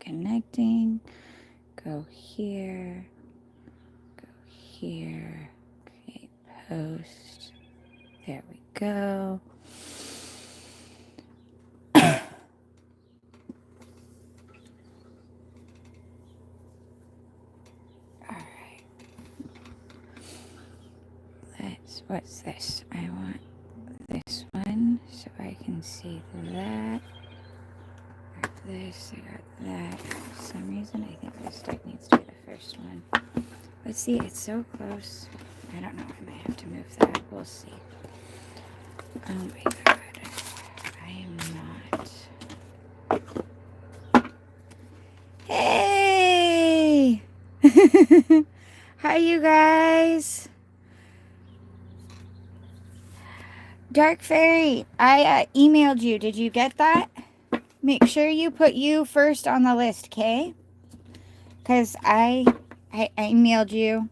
connecting. Go here. Go here. Create post. There we go. Alright. What's this? I want this one so I can see that. I got this, I got that. For some reason, I think this deck needs to be the first one. Let's see, it's so close. I don't know, I might have to move that. We'll see. Oh my god. I am not. Hey! Hi, you guys. Dark Fairy, I emailed you. Did you get that? Make sure you put you first on the list, okay? Because I emailed you.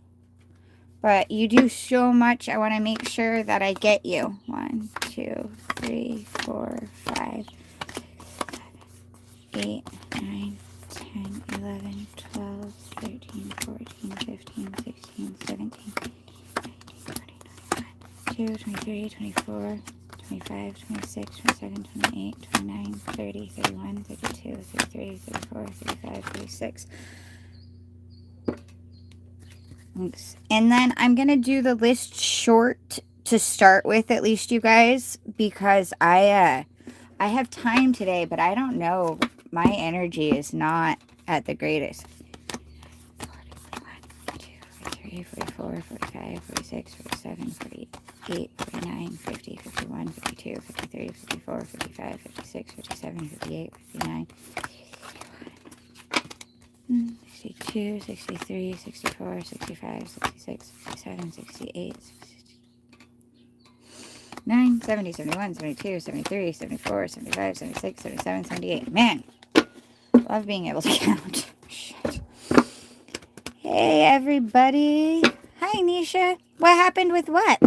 But you do so much. I want to make sure that I get you. 1, 2, 3, 4, 5, 8, 9, 10, 11, 12, 13, 14, 15, 16, 17, 22, 23, 24, 25, 26, 27, 28, 29, 30, 31, 32, 33, 34, 35, 36. And then I'm going to do the list short to start with, at least, you guys, because I have time today, but I don't know. My energy is not at the greatest. 41, 42, 43, 44, 45, 46, 47, 48, 49, 50, 51, 52, 53, 54, 55, 56, 57, 58, 59, 62, 63, 64, 65, 66, 67, 68, 69, 70, 71, 72, 73, 74, 75, 76, 77, 78. Man, love being able to count. Shit. Hey, everybody. Hi, Nisha. What happened with what?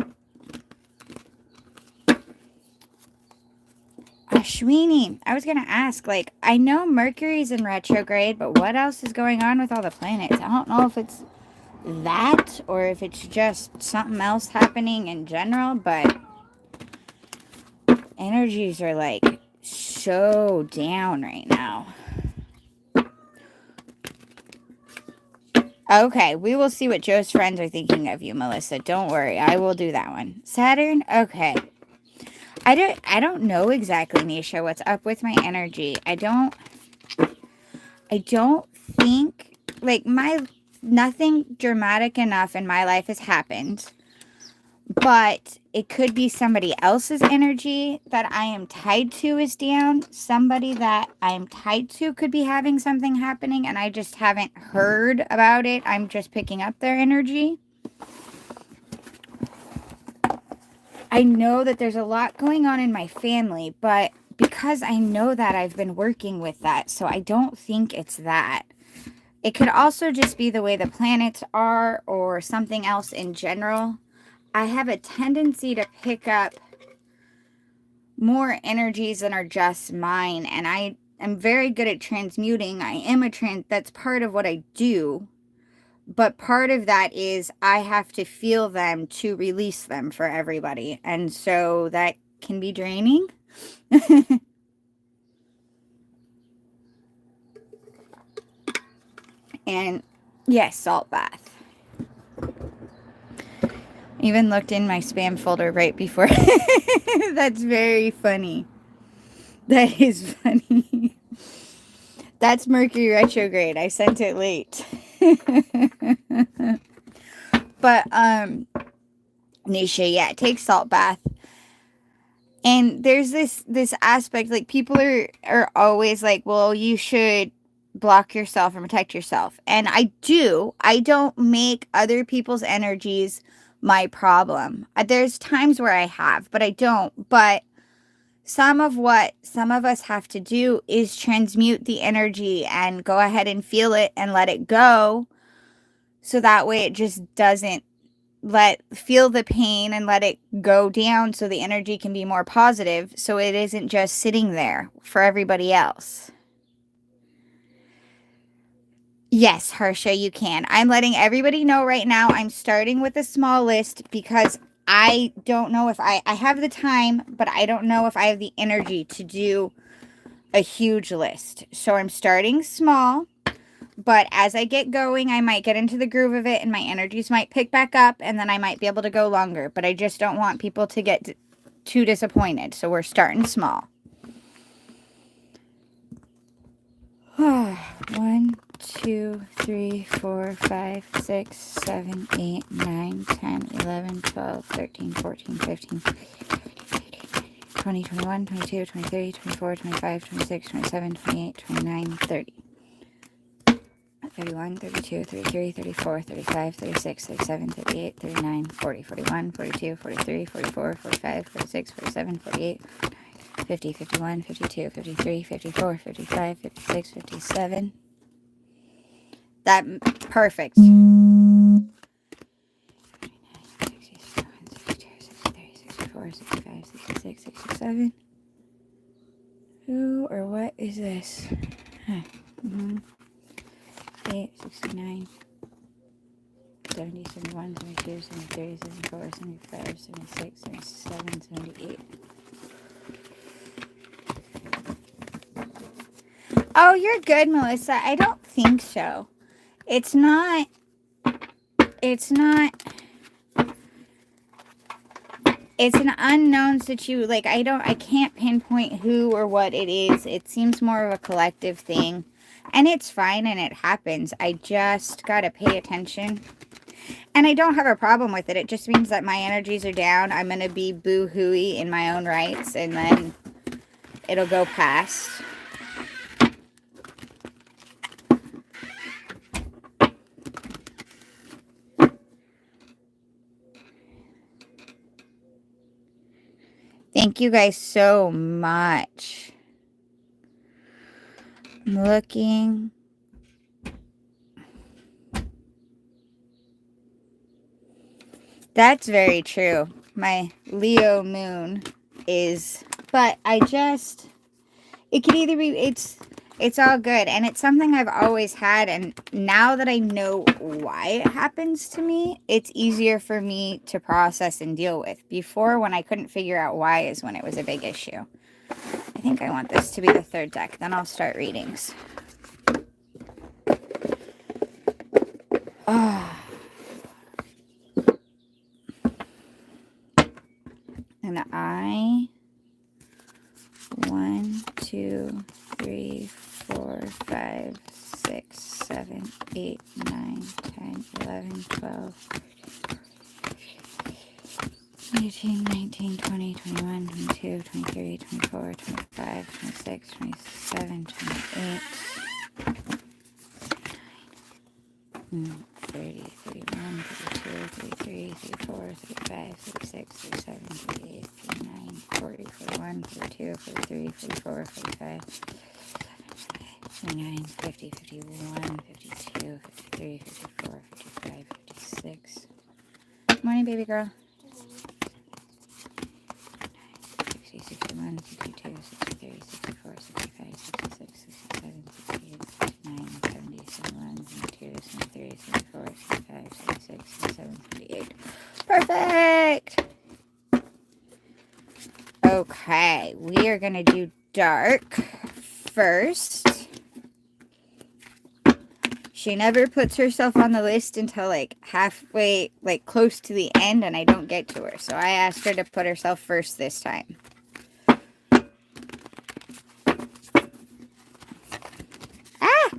Asheni, I was going to ask, like, I know Mercury's in retrograde, but what else is going on with all the planets? I don't know if it's that or if it's just something else happening in general, but energies are, like, so down right now. Okay, we will see what Joe's friends are thinking of you, Melissa. Don't worry, I will do that one. Saturn? Okay. I don't know exactly, Nisha, what's up with my energy. I don't think, like, nothing dramatic enough in my life has happened, but it could be somebody else's energy that I am tied to is down. Somebody that I'm tied to could be having something happening and I just haven't heard about it. I'm just picking up their energy. I know that there's a lot going on in my family, but because I know that, I've been working with that, so I don't think it's that. It could also just be the way the planets are or something else in general. I have a tendency to pick up more energies than are just mine, and I am very good at transmuting. That's part of what I do. But part of that is I have to feel them to release them for everybody. And so that can be draining. And yes, salt bath. Even looked in my spam folder right before. That's very funny. That is funny. That's Mercury retrograde. I sent it late. But, Nisha, yeah, take salt bath. And there's this aspect, like, people are always like, well, you should block yourself and protect yourself. And I do. I don't make other people's energies my problem. There's times where I have, but I don't. But some of what some of us have to do is transmute the energy and go ahead and feel it and let it go. So that way it just doesn't feel the pain and let it go down so the energy can be more positive. So it isn't just sitting there for everybody else. Yes, Harsha, you can. I'm letting everybody know right now I'm starting with a small list because I don't know if I have the time, but I don't know if I have the energy to do a huge list. So I'm starting small, but as I get going, I might get into the groove of it and my energies might pick back up and then I might be able to go longer. But I just don't want people to get too disappointed. So we're starting small. 1, 2, 3, 4, 5, 6, 7, 8, 9, 10, 11, 12, 13, 14, 15, 20, 21, 22, 23, 24, 25, 26, 27, 28, 29, 30. 31, 32, 33, 34, 35, 36, 37, 38, 39, 40, 41, 42, 43, 44, 45, 46, 47, 48, 50, 51, 52, 53, 54, 55, 56, 57. That, perfect. 64, 65, 66, 67. Who or what is this? 8, 69, 70, 71, 72, 73, 74, 75, 76, 77, 78. Oh, you're good, Melissa. I don't think so. It's not, it's an unknown situation. Like, I can't pinpoint who or what it is. It seems more of a collective thing. And it's fine and it happens. I just gotta pay attention. And I don't have a problem with it. It just means that my energies are down. I'm gonna be boo-hooey in my own rights. And then it'll go past. Thank you guys so much. I'm looking. That's very true. My Leo moon is, but it could either be, it's all good. And it's something I've always had. And now that I know why it happens to me, it's easier for me to process and deal with. Before, when I couldn't figure out why, is when it was a big issue. I think I want this to be the third deck. Then I'll start readings. And 1, 2, 3, 4, 5, 6, 7, 8, 9, 10, 11, 12, 18, 19, 20, 21, 22, 23, 24, 25, 26, 27, 28, 30, 31, 32, 33, 34, 35, 36, 37, 38, 39, 40, 41, 42, 43, 44, 45, 49, 50, 51, 52, 53, 54, 55, 56. Good morning, baby girl. 60, 61, 62, 63, 64, 65, 66, 67, 68, 69, 70, 71, 72, 73, 74, 75, 76, 77, 78. Perfect! Okay, we are going to do dark first. She never puts herself on the list until like halfway, like close to the end, and I don't get to her. So I asked her to put herself first this time. Ah!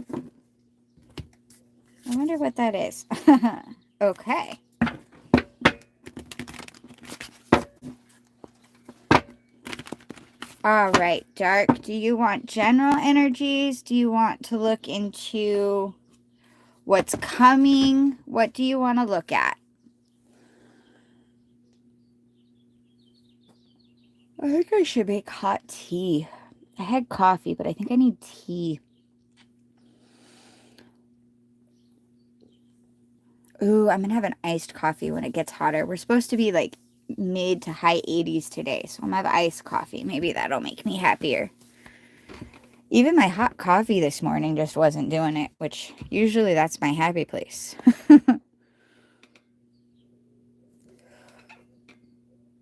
I wonder what that is. Okay. All right, dark. Do you want general energies? Do you want to look into what's coming? What do you want to look at? I think I should make hot tea. I had coffee, but I think I need tea. Ooh, I'm going to have an iced coffee when it gets hotter. We're supposed to be like mid to high 80s today, so I'm going to have iced coffee. Maybe that'll make me happier. Even my hot coffee this morning just wasn't doing it, which usually that's my happy place.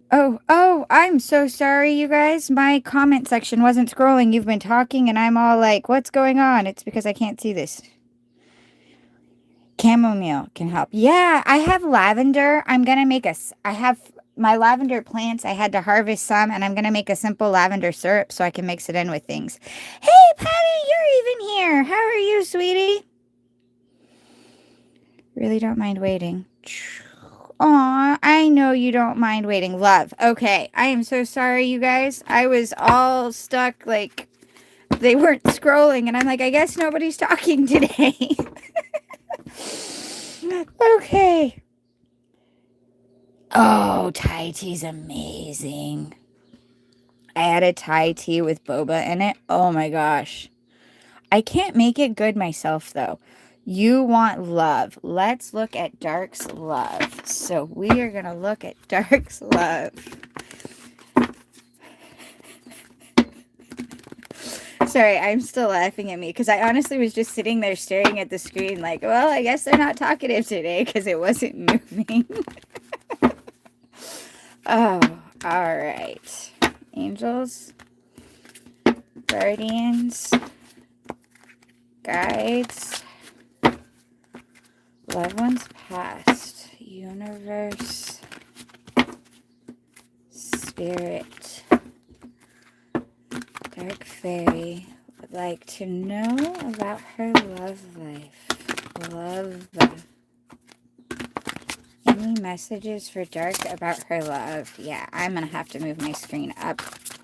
Oh, I'm so sorry, you guys. My comment section wasn't scrolling. You've been talking, and I'm all like, what's going on? It's because I can't see this. Chamomile can help. Yeah, I have lavender. I'm going to make I have my lavender plants. I had to harvest some, and I'm going to make a simple lavender syrup so I can mix it in with things. Hey, Patty, you're even here. How are you, sweetie? Really don't mind waiting. Aw, I know you don't mind waiting. Love. Okay, I am so sorry, you guys. I was all stuck, like, they weren't scrolling, and I'm like, I guess nobody's talking today. Okay. Oh, Thai tea's amazing. I had a Thai tea with boba in it. Oh my gosh. I can't make it good myself, though. You want love. Let's look at Dark's love. So we are going to look at Dark's love. Sorry, I'm still laughing at me because I honestly was just sitting there staring at the screen like, well, I guess they're not talkative today because it wasn't moving. Oh, all right. Angels, guardians, guides, loved ones past, universe, spirit, dark fairy would like to know about her love life. Love. Any messages for Dark about her love? Yeah, I'm going to have to move my screen up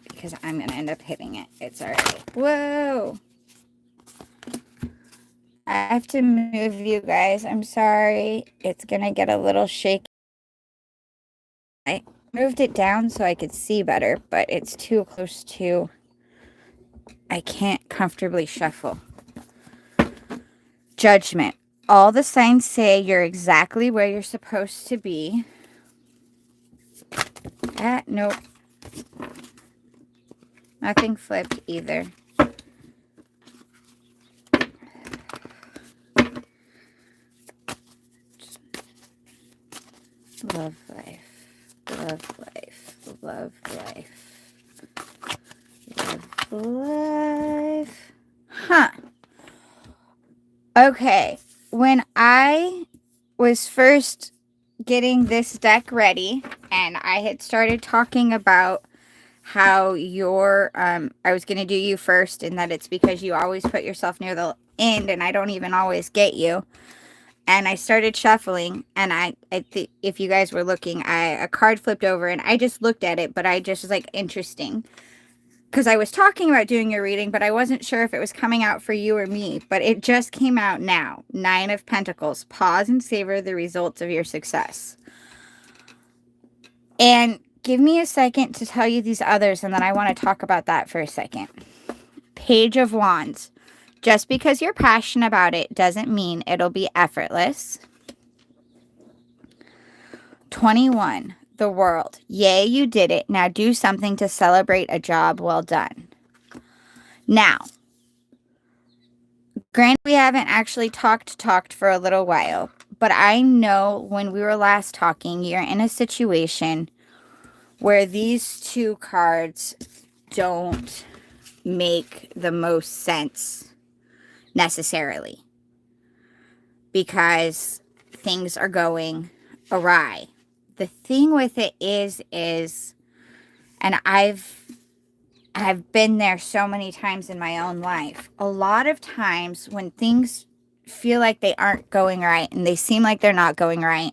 because I'm going to end up hitting it. It's alright. Whoa! I have to move you guys. I'm sorry. It's going to get a little shaky. I moved it down so I could see better, but it's too close to... I can't comfortably shuffle. Judgment. All the signs say you're exactly where you're supposed to be. Nope. Nothing flipped either. Love life. Love life. Love life. Love life. Huh. Okay. When I was first getting this deck ready and I had started talking about how I was going to do you first and that it's because you always put yourself near the end and I don't even always get you. And I started shuffling and if you guys were looking, a card flipped over and I just looked at it, but I just was like, interesting. Because I was talking about doing your reading, but I wasn't sure if it was coming out for you or me. But it just came out now. 9 of Pentacles. Pause and savor the results of your success. And give me a second to tell you these others, and then I want to talk about that for a second. Page of Wands. Just because you're passionate about it doesn't mean it'll be effortless. 21. The World. Yay, you did it. Now do something to celebrate a job well done. Now, granted, we haven't actually talked for a little while, but I know when we were last talking, you're in a situation where these two cards don't make the most sense necessarily because things are going awry. The thing with it is, and I've been there so many times in my own life. A lot of times when things feel like they aren't going right and they seem like they're not going right,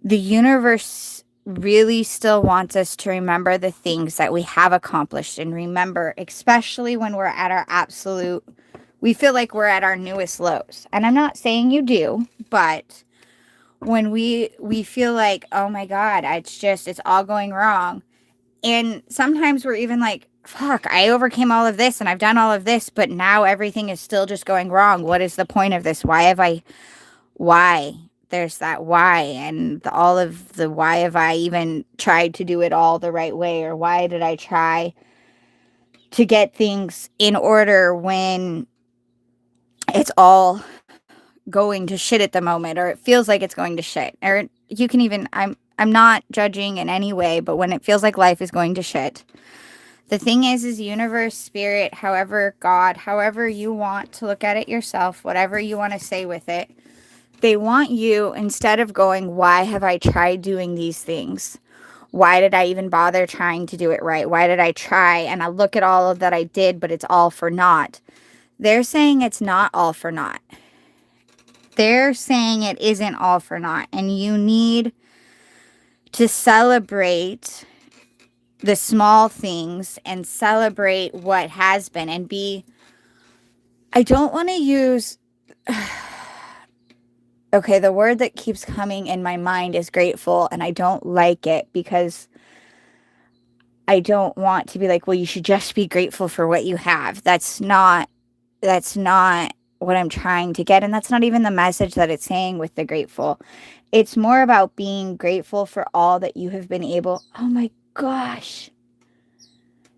the universe really still wants us to remember the things that we have accomplished and remember, especially when we're at our absolute, we feel like we're at our newest lows. And I'm not saying you do, but when we feel like, oh my God, it's all going wrong. And sometimes we're even like, fuck, I overcame all of this and I've done all of this, but now everything is still just going wrong. What is the point of this? Why? There's that why and all of the why have I even tried to do it all the right way, or why did I try to get things in order when it's all going to shit at the moment, or it feels like it's going to shit. Or you can even, I'm not judging in any way, but when it feels like life is going to shit, the thing is universe, spirit, however, God, however you want to look at it yourself, whatever you want to say with it, they want you, instead of going, why have I tried doing these things? Why did I even bother trying to do it right? Why did I try? And I look at all of that I did, but it's all for naught. They're saying it's not all for naught. They're saying it isn't all for naught. And you need to celebrate the small things and celebrate what has been and be, I don't want to use, okay, the word that keeps coming in my mind is grateful, and I don't like it because I don't want to be like, well, you should just be grateful for what you have. That's not what I'm trying to get, and that's not even the message that it's saying with the grateful. It's more about being grateful for all that you have been able. Oh my gosh.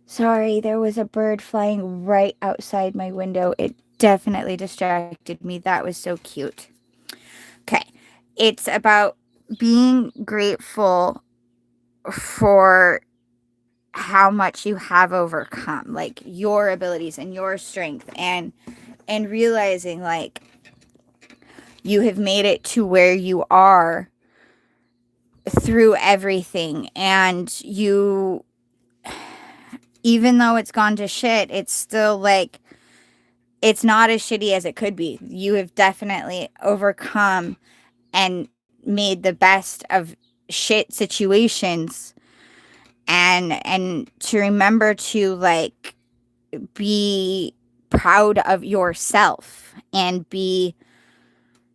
Sorry, there was a bird flying right outside my window. It definitely distracted me. That was so cute. Okay. It's about being grateful for how much you have overcome, like your abilities and your strength, and realizing like you have made it to where you are through everything, and you, even though it's gone to shit, it's still like, it's not as shitty as it could be. You have definitely overcome and made the best of shit situations, and to remember to like be proud of yourself and be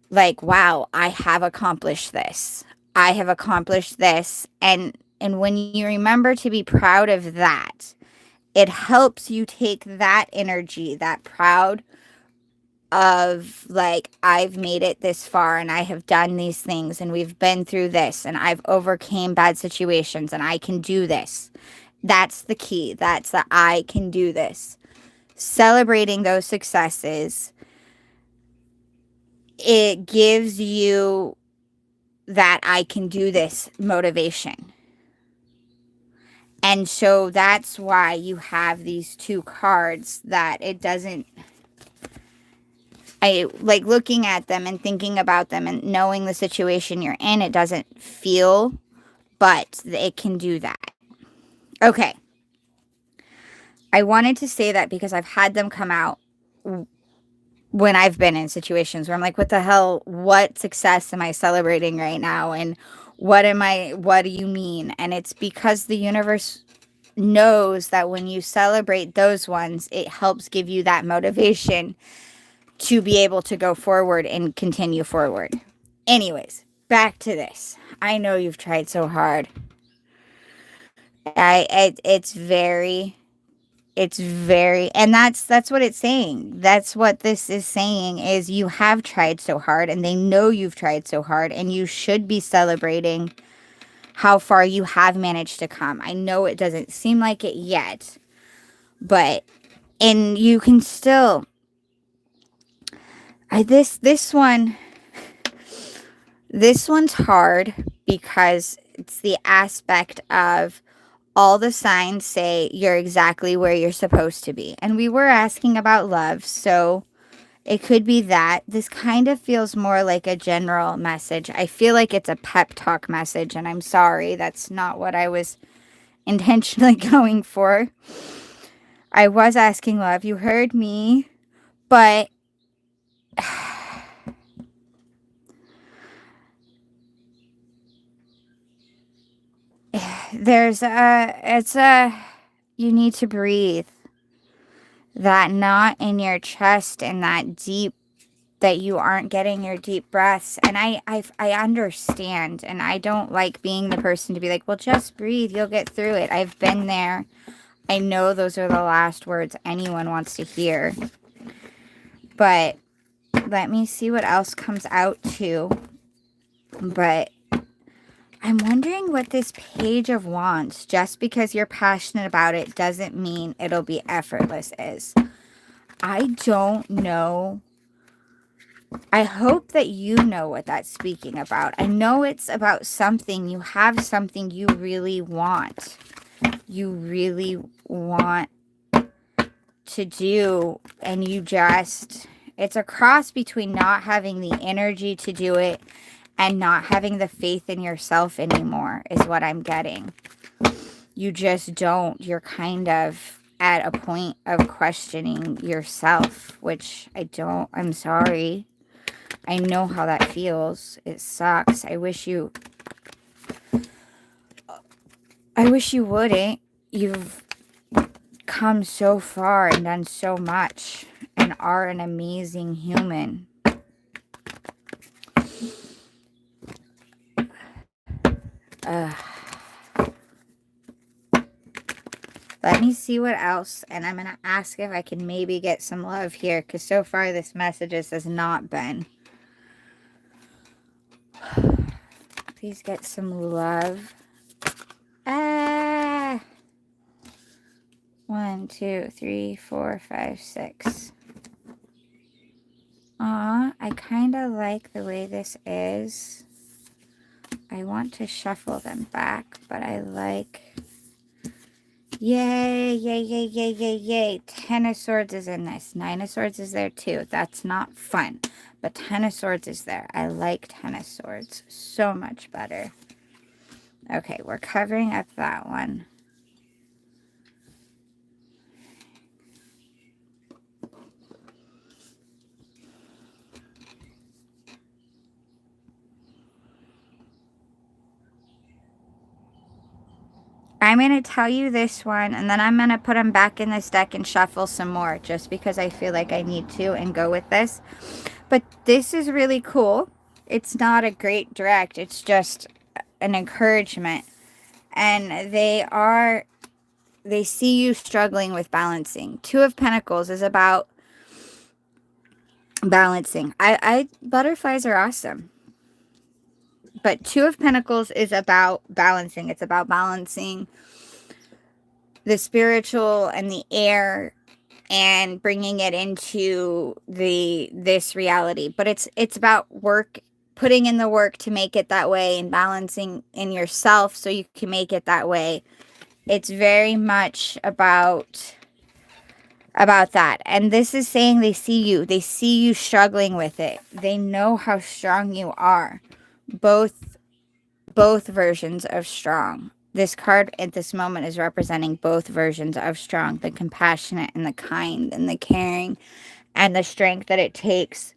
like, wow, I have accomplished this. I have accomplished this. And when you remember to be proud of that, it helps you take that energy, that proud of like, I've made it this far and I have done these things and we've been through this and I've overcame bad situations and I can do this. That's the key. That's the I can do this. Celebrating those successes, it gives you that I can do this motivation. And so that's why you have these two cards that it doesn't, I like looking at them and thinking about them and knowing the situation you're in, it doesn't feel, but it can do that. Okay. I wanted to say that because I've had them come out when I've been in situations where I'm like, what the hell, what success am I celebrating right now? And what do you mean? And it's because the universe knows that when you celebrate those ones, it helps give you that motivation to be able to go forward and continue forward. Anyways, back to this. I know you've tried so hard. It's very, and that's what it's saying. That's what this is saying, is you have tried so hard and they know you've tried so hard, and you should be celebrating how far you have managed to come. I know it doesn't seem like it yet, but, and you can still, this one's hard because it's the aspect of all the signs say you're exactly where you're supposed to be. And we were asking about love, so it could be that. This kind of feels more like a general message. I feel like it's a pep talk message, and I'm sorry, that's not what I was intentionally going for. I was asking love, you heard me, but you need to breathe. That knot in your chest and that deep, that you aren't getting your deep breaths. And I understand, and I don't like being the person to be like, well, just breathe, you'll get through it. I've been there. I know those are the last words anyone wants to hear. But let me see what else comes out too. But I'm wondering what this Page of Wands, just because you're passionate about it doesn't mean it'll be effortless, is. I don't know. I hope that you know what that's speaking about. I know it's about something. You have something you really want. You really want to do, and you just, it's a cross between not having the energy to do it and not having the faith in yourself anymore, is what I'm getting. You just don't. You're kind of at a point of questioning yourself, which I'm sorry. I know how that feels. It sucks. I wish you wouldn't. You've come so far and done so much and are an amazing human. Let me see what else, and I'm going to ask if I can maybe get some love here, because so far this messages has not been. Please get some love. 1, 2, 3, 4, 5, 6. Aw, I kind of like the way this is. I want to shuffle them back, but I like... Yay, yay, yay, yay, yay, yay. 10 of Swords is in this. 9 of Swords is there too. That's not fun. But 10 of Swords is there. I like 10 of Swords so much better. Okay, we're covering up that one. I'm going to tell you this one, and then I'm going to put them back in this deck and shuffle some more, just because I feel like I need to, and go with this. But this is really cool. It's not a great direct. It's just an encouragement. And they see you struggling with balancing. 2 of Pentacles is about balancing. Butterflies are awesome. But 2 of Pentacles is about balancing. It's about balancing the spiritual and the air and bringing it into this reality. But it's about work, putting in the work to make it that way, and balancing in yourself so you can make it that way. It's very much about that. And this is saying they see you struggling with it. They know how strong you are. Both versions of strong. This card at this moment is representing both versions of strong, the compassionate and the kind and the caring, and the strength that it takes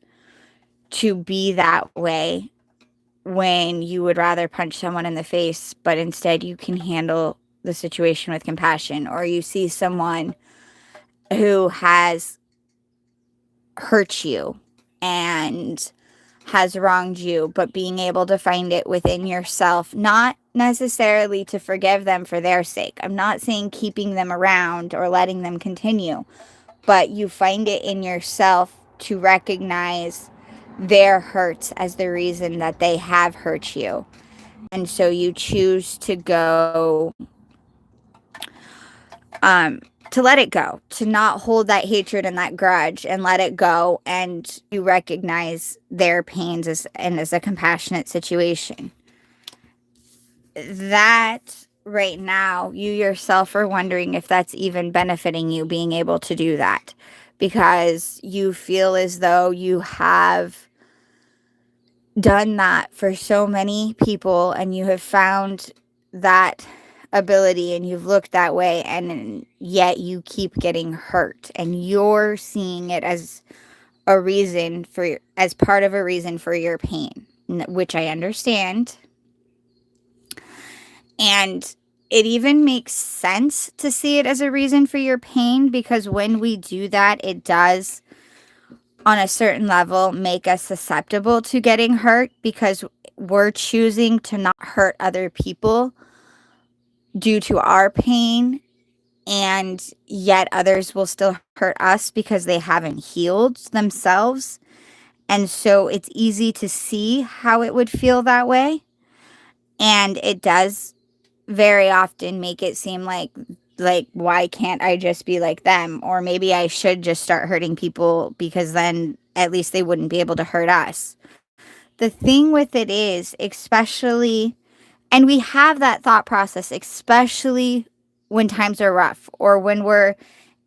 to be that way when you would rather punch someone in the face, but instead you can handle the situation with compassion. Or you see someone who has hurt you and has wronged you, but being able to find it within yourself, not necessarily to forgive them for their sake. I'm not saying keeping them around or letting them continue, but you find it in yourself to recognize their hurts as the reason that they have hurt you. And so you choose to go, to let it go, to not hold that hatred and that grudge, and let it go, and you recognize their pains as a compassionate situation. That right now, you yourself are wondering if that's even benefiting you, being able to do that, because you feel as though you have done that for so many people, and you have found that ability, and you've looked that way, and yet you keep getting hurt, and you're seeing it as a reason as part of a reason for your pain, which I understand. And it even makes sense to see it as a reason for your pain, because when we do that, it does, on a certain level, make us susceptible to getting hurt, because we're choosing to not hurt other people due to our pain, and yet others will still hurt us because they haven't healed themselves. And so it's easy to see how it would feel that way. And it does very often make it seem like why can't I just be like them? Or maybe I should just start hurting people, because then at least they wouldn't be able to hurt us. The thing with it is, especially, and we have that thought process, especially when times are rough, or when we're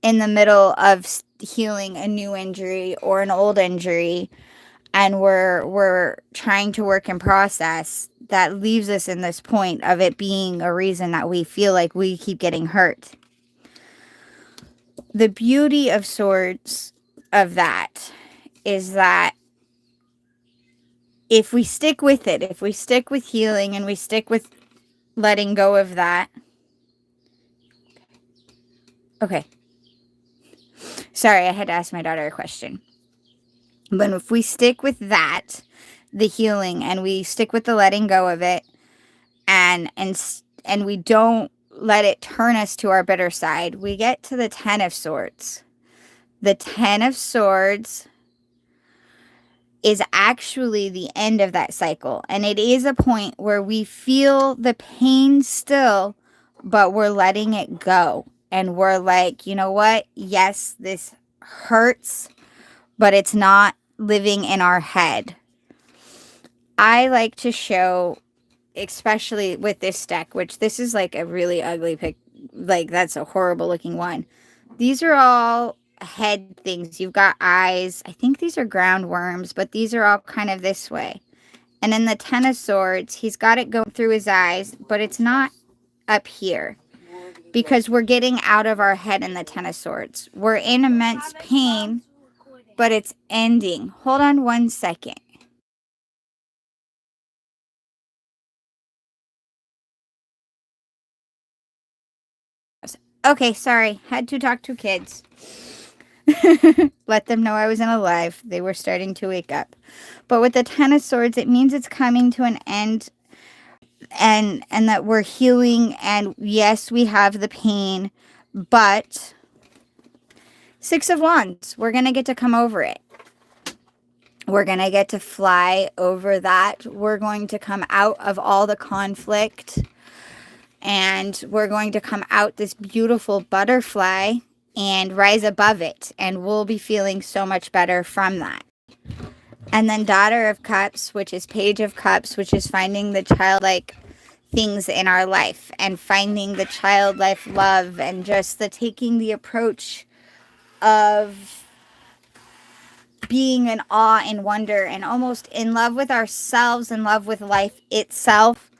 in the middle of healing a new injury or an old injury, and we're trying to work in process, that leaves us in this point of it being a reason that we feel like we keep getting hurt. The beauty of swords of that is that if we stick with it, if we stick with healing and we stick with letting go of that. Okay. Sorry, I had to ask my daughter a question. But if we stick with that, the healing, and we stick with the letting go of it, and we don't let it turn us to our bitter side, we get to the 10 of Swords. The 10 of Swords is actually the end of that cycle. And it is a point where we feel the pain still, but we're letting it go. And we're like, you know what? Yes, this hurts, but it's not living in our head. I like to show, especially with this deck, which this is like a really ugly pic, like that's a horrible looking one. These are all head things. You've got eyes. I think these are ground worms, but these are all kind of this way. And in the 10 of Swords, he's got it going through his eyes, but it's not up here, because we're getting out of our head in the 10 of Swords. We're in immense pain, but it's ending. Hold on one second. Okay, sorry. Had to talk to kids. Let them know I wasn't alive. They were starting to wake up. But with the 10 of Swords, it means it's coming to an end, and that we're healing, and yes, we have the pain, but 6 of Wands, we're going to get to come over it. We're going to get to fly over that. We're going to come out of all the conflict, and we're going to come out this beautiful butterfly and rise above it, and we'll be feeling so much better from that. And then Daughter of Cups, which is Page of Cups, which is finding the childlike things in our life and finding the childlike love, and just the taking the approach of being in awe and wonder and almost in love with ourselves, in love with life itself.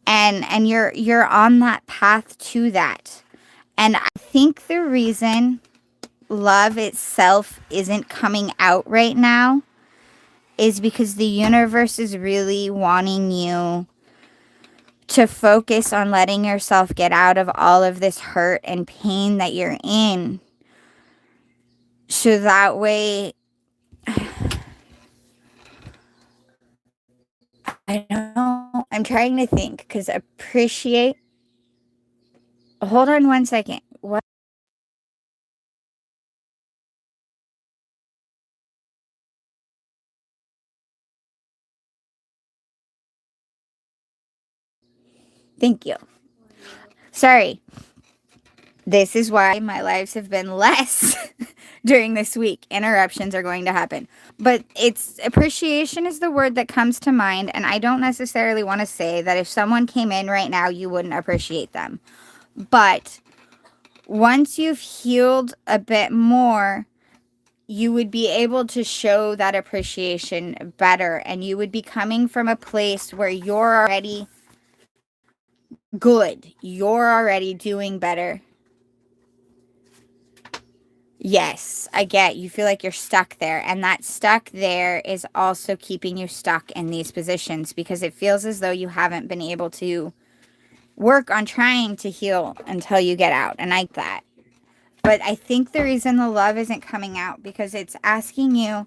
And you're on that path to that. And I think the reason love itself isn't coming out right now is because the universe is really wanting you to focus on letting yourself get out of all of this hurt and pain that you're in. So that way, I don't know, I'm trying to think, because appreciate, hold on one second. What? Thank you. Sorry. This is why my lives have been less during this week. Interruptions are going to happen. But it's appreciation is the word that comes to mind. And I don't necessarily want to say that if someone came in right now, you wouldn't appreciate them. But once you've healed a bit more, you would be able to show that appreciation better. And you would be coming from a place where you're already good. You're already doing better. Yes, I get you feel like you're stuck there, and that stuck there is also keeping you stuck in these positions, because it feels as though you haven't been able to work on trying to heal until you get out, and I get that. But I think the reason the love isn't coming out, because it's asking you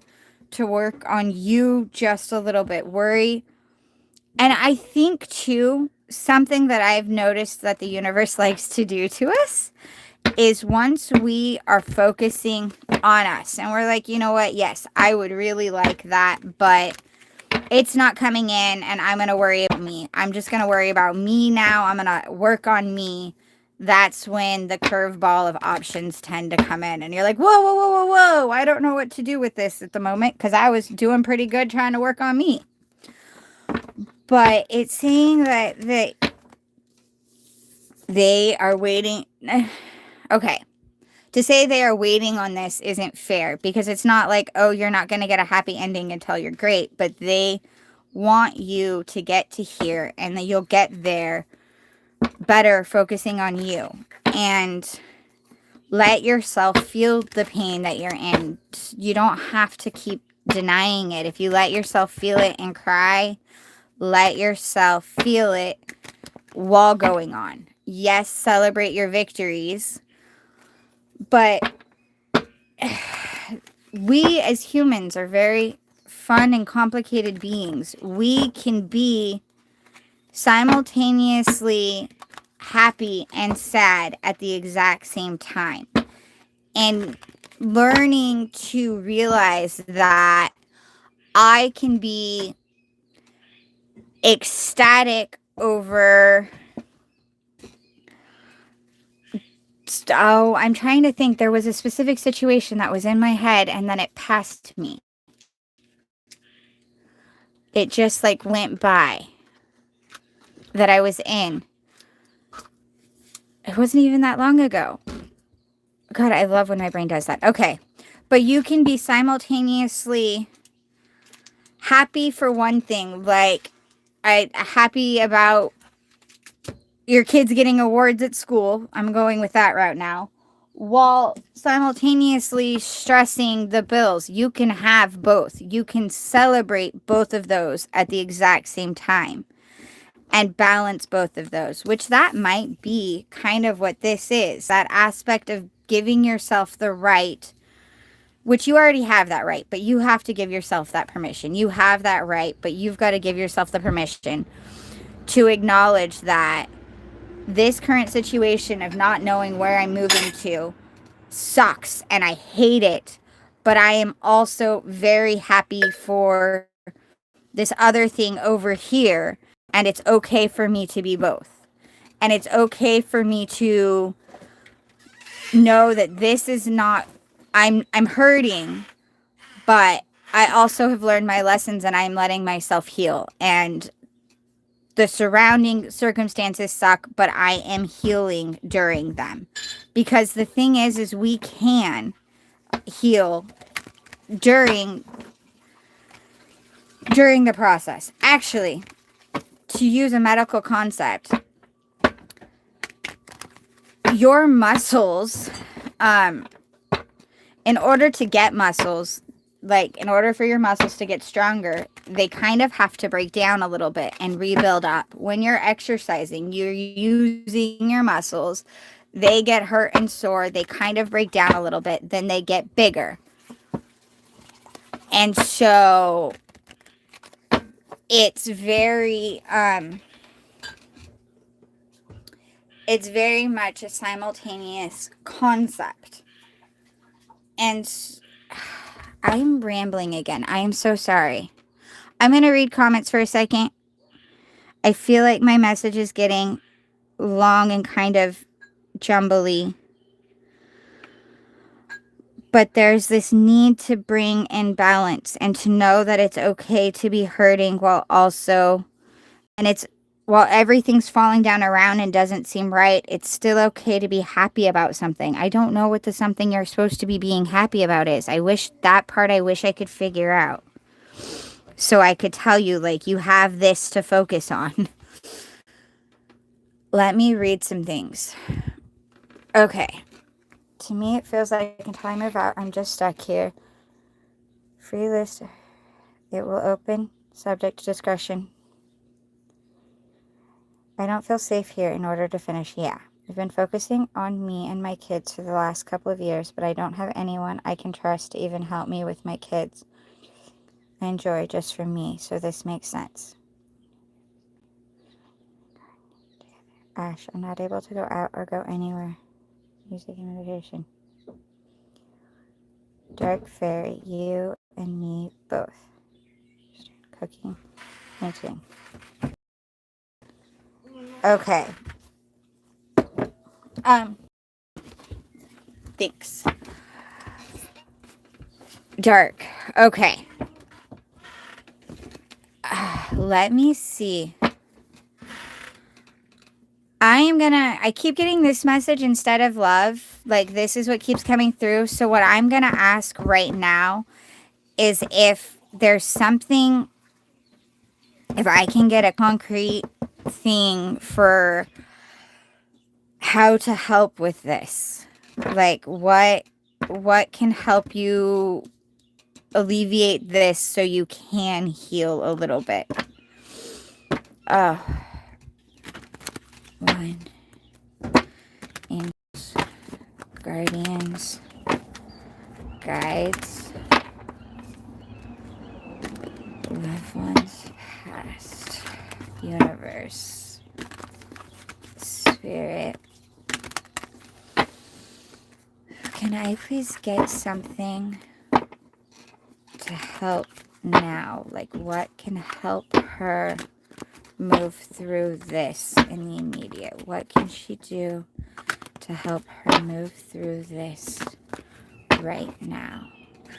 to work on you just a little bit, worry. And I think too, something that I've noticed that the universe likes to do to us is once we are focusing on us and we're like, you know what, yes, I would really like that, but it's not coming in and I'm going to worry about me. I'm just going to worry about me now. I'm going to work on me. That's when the curveball of options tend to come in. And you're like, whoa, whoa, whoa, whoa, whoa. I don't know what to do with this at the moment because I was doing pretty good trying to work on me. But it's saying that they are waiting. Okay. To say they are waiting on this isn't fair because it's not like, oh, you're not going to get a happy ending until you're great. But they want you to get to here and that you'll get there better focusing on you. And let yourself feel the pain that you're in. You don't have to keep denying it. If you let yourself feel it and cry, let yourself feel it while going on. Yes, celebrate your victories, but we as humans are very fun and complicated beings. We can be simultaneously happy and sad at the exact same time. And learning to realize that I can be ecstatic over... Oh, I'm trying to think. There was a specific situation that was in my head and then it passed me. It just like went by that I was in. It wasn't even that long ago. God, I love when my brain does that. Okay. But you can be simultaneously happy for one thing. Like, happy about your kids getting awards at school. I'm going with that route now. While simultaneously stressing the bills. You can have both. You can celebrate both of those at the exact same time. And balance both of those. Which that might be kind of what this is. That aspect of giving yourself the right. Which you already have that right. But you have to give yourself that permission. You have that right. But you've got to give yourself the permission to acknowledge that this current situation of not knowing where I'm moving to sucks and I hate it, but I am also very happy for this other thing over here, and it's okay for me to be both. And it's okay for me to know that this is not... I'm hurting, but I also have learned my lessons and I'm letting myself heal. And the surrounding circumstances suck, but I am healing during them. Because the thing is we can heal during the process. Actually, to use a medical concept, your muscles, in order to get muscles, like in order for your muscles to get stronger, they kind of have to break down a little bit and rebuild up. When you're exercising, you're using your muscles. They get hurt and sore. They kind of break down a little bit. Then they get bigger. And so it's very much a simultaneous concept. And I'm rambling again. I am so sorry. I'm going to read comments for a second. I feel like my message is getting long and kind of jumbly. But there's this need to bring in balance and to know that it's okay to be hurting while also... And it's... While everything's falling down around and doesn't seem right, it's still okay to be happy about something. I don't know what the something you're supposed to be being happy about is. I wish I could figure out. So I could tell you, like, you have this to focus on. Let me read some things. Okay. To me, it feels like in time of out, I'm just stuck here. Free list. It will open. Subject to discretion. I don't feel safe here in order to finish. Yeah. I've been focusing on me and my kids for the last couple of years, but I don't have anyone I can trust to even help me with my kids. I enjoy just for me, so this makes sense. Ash, I'm not able to go out or go anywhere. Music and meditation. Dark Fairy, you and me both. Cooking. Let's see. Okay. Thanks. Dark. Okay. Let me see. I keep getting this message instead of love. Like, this is what keeps coming through. So what I'm gonna ask right now is if there's something, if I can get a concrete thing for how to help with this. Like, what can help you alleviate this so you can heal a little bit. One. Angels, guardians, guides, loved ones, past, universe, spirit. Can I please get something to help now? Like, what can help her move through this in the immediate? What can she do to help her move through this right now?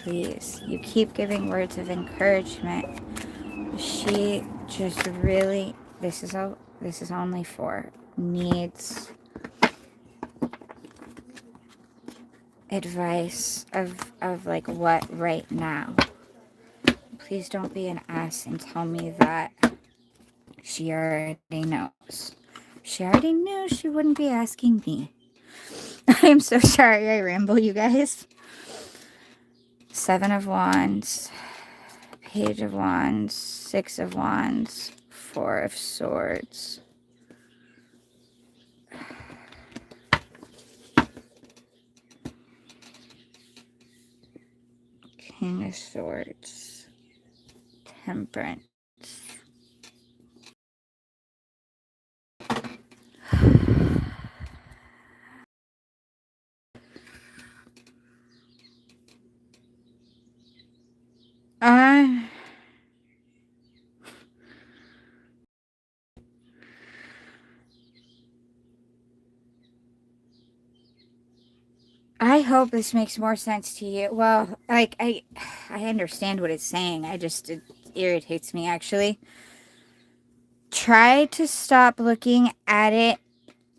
Please. You keep giving words of encouragement. She just really, this is only for needs advice of like what right now. Please don't be an ass and tell me that she already knows. She already knew, she wouldn't be asking me. I'm so sorry I ramble, you guys. 7 of Wands, Page of Wands, 6 of Wands, 4 of Swords. King of Swords, Temperance. I hope this makes more sense to you. Well, like, I understand what it's saying. It irritates me, actually. Try to stop looking at it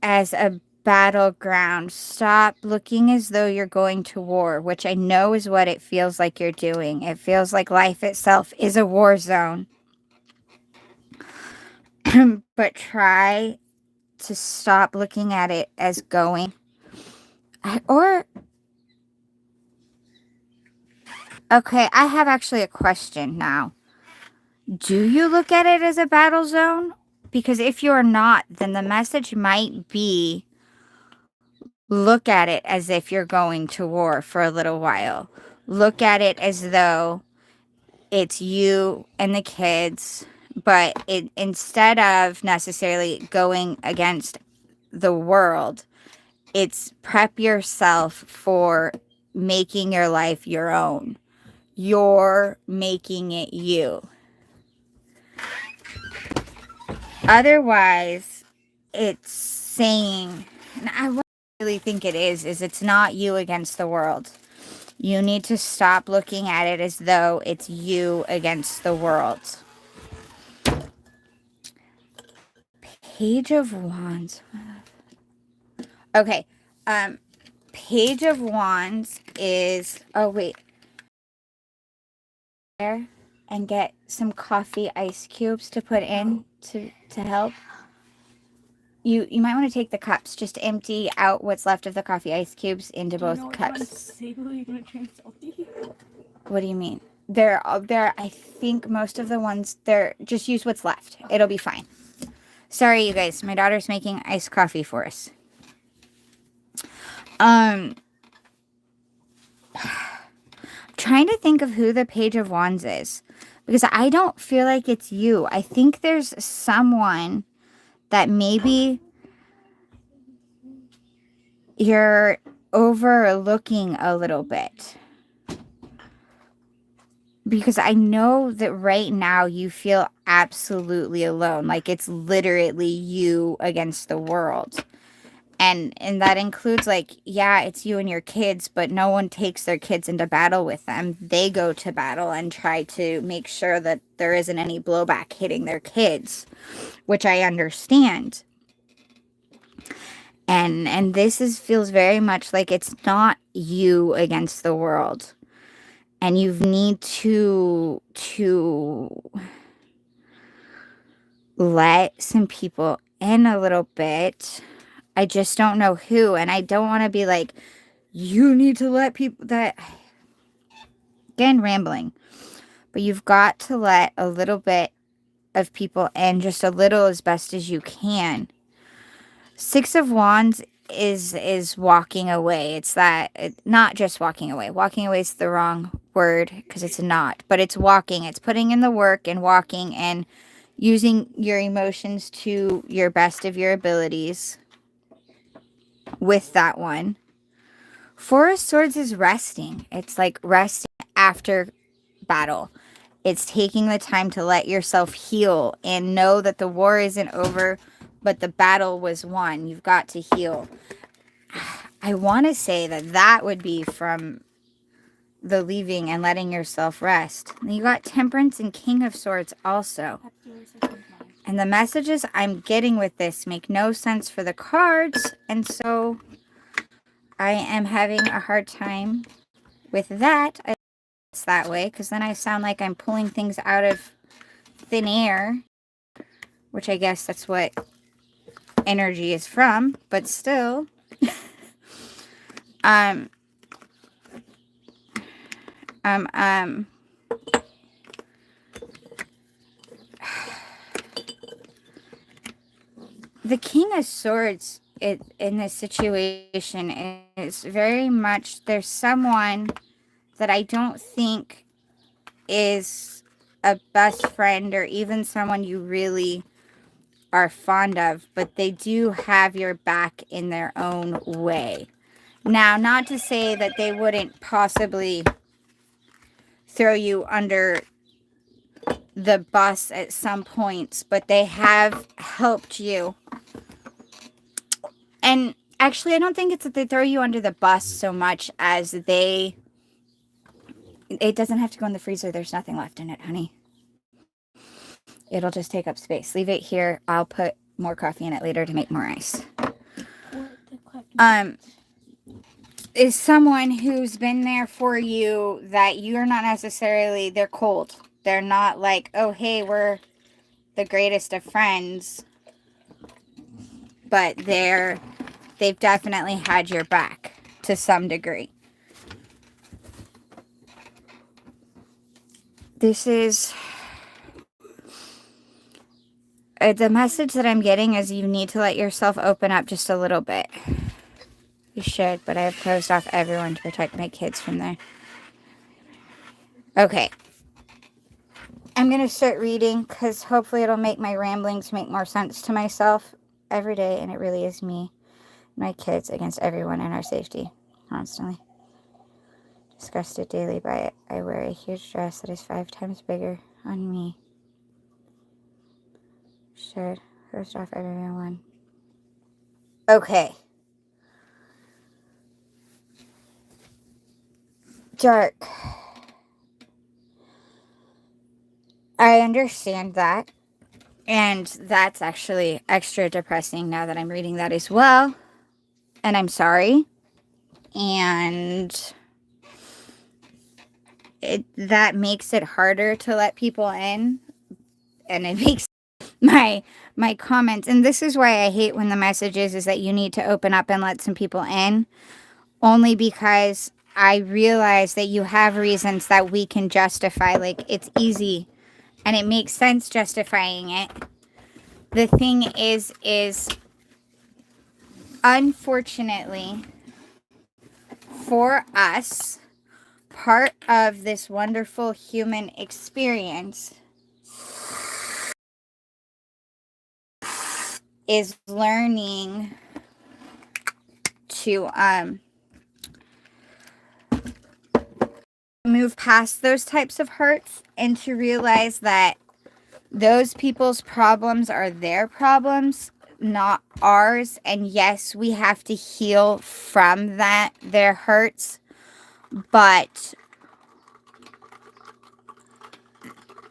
as a battleground. Stop looking as though you're going to war, which I know is what it feels like you're doing. It feels like life itself is a war zone. But try to stop looking at it as going. Okay, I have actually a question now. Do you look at it as a battle zone? Because if you're not, then the message might be look at it as if you're going to war for a little while. Look at it as though it's you and the kids, but instead of necessarily going against the world, it's prep yourself for making your life your own. You're making it you. Otherwise, it's saying, and I really think it is it's not you against the world. You need to stop looking at it as though it's you against the world. Page of Wands. Okay. Page of Wands is, oh wait. There and get some coffee ice cubes to put in to help. You might want to take the cups. Just empty out what's left of the coffee ice cubes into both cups. What do you mean? They're I think most of the ones there. Just use what's left. It'll be fine. Sorry, you guys. My daughter's making iced coffee for us. Trying to think of who the Page of Wands is, because I don't feel like it's you. I think there's someone that maybe you're overlooking a little bit. because I know that right now you feel absolutely alone. Like it's literally you against the world. And that includes, like, yeah, it's you and your kids, but no one takes their kids into battle with them. They go to battle and try to make sure that there isn't any blowback hitting their kids, which I understand. And this feels very much like it's not you against the world. And you need to let some people in a little bit. I just don't know who, and I don't want to be like, you need to let people that, again, rambling, but you've got to let a little bit of people in, just a little, as best as you can. Six of Wands is walking away. It's that, not just walking away. Walking away is the wrong word because it's not, but it's walking. It's putting in the work and walking and using your emotions to your best of your abilities with that one. Four of Swords is resting. It's like resting after battle. It's taking the time to let yourself heal and know that the war isn't over, but the battle was won. You've got to heal. I want to say that would be from the leaving and letting yourself rest. And you got Temperance and King of Swords also. And the messages I'm getting with this make no sense for the cards. And so I am having a hard time with that. It's that way, because then I sound like I'm pulling things out of thin air, which I guess that's what energy is from, but still. The King of Swords in this situation is very much, there's someone that I don't think is a best friend or even someone you really are fond of, but they do have your back in their own way. Now, not to say that they wouldn't possibly throw you under the bus at some points, but they have helped you. And actually, I don't think it's that they throw you under the bus so much as it doesn't have to go in the freezer. There's nothing left in it, honey. It'll just take up space. Leave it here. I'll put more coffee in it later to make more ice. Is someone who's been there for you that you're not necessarily, they're cold. They're not like, oh, hey, we're the greatest of friends. But they've definitely had your back to some degree. This is... the message that I'm getting is you need to let yourself open up just a little bit. You should, but I have closed off everyone to protect my kids from there. Okay. I'm going to start reading because hopefully it'll make my ramblings make more sense to myself every day, and it really is me, my kids, against everyone and our safety, constantly. Disgusted daily by it. I wear a huge dress that is 5 times bigger on me. Should closed off everyone. Okay. Dark. I understand that. And that's actually extra depressing now that I'm reading that as well. And I'm sorry. And that makes it harder to let people in. And it makes my comments. And this is why I hate when the message is that you need to open up and let some people in. Only because I realize that you have reasons that we can justify. Like, it's easy and it makes sense justifying it. The thing is unfortunately for us, part of this wonderful human experience is learning to move past those types of hurts and to realize that those people's problems are their problems, not ours. And yes, we have to heal from their hurts, but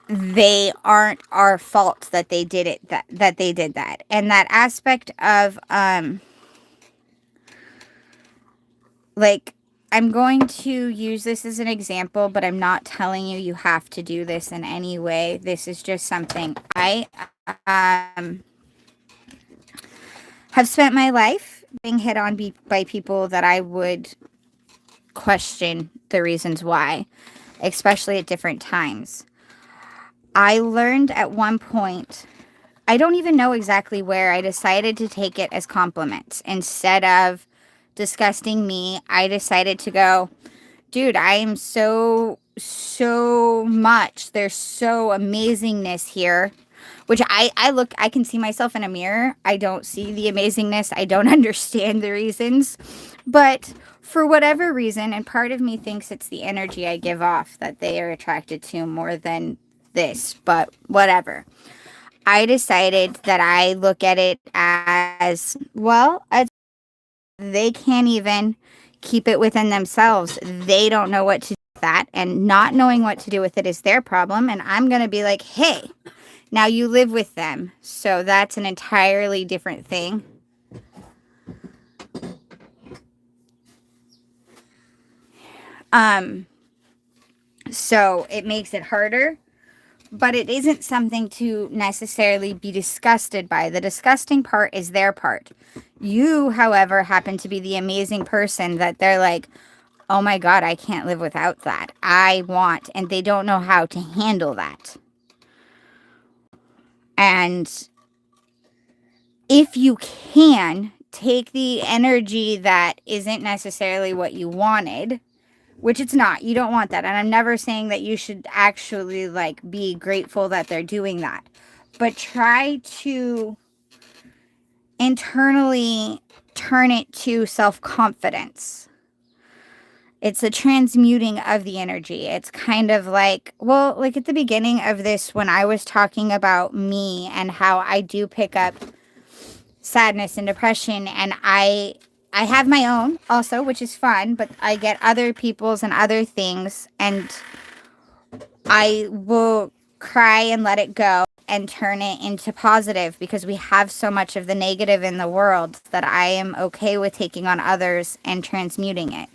they aren't our fault that they did it, that they did that. And that aspect of like, I'm going to use this as an example, but I'm not telling you you have to do this in any way. This is just something I have spent my life being hit on by people that I would question the reasons why, especially at different times. I learned at one point, I don't even know exactly where, I decided to take it as compliments. Instead of disgusting me, I decided to go, dude, I am so much. There's so amazingness here. Which I can see myself in a mirror. I don't see the amazingness. I don't understand the reasons. But for whatever reason, and part of me thinks it's the energy I give off that they are attracted to more than this, but whatever. I decided that I look at it as, well, they can't even keep it within themselves. They don't know what to do with that, and not knowing what to do with it is their problem. And I'm going to be like, hey, now you live with them. So that's an entirely different thing. So it makes it harder, but it isn't something to necessarily be disgusted by. The disgusting part is their part. You, however, happen to be the amazing person that they're like, oh my God, I can't live without that. I want, and they don't know how to handle that. And if you can take the energy that isn't necessarily what you wanted, which it's not, you don't want that. And I'm never saying that you should actually like be grateful that they're doing that, but try to internally turn it to self-confidence. It's a transmuting of the energy. It's kind of like, well, like at the beginning of this, when I was talking about me and how I do pick up sadness and depression, and I have my own also, which is fun, but I get other people's and other things, and I will cry and let it go and turn it into positive, because we have so much of the negative in the world that I am okay with taking on others and transmuting it.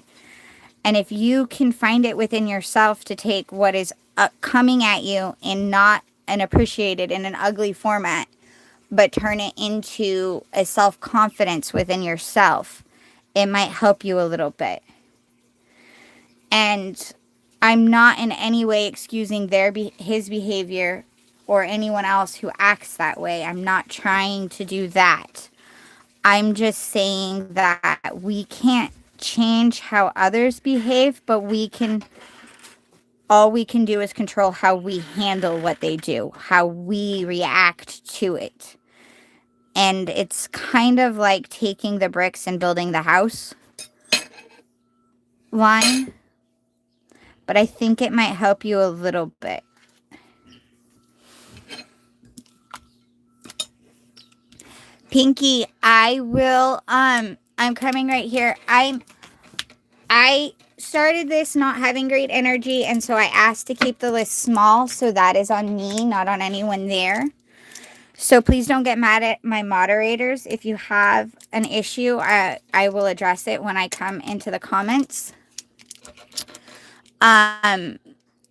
And if you can find it within yourself to take what is coming at you and not and appreciate it in an ugly format, but turn it into a self-confidence within yourself, it might help you a little bit. And I'm not in any way excusing his behavior or anyone else who acts that way. I'm not trying to do that. I'm just saying that we can't change how others behave, but all we can do is control how we handle what they do, how we react to it. And it's kind of like taking the bricks and building the house line. But I think it might help you a little bit. Pinky, I will, I'm coming right here. I started this not having great energy, and so I asked to keep the list small, so that is on me, not on anyone there. So please don't get mad at my moderators. If you have an issue, I will address it when I come into the comments. My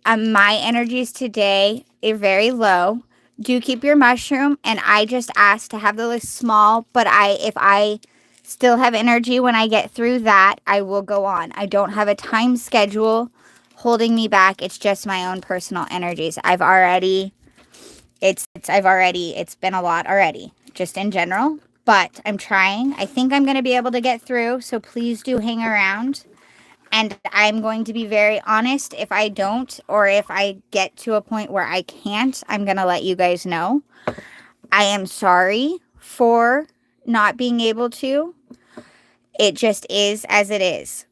energies today are very low. Do keep your mushroom, and I just asked to have the list small, but if I still have energy when I get through that, I will go on. I don't have a time schedule holding me back. It's just my own personal energies. It's been a lot already, just in general, but I'm trying. I think I'm going to be able to get through, so please do hang around. And I'm going to be very honest. If I don't, or if I get to a point where I can't, I'm going to let you guys know. I am sorry for not being able to. It just is as it is.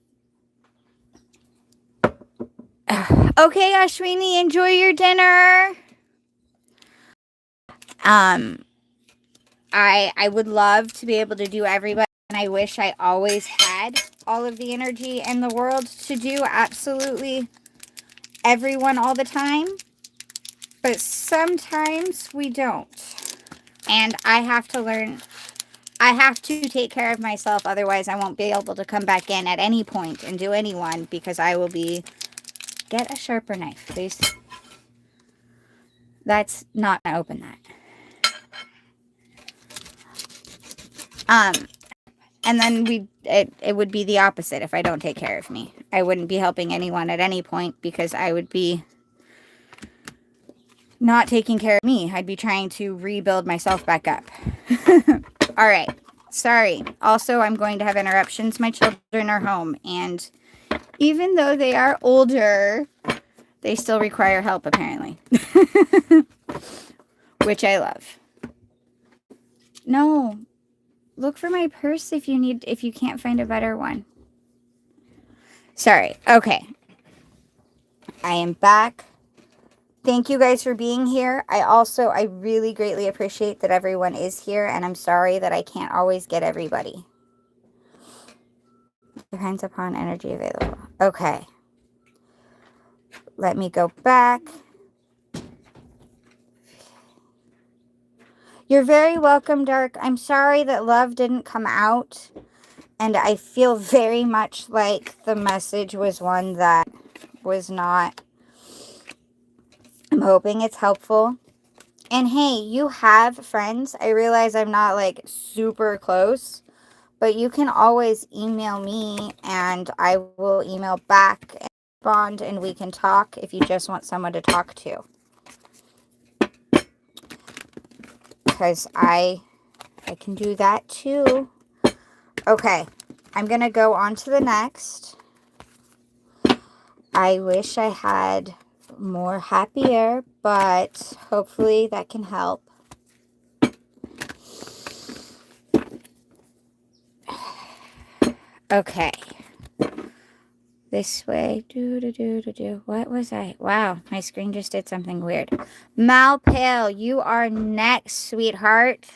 Okay, Ashwini, enjoy your dinner. I would love to be able to do everybody, and I wish I always had all of the energy in the world to do absolutely everyone all the time. But sometimes we don't. And I have to learn, I have to take care of myself. Otherwise, I won't be able to come back in at any point and do anyone, because I will be, get a sharper knife, please. That's not going to open that. And then it would be the opposite if I don't take care of me. I wouldn't be helping anyone at any point, because I would be not taking care of me. I'd be trying to rebuild myself back up. All right. Sorry. Also, I'm going to have interruptions. My children are home, and even though they are older, they still require help, apparently. Which I love. No. Look for my purse if you can't find a better one. Sorry. Okay. I am back. Thank you guys for being here. I really greatly appreciate that everyone is here, and I'm sorry that I can't always get everybody. Depends upon energy available. Okay. Let me go back. You're very welcome, Dark. I'm sorry that love didn't come out, and I feel very much like the message was one that was not. I'm hoping it's helpful. And hey, you have friends. I realize I'm not like super close, but you can always email me and I will email back and respond, and we can talk if you just want someone to talk to. Because I can do that too. Okay, I'm going to go on to the next. I wish I had more happier, but hopefully that can help. Okay. This way. What was I? Wow, my screen just did something weird. Malepale, you are next, sweetheart.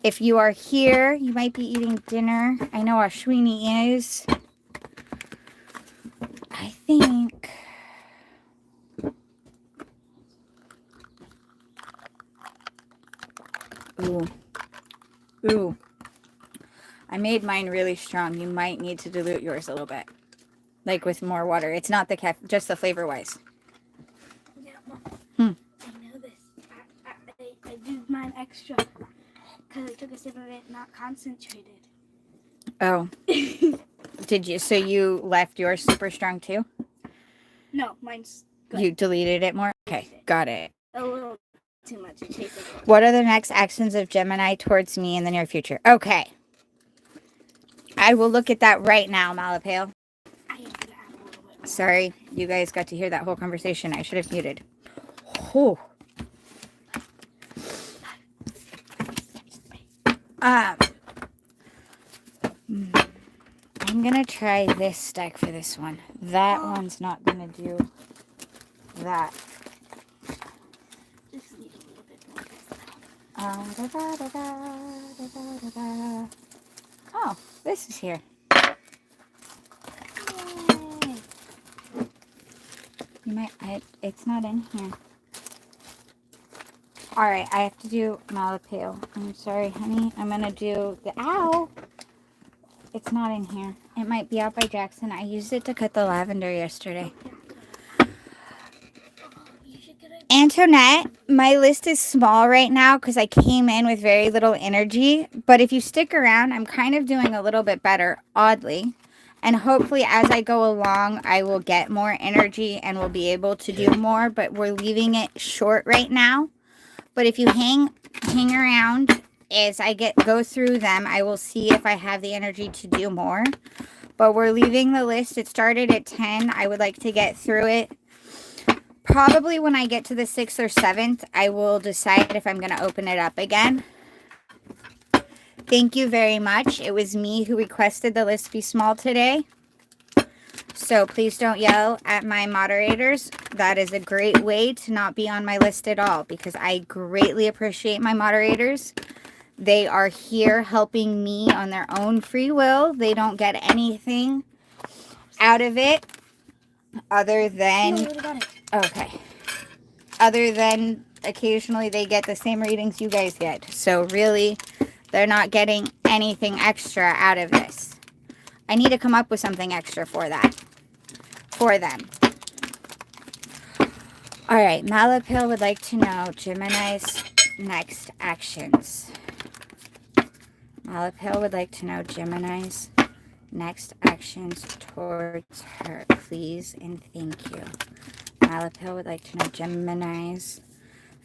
If you are here, you might be eating dinner. I know Ashwini is. I think. Ooh. I made mine really strong. You might need to dilute yours a little bit. Like with more water. It's not the just the flavor-wise. Yeah, Mom. I know this. I did mine extra because I took a sip of it, not concentrated. Oh. Did you? So you left yours super strong too? No, mine's good. You deleted it more? Okay, got it. A little too much. It tastes like. What are the next actions of Gemini towards me in the near future? Okay. I will look at that right now, Malepale. Sorry, you guys got to hear that whole conversation. I should have muted. Oh. I'm gonna try this stack for this one. That one's not gonna do that. Just need a little bit more. Oh, this is here. You might. It's not in here. All right, I have to do Malepale. I'm sorry, honey. I'm gonna do the ow. It's not in here. It might be out by Jackson. I used it to cut the lavender yesterday. Antoinette, my list is small right now because I came in with very little energy. But if you stick around, I'm kind of doing a little bit better, oddly. And hopefully as I go along, I will get more energy and will be able to do more. But we're leaving it short right now. But if you hang around as I go through them, I will see if I have the energy to do more. But we're leaving the list. It started at 10. I would like to get through it. Probably when I get to the 6th or 7th, I will decide if I'm going to open it up again. Thank you very much. It was me who requested the list be small today. So please don't yell at my moderators. That is a great way to not be on my list at all, because I greatly appreciate my moderators. They are here helping me on their own free will. They don't get anything out of it other than... Okay. Other than occasionally they get the same readings you guys get. So really, they're not getting anything extra out of this. I need to come up with something extra for that. For them. Alright, Malepale would like to know Gemini's next actions. Malepale would like to know Gemini's next actions towards her. Please and thank you. Malepale would like to know Gemini's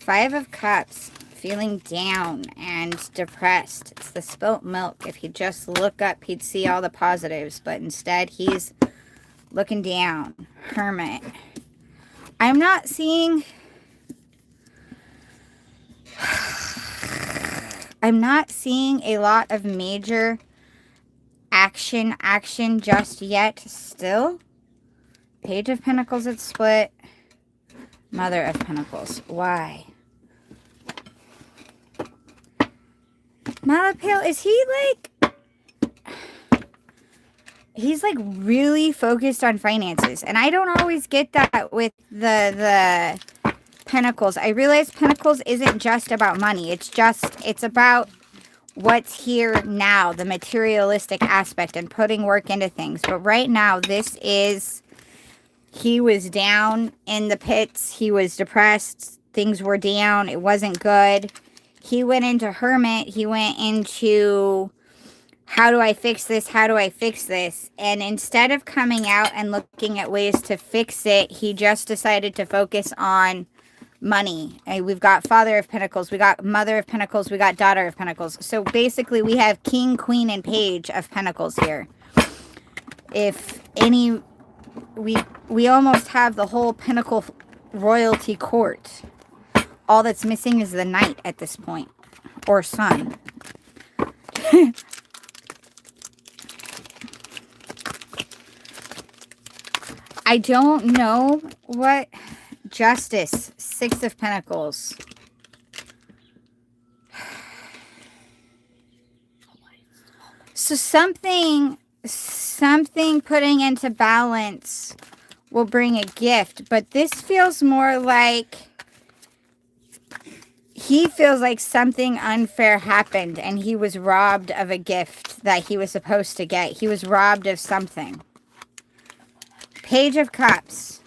5 of Cups, feeling down and depressed. It's the spilt milk. If he'd just look up, he'd see all the positives, but instead he's looking down. Hermit. I'm not seeing... I'm not seeing a lot of major action just yet still. Page of Pentacles at split. Mother of Pentacles. Why? Malepale, is he like... He's like really focused on finances. And I don't always get that with the Pentacles. I realize Pentacles isn't just about money. It's about what's here now, the materialistic aspect and putting work into things. But right now, this is... He was down in the pits. He was depressed. Things were down. It wasn't good. He went into Hermit. He went into, how do I fix this? How do I fix this? And instead of coming out and looking at ways to fix it, he just decided to focus on money. And we've got Father of Pentacles. We got Mother of Pentacles. We got Daughter of Pentacles. So basically we have King, Queen, and Page of Pentacles here. If any... We almost have the whole Pentacle royalty court. All that's missing is the Knight at this point. Or Sun. I don't know what... Justice. 6 of Pentacles. So something putting into balance will bring a gift, but this feels more like he feels like something unfair happened and he was robbed of a gift that he was supposed to get. He was robbed of something. Page of Cups.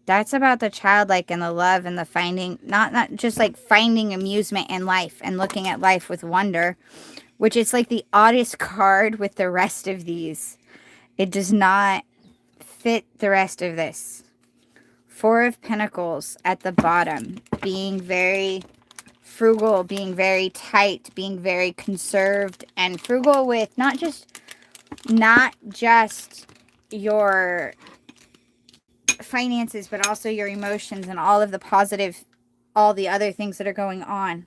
That's about the childlike and the love and the finding, not just like finding amusement in life and looking at life with wonder, which is like the oddest card with the rest of these. It does not fit the rest of this. 4 of Pentacles at the bottom. Being very frugal, being very tight, being very conserved. And frugal with not just your finances, but also your emotions and all of the positive, all the other things that are going on.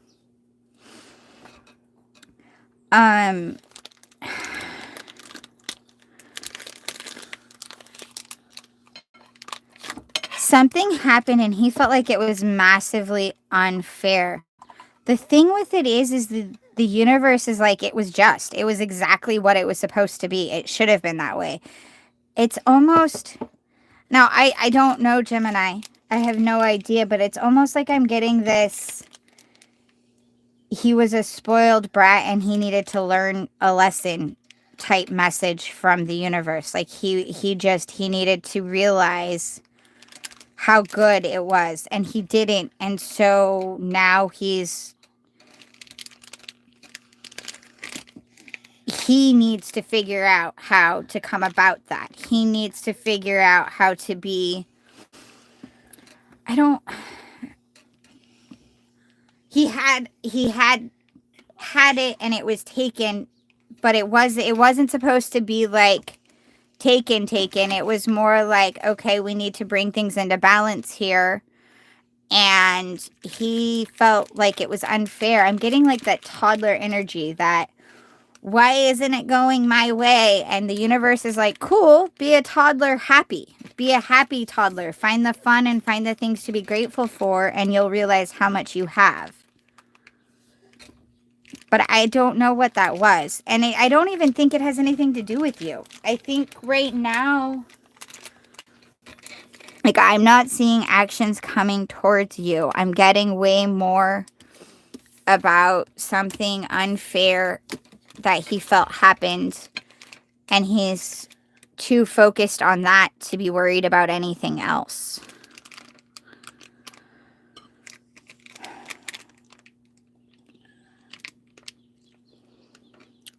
Something happened and he felt like it was massively unfair. The thing with it is the universe is like, it was just. It was exactly what it was supposed to be. It should have been that way. It's almost... Now, I don't know Gemini. I have no idea, but it's almost like I'm getting this... He was a spoiled brat and he needed to learn a lesson type message from the universe. Like he needed to realize how good it was and he didn't. And so now he needs to figure out how to come about that. He needs to figure out how to be... He had it and it was taken, but it wasn't supposed to be like taken. It was more like, okay, we need to bring things into balance here. And he felt like it was unfair. I'm getting like that toddler energy that Why isn't it going my way? And the universe is like, cool, be a toddler happy. Be a happy toddler. Find the fun and find the things to be grateful for, and you'll realize how much you have. But I don't know what that was. And I don't even think it has anything to do with you. I think right now, like, I'm not seeing actions coming towards you. I'm getting way more about something unfair that he felt happened. And he's too focused on that to be worried about anything else.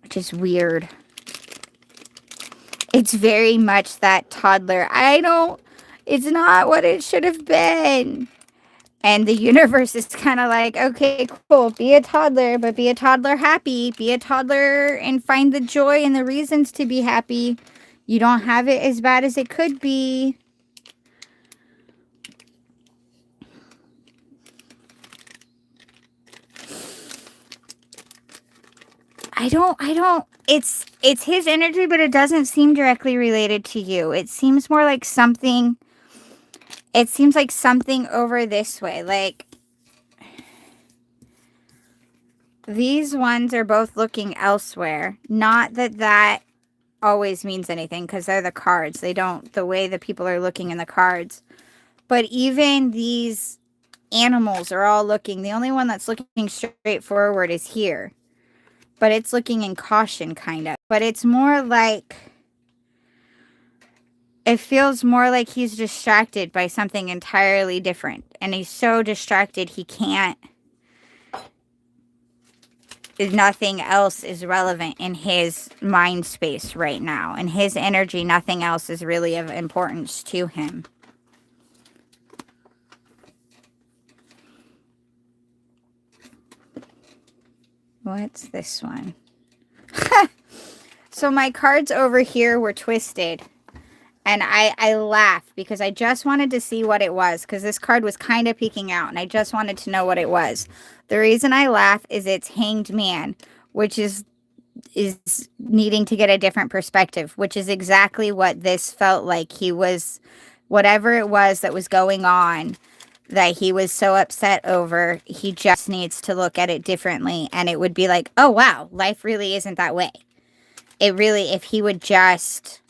Which is weird. It's very much that toddler. It's not what it should have been. And the universe is kind of like, okay, cool. Be a toddler, but be a toddler happy. Be a toddler and find the joy and the reasons to be happy. You don't have it as bad as it could be. It's his energy, but it doesn't seem directly related to you. It seems more like something, over this way. Like, these ones are both looking elsewhere. Not that that always means anything, because they're the cards. They don't, the way the people are looking in the cards. But even these animals are all looking. The only one that's looking straight forward is here. But it's looking in caution, kind of. But it's more like, it feels more like he's distracted by something entirely different. And he's so distracted he can't. Nothing else is relevant in his mind space right now. In his energy, nothing else is really of importance to him. What's this one? So my cards over here were twisted. And I laughed because I just wanted to see what it was. Because this card was kind of peeking out. And I just wanted to know what it was. The reason I laugh is it's Hanged Man. Which is needing to get a different perspective. Which is exactly what this felt like. He was, whatever it was that was going on, that he was so upset over, he just needs to look at it differently. And it would be like, oh wow, life really isn't that way. It really, if he would just,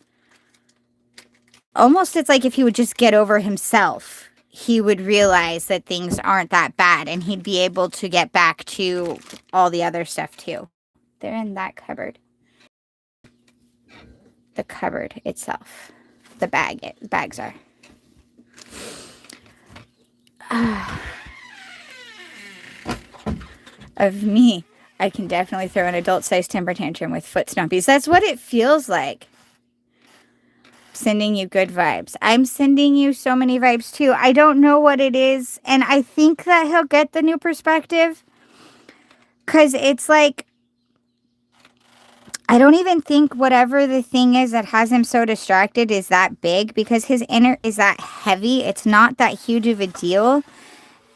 almost it's like if he would just get over himself, he would realize that things aren't that bad. And he'd be able to get back to all the other stuff too. They're in that cupboard. The cupboard itself. The bags are. Of me, I can definitely throw an adult-sized temper tantrum with foot stompies. That's what it feels like. Sending you good vibes. I'm sending you so many vibes too. I don't know what it is, and I think that he'll get the new perspective. Because it's like, I don't even think whatever the thing is that has him so distracted is that big. Because his inner is that heavy. It's not that huge of a deal.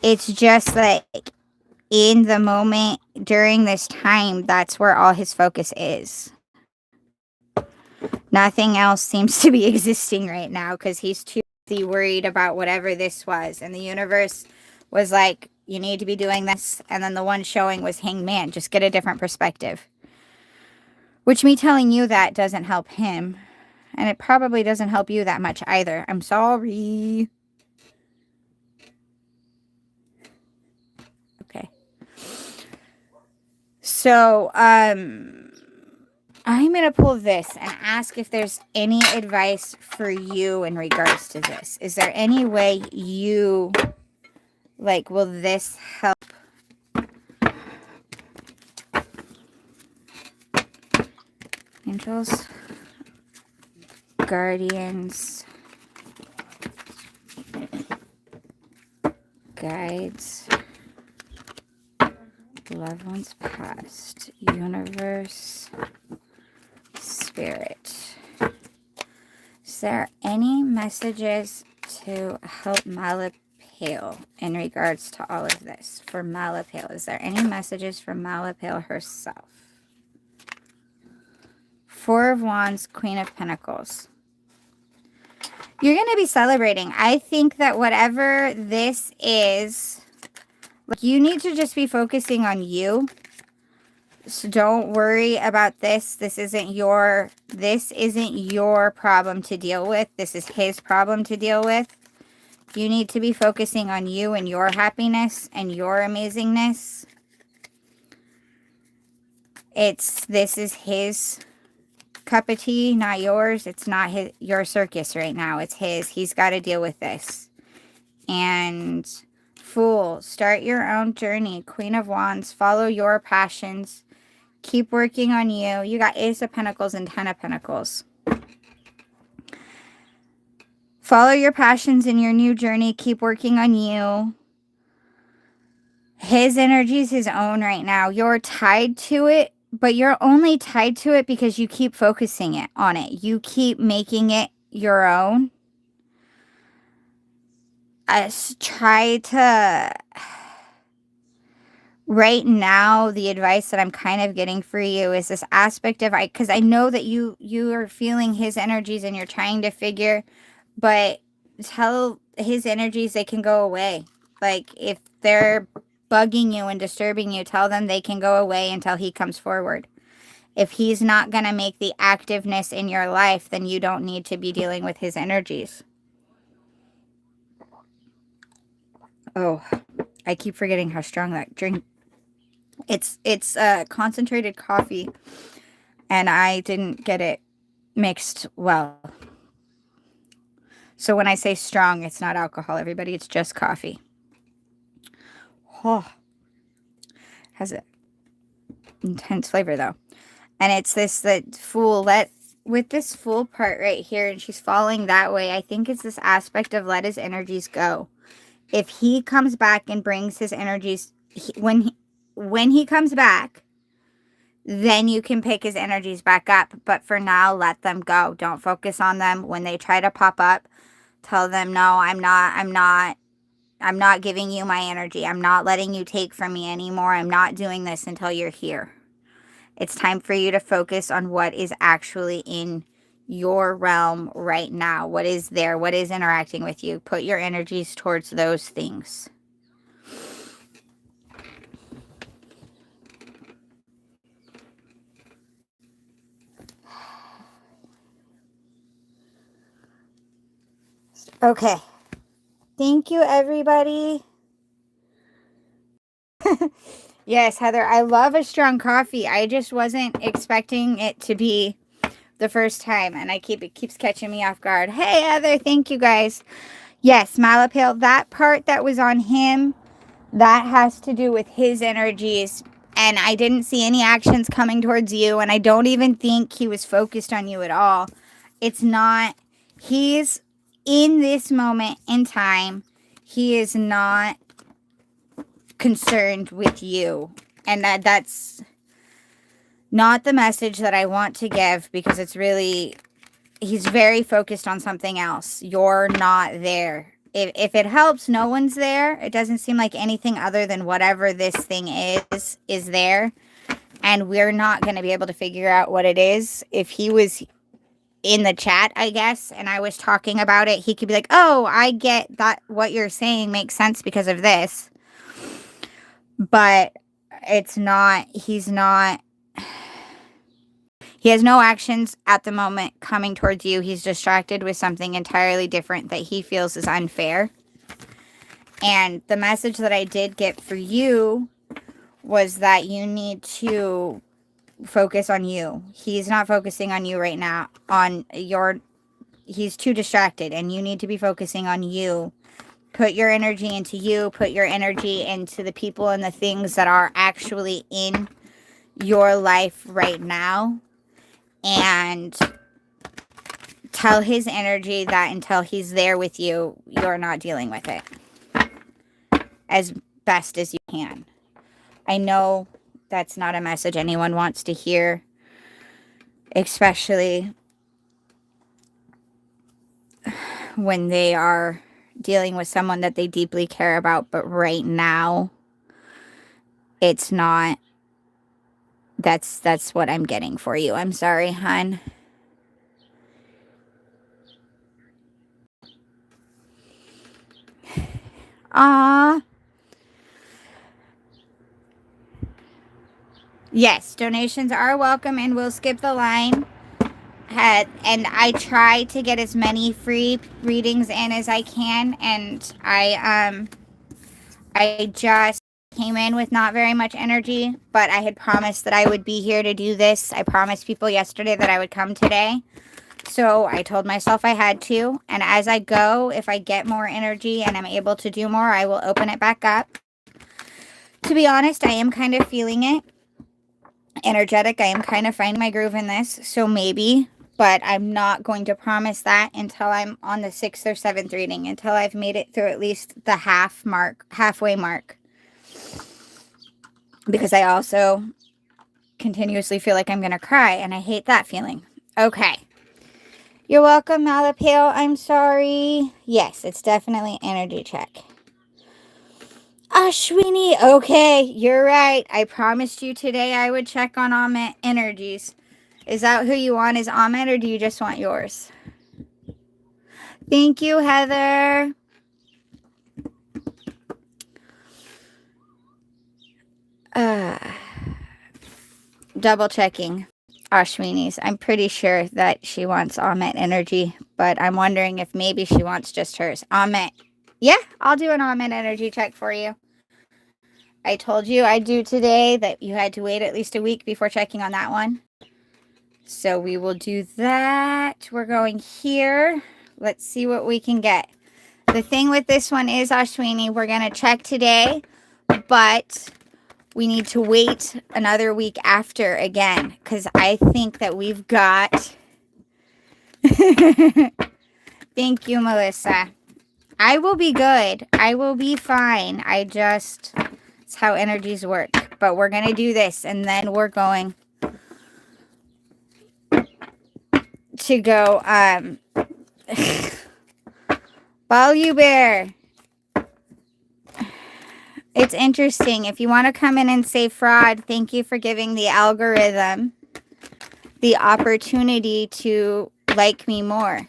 It's just like, in the moment, during this time, that's where all his focus is. Nothing else seems to be existing right now because he's too worried about whatever this was. And the universe was like, you need to be doing this. And then the one showing was Hanged Man. Just get a different perspective. Which me telling you that doesn't help him. And it probably doesn't help you that much either. I'm sorry. Okay. So, I'm going to pull this and ask if there's any advice for you in regards to this. Is there any way you, like, will this help? Angels, guardians, guides, loved ones past, universe, spirit. Is there any messages to help Malepale in regards to all of this? For Malepale, is there any messages from Malepale herself? Four of Wands, Queen of Pentacles. You're going to be celebrating. I think that whatever this is, like, you need to just be focusing on you. So don't worry about this. This isn't your problem to deal with. This is his problem to deal with. You need to be focusing on you and your happiness and your amazingness. This is his cup of tea, not yours. It's not your circus right now. It's his. He's got to deal with this. And Fool, start your own journey. Queen of Wands, follow your passions. Keep working on you. You got Ace of Pentacles and 10 of Pentacles. Follow your passions in your new journey. Keep working on you. His energy is his own right now. You're tied to it, but you're only tied to it because you keep focusing on it. You keep making it your own. Try to... Right now, the advice that I'm kind of getting for you is this aspect of, because I know that you are feeling his energies and you're trying to figure, but tell his energies they can go away. Like, if they're bugging you and disturbing you, tell them they can go away until he comes forward. If he's not going to make the activeness in your life, then you don't need to be dealing with his energies. Oh, I keep forgetting how strong that drink. It's concentrated coffee, and I didn't get it mixed well. So when I say strong, it's not alcohol, everybody. It's just coffee. Oh, has an intense flavor, though. And it's that Fool. With this Fool part right here, and she's falling that way, I think it's this aspect of let his energies go. If he comes back and brings his energies, when he comes back, then you can pick his energies back up. But for now, let them go. Don't focus on them. When they try to pop up, tell them, no, I'm not giving you my energy. I'm not letting you take from me anymore. I'm not doing this until you're here. It's time for you to focus on what is actually in your realm right now. What is there? What is interacting with you? Put your energies towards those things. Okay. Thank you, everybody. Yes, Heather, I love a strong coffee. I just wasn't expecting it to be the first time, and it keeps catching me off guard. Hey, Heather, thank you, guys. Yes, Malepale, that part that was on him, that has to do with his energies, and I didn't see any actions coming towards you, and I don't even think he was focused on you at all. It's not, he's in this moment in time, he is not concerned with you, and that's not the message that I want to give, because it's really, he's very focused on something else. You're not there. If it helps, no one's there. It doesn't seem like anything other than whatever this thing is there, and we're not going to be able to figure out what it is. If he was in the chat, I guess, and I was talking about it, he could be like, oh, I get that, what you're saying makes sense because of this. But it's not, he has no actions at the moment coming towards you. He's distracted with something entirely different that he feels is unfair. And the message that I did get for you was that you need to focus on you. He's not focusing on you right now. He's too distracted, and you need to be focusing on you. Put your energy into you. Put your energy into the people and the things that are actually in your life right now. And tell his energy that until he's there with you, you're not dealing with it as best as you can. I know that's not a message anyone wants to hear, especially when they are dealing with someone that they deeply care about. But right now, it's not That's what I'm getting for you. I'm sorry, hon. Aw. Yes, donations are welcome, and we'll skip the line. And I try to get as many free readings in as I can, and I just came in with not very much energy, but I had promised that I would be here to do this. I promised people yesterday that I would come today. So I told myself I had to, and as I go, if I get more energy and I'm able to do more, I will open it back up. To be honest, I am kind of feeling it. Energetic, I am kind of finding my groove in this, so maybe, but I'm not going to promise that until I'm on the 6th or 7th reading, until I've made it through at least the halfway mark. Because I also continuously feel like I'm going to cry, and I hate that feeling. Okay. You're welcome, Malepale. I'm sorry. Yes, it's definitely energy check. Ashwini, okay, you're right. I promised you today I would check on Amit energies. Is that who you want? Is Amit, or do you just want yours? Thank you, Heather. Double checking Ashwini's. I'm pretty sure that she wants Amit energy, but I'm wondering if maybe she wants just hers. Amit. Yeah, I'll do an Amit energy check for you. I told you I'd do today, that you had to wait at least a week before checking on that one. So we will do that. We're going here. Let's see what we can get. The thing with this one is, Ashwini, we're going to check today, but we need to wait another week after again, because I think that we've got... Thank you, Melissa. I will be good. I will be fine. It's how energies work. But we're going to do this, and then we're going to go, Balu Bear. It's interesting. If you want to come in and say fraud, thank you for giving the algorithm the opportunity to like me more.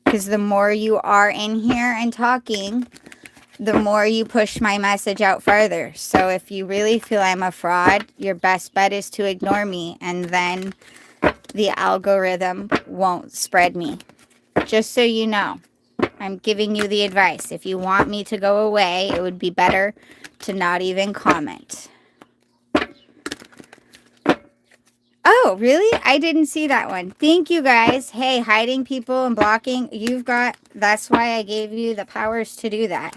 Because the more you are in here and talking, the more you push my message out farther. So if you really feel I'm a fraud, your best bet is to ignore me, and then the algorithm won't spread me. Just so you know, I'm giving you the advice. If you want me to go away, it would be better to not even comment. Oh, really? I didn't see that one. Thank you, guys. Hey, hiding people and blocking, that's why I gave you the powers to do that.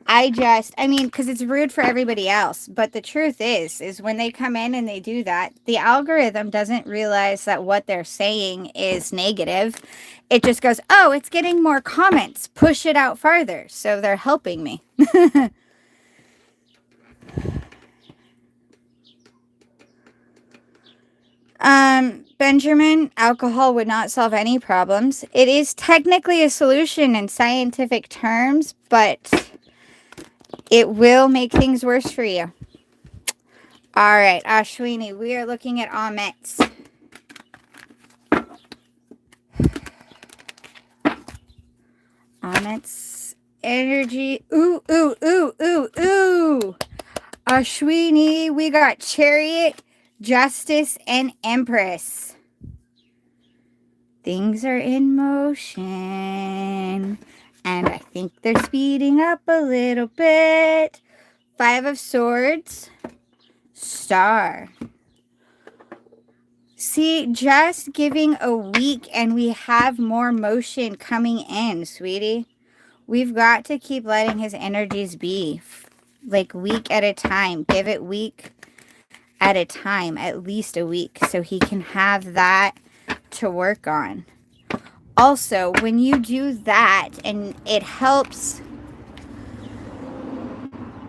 Because it's rude for everybody else. But the truth is when they come in and they do that, the algorithm doesn't realize that what they're saying is negative. It just goes, oh, it's getting more comments. Push it out farther. So they're helping me. Benjamin, alcohol would not solve any problems. It is technically a solution in scientific terms, but it will make things worse for you. All right, Ashwini, we are looking at Amit's. Amit's energy. Ooh, ooh, ooh, ooh, ooh. Ashwini, we got Chariot, Justice, and Empress. Things are in motion, and I think they're speeding up a little bit. 5 of Swords, Star. See, just giving a week and we have more motion coming in, sweetie. We've got to keep letting his energies be, like, week at a time. Give it week at a time, at least a week, so he can have that to work on. Also, when you do that, and it helps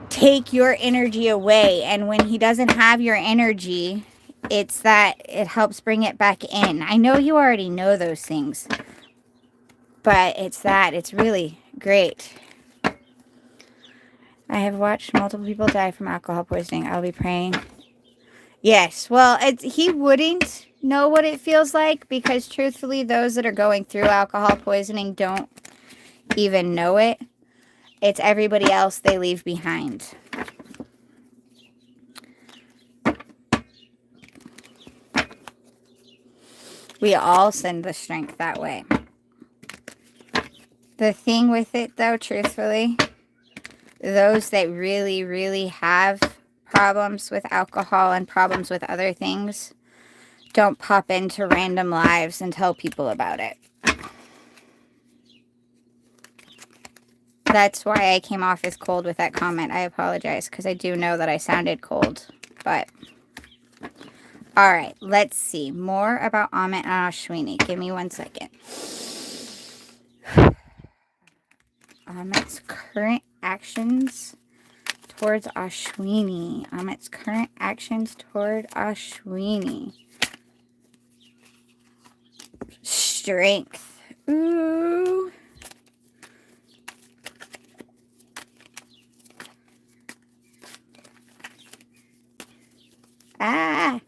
take your energy away, and when he doesn't have your energy, it's that it helps bring it back in. I know you already know those things, but it's really great. I have watched multiple people die from alcohol poisoning. I'll be praying. Yes. Well, he wouldn't know what it feels like because truthfully, those that are going through alcohol poisoning don't even know it. It's everybody else they leave behind. We all send the strength that way. The thing with it, though, truthfully, those that really, really have problems with alcohol and problems with other things don't pop into random lives and tell people about it. That's why I came off as cold with that comment. I apologize because I do know that I sounded cold. But, all right, let's see. More about Amit and Ashwini. Give me 1 second. Amit's current actions towards Ashwini. Amit's current actions toward Ashwini. Strength. Ooh. Ah.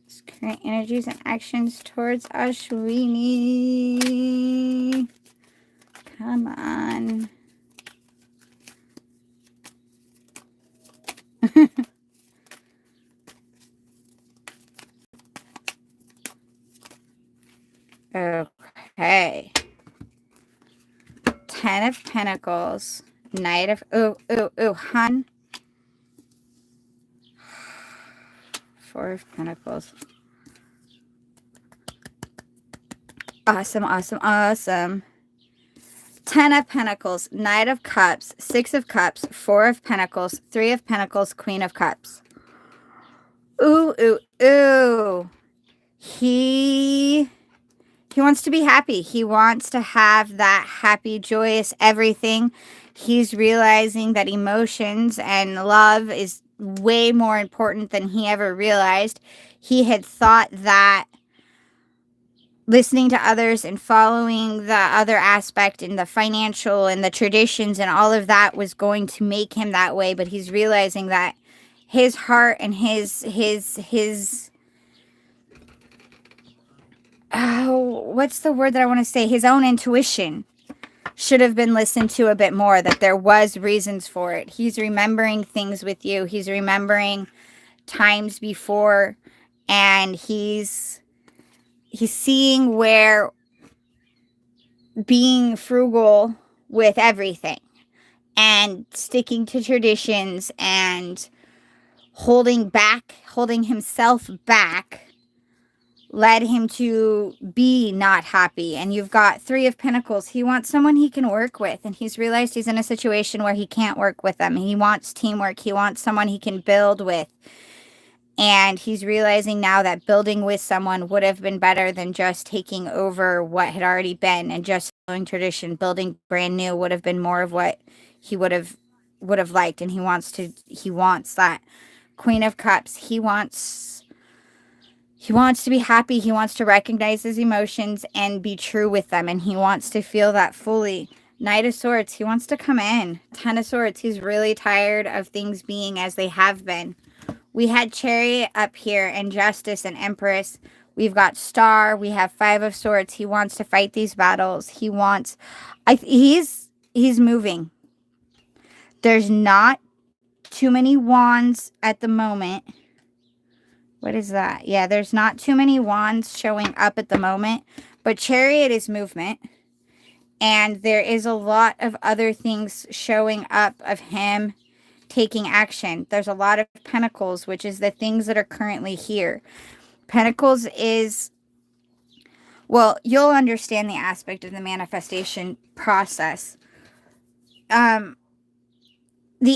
His current energies and actions towards Ashwini. Come on. Okay. 10 of Pentacles. Knight of... hun. 4 of Pentacles. Awesome, awesome, awesome. 10 of Pentacles. Knight of Cups. 6 of Cups. 4 of Pentacles. 3 of Pentacles. Queen of Cups. Ooh, ooh, ooh. He wants to be happy. He wants to have that happy, joyous everything. He's realizing that emotions and love is way more important than he ever realized. He had thought that listening to others and following the other aspect in the financial and the traditions and all of that was going to make him that way, but he's realizing that his heart and his what's the word that I want to say? His own intuition should have been listened to a bit more, that there was reasons for it. He's remembering things with you. He's remembering times before, and he's seeing where being frugal with everything and sticking to traditions and holding himself back led him to be not happy. And you've got 3 of Pentacles. He wants someone he can work with, and he's realized he's in a situation where he can't work with them. He wants teamwork. He wants someone he can build with. And he's realizing now that building with someone would have been better than just taking over what had already been and just following tradition. Building brand new would have been more of what he would have liked. And he wants that Queen of Cups. He wants to be happy. He wants to recognize his emotions and be true with them. And he wants to feel that fully. Knight of Swords. He wants to come in. 10 of Swords. He's really tired of things being as they have been. We had Chariot up here and Justice and Empress. We've got Star. We have 5 of Swords. He wants to fight these battles. He's moving. There's not too many wands at the moment. What is that? Yeah, there's not too many wands showing up at the moment, but Chariot is movement. And there is a lot of other things showing up of him taking action. There's a lot of Pentacles, which is the things that are currently here. Pentacles is, well, you'll understand the aspect of the manifestation process. The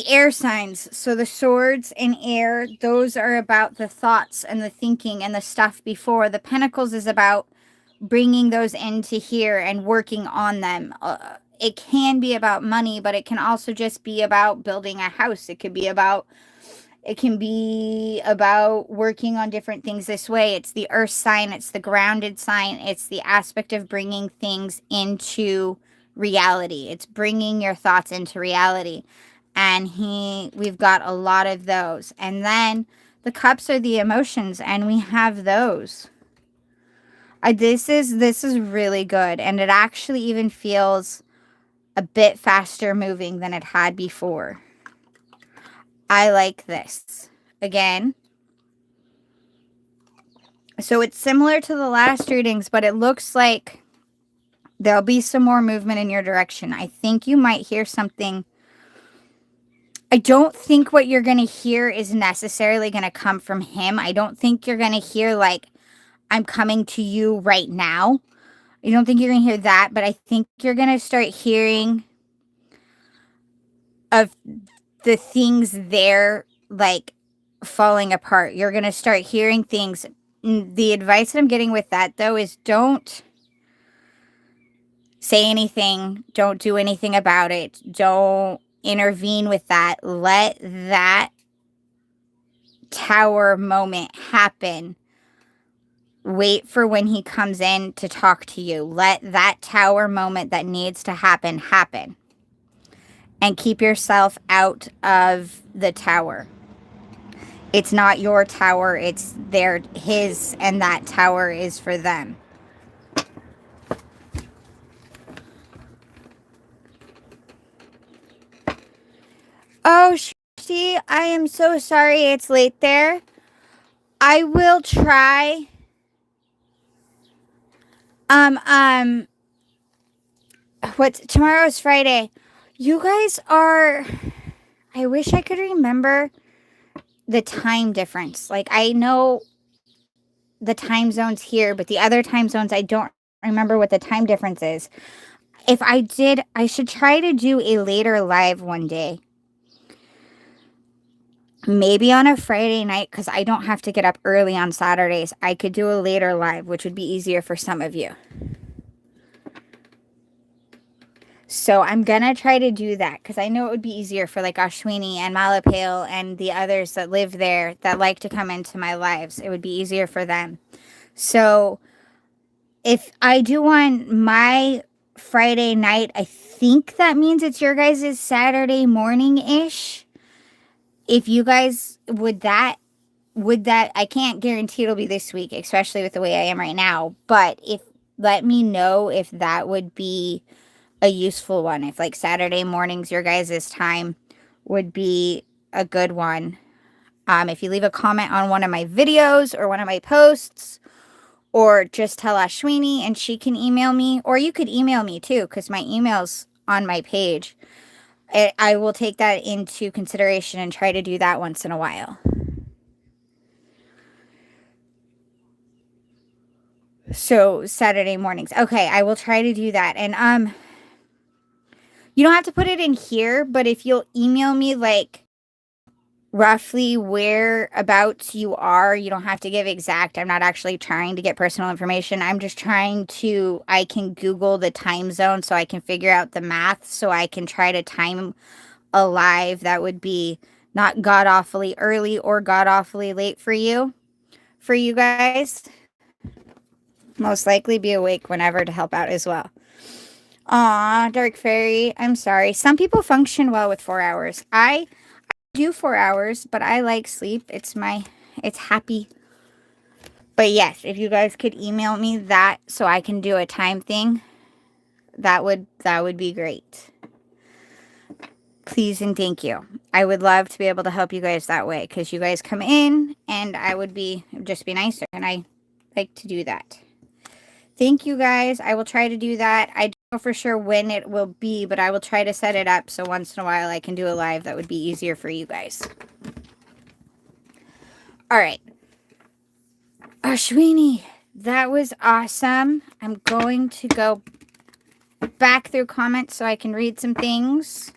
air signs, so the swords and air, those are about the thoughts and the thinking and the stuff before. The Pentacles is about bringing those into here and working on them. It can be about money, but it can also just be about building a house. It can be about working on different things this way. It's the earth sign. It's the grounded sign. It's the aspect of bringing things into reality. It's bringing your thoughts into reality. And we've got a lot of those. And then The cups are the emotions, and we have those. This is really good, and it actually even feels a bit faster moving than it had before. I like this. Again, so it's similar to the last readings, but it looks like there'll be some more movement in your direction. I think you might hear something. I don't think what you're going to hear is necessarily going to come from him. I don't think you're going to hear like, I'm coming to you right now. I don't think you're going to hear that, but I think you're going to start hearing of the things there like falling apart. You're going to start hearing things. The advice that I'm getting with that though is don't say anything. Don't do anything about it. Don't intervene with that. Let that tower moment happen. Wait for when he comes in to talk to you. Let that tower moment that needs to happen happen. And keep yourself out of the tower. It's not your tower, it's his, and that tower is for them. Oh, Shirty, I am so sorry it's late there. I will try. Tomorrow's Friday. You guys are, I wish I could remember the time difference. Like, I know the time zones here, but the other time zones, I don't remember what the time difference is. If I did, I should try to do a later live one day. Maybe on a Friday night, because I don't have to get up early on Saturdays. I could do a later live, which would be easier for some of you. So I'm going to try to do that, because I know it would be easier for like Asheni and Malepale and the others that live there that like to come into my lives. It would be easier for them. So if I do one my Friday night, I think that means it's your guys' Saturday morning-ish. If you guys would that, I can't guarantee it'll be this week, especially with the way I am right now. But let me know if that would be a useful one. If like Saturday mornings, your guys' time would be a good one. If you leave a comment on one of my videos or one of my posts, or just tell Asheni and she can email me, or you could email me too, because my email's on my page. I will take that into consideration and try to do that once in a while. So Saturday mornings. Okay, I will try to do that. And you don't have to put it in here, but if you'll email me like roughly whereabouts you are, you don't have to give exact. I'm not actually trying to get personal information. I'm just trying to, I can Google the time zone so I can figure out the math, so I can try to time a live that would be not god awfully early or god awfully late for you guys. Most likely be awake whenever to help out as well. Aw, Dark Fairy, I'm sorry. Some people function well with 4 hours. I do 4 hours, but I like sleep. It's happy. But yes, if you guys could email me that so I can do a time thing, that would be great. Please and thank you. I would love to be able to help you guys that way, because you guys come in and I would just be nicer, and I like to do that. Thank you guys. I will try to do that. I don't know for sure when it will be, but I will try to set it up so once in a while I can do a live that would be easier for you guys. All right. Asheni, that was awesome. I'm going to go back through comments so I can read some things.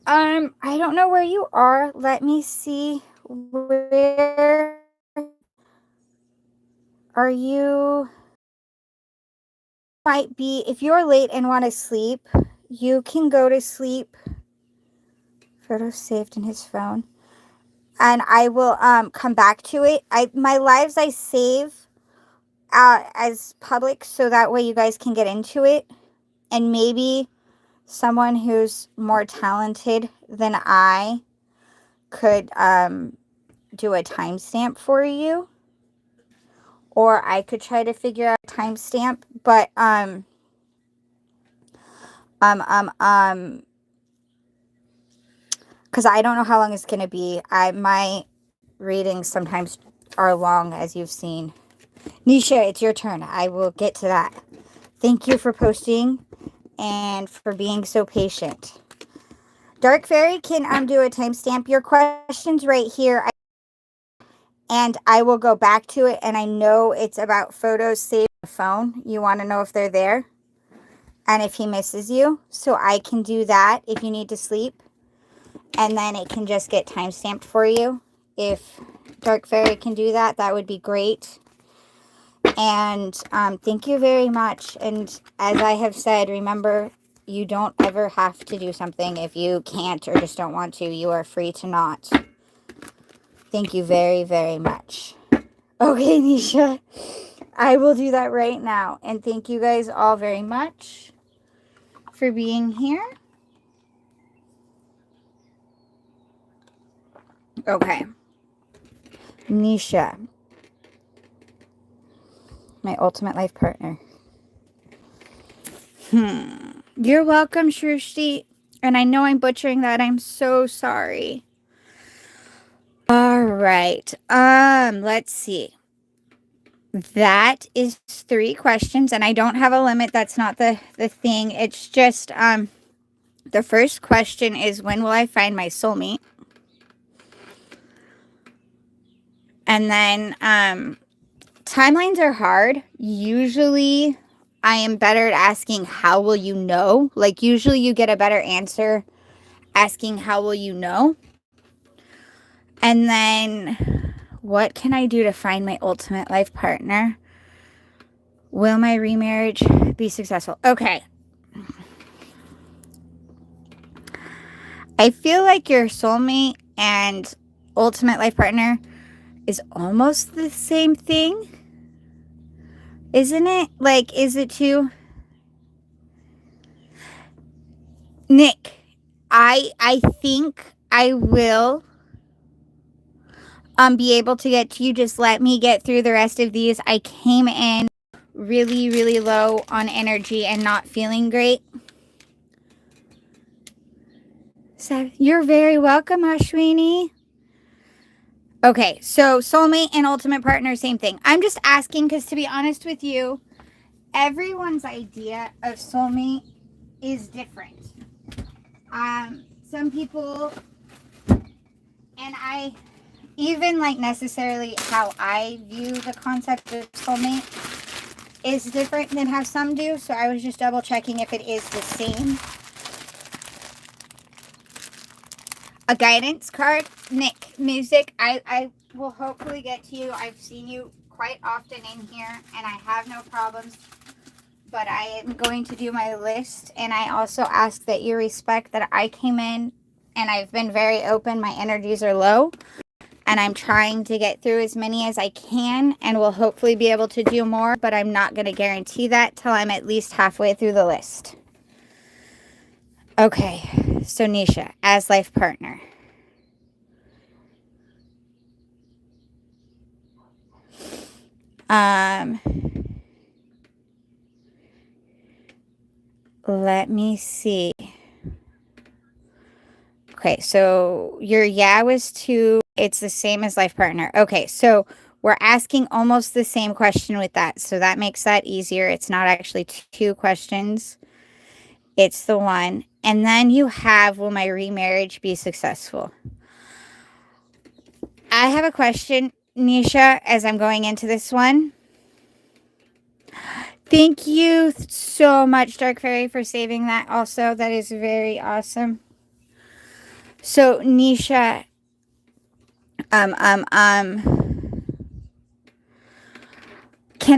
I don't know where you are. Let me see. Where are you? Might be, if you're late and want to sleep, you can go to sleep. Photos saved in his phone. And I will come back to it. My lives I save as public, so that way you guys can get into it. And maybe someone who's more talented than I could do a timestamp for you, or I could try to figure out a timestamp, but because I don't know how long it's gonna be. My readings sometimes are long, as you've seen. Nisha, it's your turn. I will get to that. Thank you for posting and for being so patient. Dark Fairy can do a timestamp. Your question's right here. And I will go back to it. And I know it's about photos saved on the phone. You want to know if they're there and if he misses you. So I can do that if you need to sleep. And then it can just get timestamped for you. If Dark Fairy can do that, that would be great. And thank you very much. And as I have said, remember, you don't ever have to do something if you can't or just don't want to. You are free to not. Thank you very, very much. Okay, Nisha, I will do that right now. And thank you guys all very much for being here. Okay. Nisha, my ultimate life partner. You're welcome, Shrushti. And I know I'm butchering that. I'm so sorry. All right. Let's see. That is 3 questions, and I don't have a limit. That's not the thing. It's just the first question is, when will I find my soulmate? And then timelines are hard. Usually I am better at asking, how will you know? Like, usually you get a better answer asking, how will you know? And then, what can I do to find my ultimate life partner? Will my remarriage be successful? Okay. I feel like your soulmate and ultimate life partner is almost the same thing. Isn't it? Like, is it too? Nick, I think I will be able to get to you. Just let me get through the rest of these. I came in really, really low on energy and not feeling great. So you're very welcome, Ashwini. Okay, so soulmate and ultimate partner, same thing. I'm just asking because, to be honest with you, everyone's idea of soulmate is different. Some people, and I even like necessarily how I view the concept of soulmate is different than how some do. So I was just double checking if it is the same. A guidance card, Nick, music. I will hopefully get to you. I've seen you quite often in here and I have no problems. But I am going to do my list, and I also ask that you respect that I came in and I've been very open. My energies are low, and I'm trying to get through as many as I can, and will hopefully be able to do more, but I'm not going to guarantee that till I'm at least halfway through the list. Okay, so Nisha, as life partner. Let me see. Okay, so your was 2. It's the same as life partner. Okay, so we're asking almost the same question with that. So that makes that easier. It's not actually 2 questions. It's the one. And then you have, will my remarriage be successful? I have a question, Nisha, as I'm going into this one. Thank you so much, Dark Fairy, for saving that also. That is very awesome. So, Nisha, can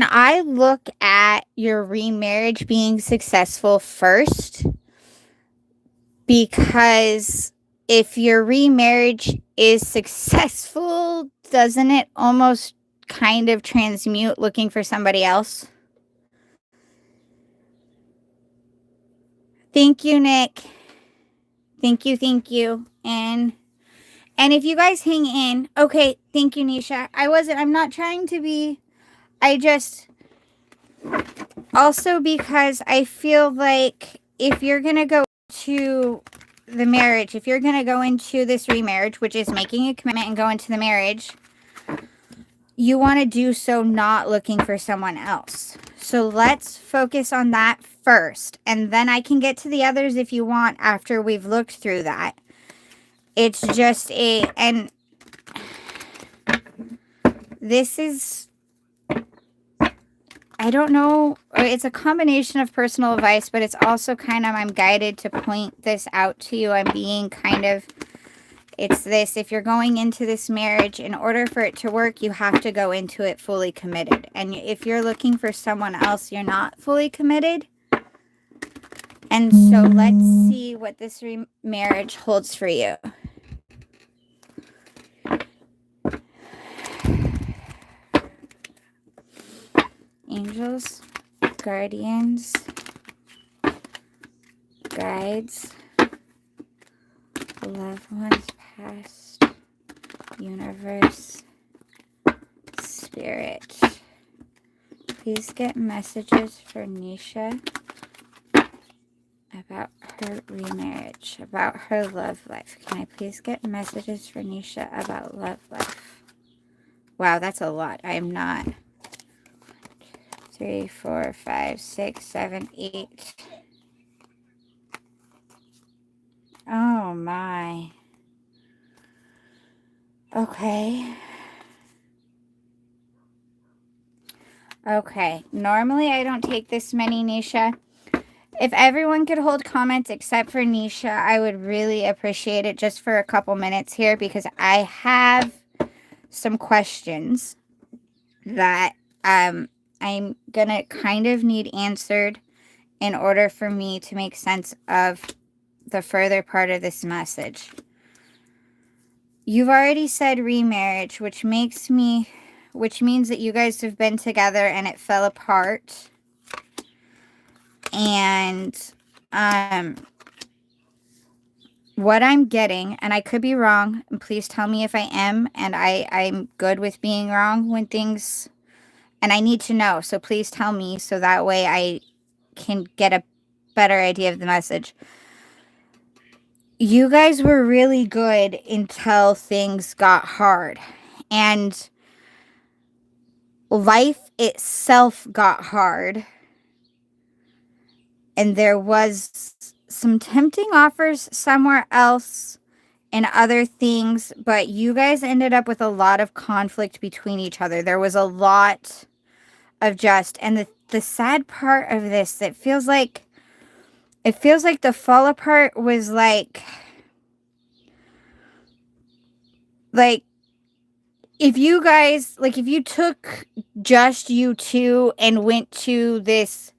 I look at your remarriage being successful first? Because if your remarriage is successful, doesn't it almost kind of transmute looking for somebody else? Thank you, Nick. Thank you, thank you. And And if you guys hang in, okay, thank you, Nisha. I'm not trying to be, I just, also because I feel like if you're going to go to the marriage, if you're going to go into this remarriage, which is making a commitment and go into the marriage, you want to do so not looking for someone else. So let's focus on that first. And then I can get to the others if you want after we've looked through that. It's just and this is, I don't know, it's a combination of personal advice, but it's also kind of, I'm guided to point this out to you. I'm being kind of, it's this, if you're going into this marriage, in order for it to work, you have to go into it fully committed. And if you're looking for someone else, you're not fully committed. And so let's see what this marriage holds for you. Angels, guardians, guides, loved ones past, universe, spirit. Please get messages for Nisha about her remarriage, about her love life. Can I please get messages for Nisha about love life? Wow, that's a lot. I am not. 3, 4, 5, 6, 7, 8. Oh my. Okay. Okay. Normally I don't take this many, Nisha. If everyone could hold comments except for Nisha, I would really appreciate it just for a couple minutes here, because I have some questions that I'm going to kind of need answered in order for me to make sense of the further part of this message. You've already said remarriage, which means that you guys have been together and it fell apart. And what I'm getting, and I could be wrong, and please tell me if I am, and I'm good with being wrong when things, and I need to know, so please tell me so that way I can get a better idea of the message. You guys were really good until things got hard, and life itself got hard, and there was some tempting offers somewhere else and other things, but you guys ended up with a lot of conflict between each other. There was a lot of and the sad part of this, it feels like the fall apart was like if you guys, like if you took just you two and went to this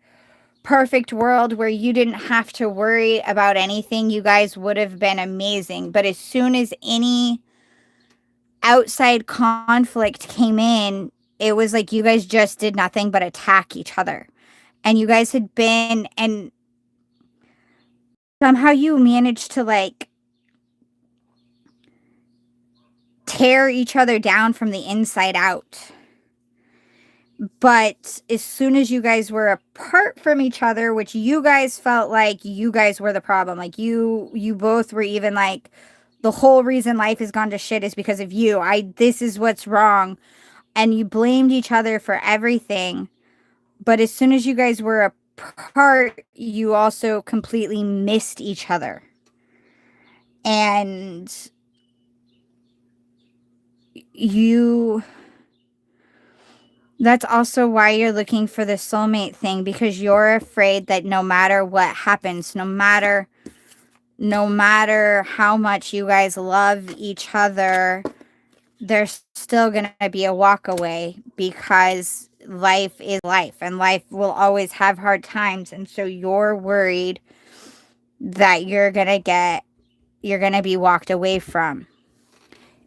perfect world where you didn't have to worry about anything, you guys would have been amazing. But as soon as any outside conflict came in, it was like you guys just did nothing but attack each other. And you guys had been, and somehow you managed to like tear each other down from the inside out. But as soon as you guys were apart from each other, which you guys felt like you guys were the problem, like you both were even like, the whole reason life has gone to shit is because of you. This is what's wrong. And you blamed each other for everything. But as soon as you guys were apart, you also completely missed each other. And that's also why you're looking for the soulmate thing, because you're afraid that no matter what happens, no matter how much you guys love each other, there's still going to be a walk away, because life is life and life will always have hard times. And so you're worried that you're going to be walked away from.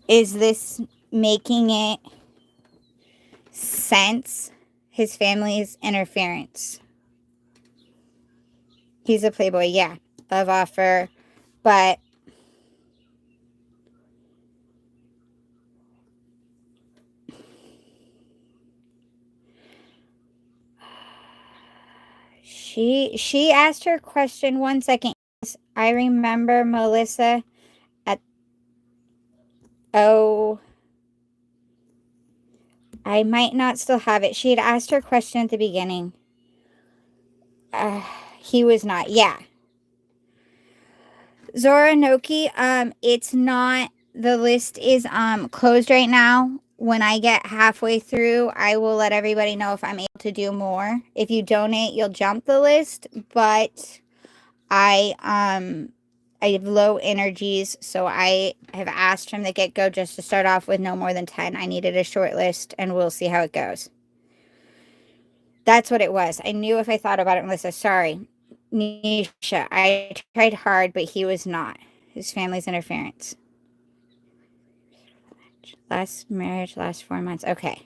Is this making it sense? His family's interference. He's a playboy, yeah. Love offer. But She asked her question. 1 second. I remember Melissa at, oh, I might not still have it. She had asked her question at the beginning. He was not. Yeah. Zora Noki, it's not, the list is closed right now. When I get halfway through, I will let everybody know if I'm able to do more. If you donate, you'll jump the list, but I have low energies, so I have asked from the get-go just to start off with no more than 10. I needed a short list, and we'll see how it goes. That's what it was. I knew if I thought about it, Melissa. Sorry. Nisha, I tried hard, but he was not. His family's interference. Last marriage, last 4 months. Okay.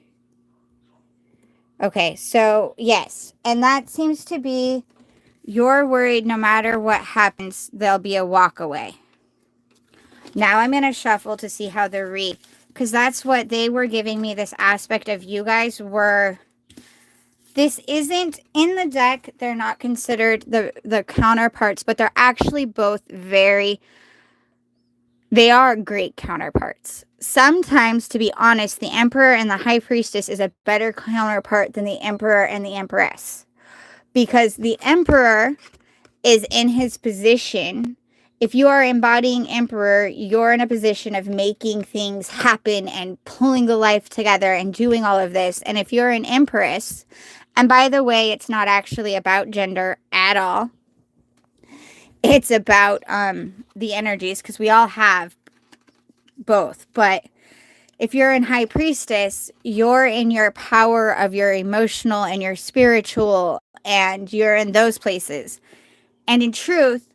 Okay, so yes. And that seems to be, you're worried no matter what happens, there'll be a walk away. Now I'm going to shuffle to see how the because that's what they were giving me, this aspect of you guys were, this isn't in the deck. They're not considered the counterparts, but they're actually both they are great counterparts. Sometimes, to be honest, the Emperor and the High Priestess is a better counterpart than the Emperor and the Empress. Because the Emperor is in his position. If you are embodying Emperor, you're in a position of making things happen and pulling the life together and doing all of this. And if you're an Empress, and by the way, it's not actually about gender at all. It's about the energies, because we all have both. But if you're in High Priestess, you're in your power of your emotional and your spiritual, and you're in those places. And in truth,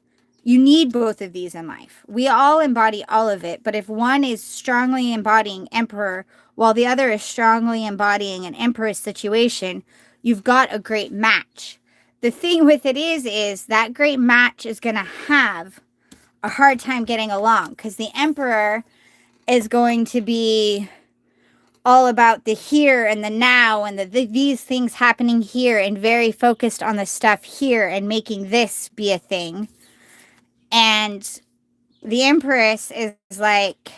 you need both of these in life. We all embody all of it, but if one is strongly embodying Emperor while the other is strongly embodying an Empress situation, you've got a great match. The thing with it is that great match is going to have a hard time getting along, because the Emperor is going to be all about the here and the now and these things happening here, and very focused on the stuff here and making this be a thing. And the Empress is like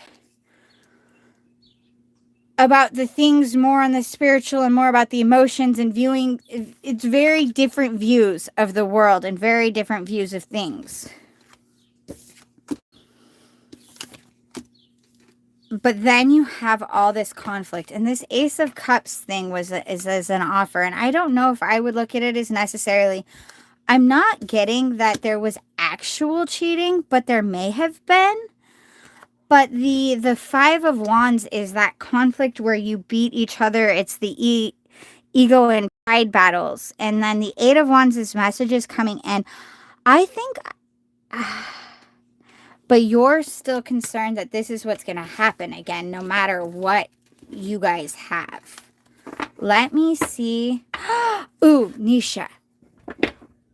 about the things more on the spiritual and more about the emotions and viewing. It's very different views of the world and very different views of things. But then you have all this conflict, and this Ace of Cups thing is as an offer. And I don't know if I would look at it as necessarily, I'm not getting that there was actual cheating, but there may have been. But the Five of Wands is that conflict where you beat each other. It's the ego and pride battles. And then the Eight of Wands is messages coming in. I think, but you're still concerned that this is what's going to happen again, no matter what you guys have. Let me see. Ooh, Nisha.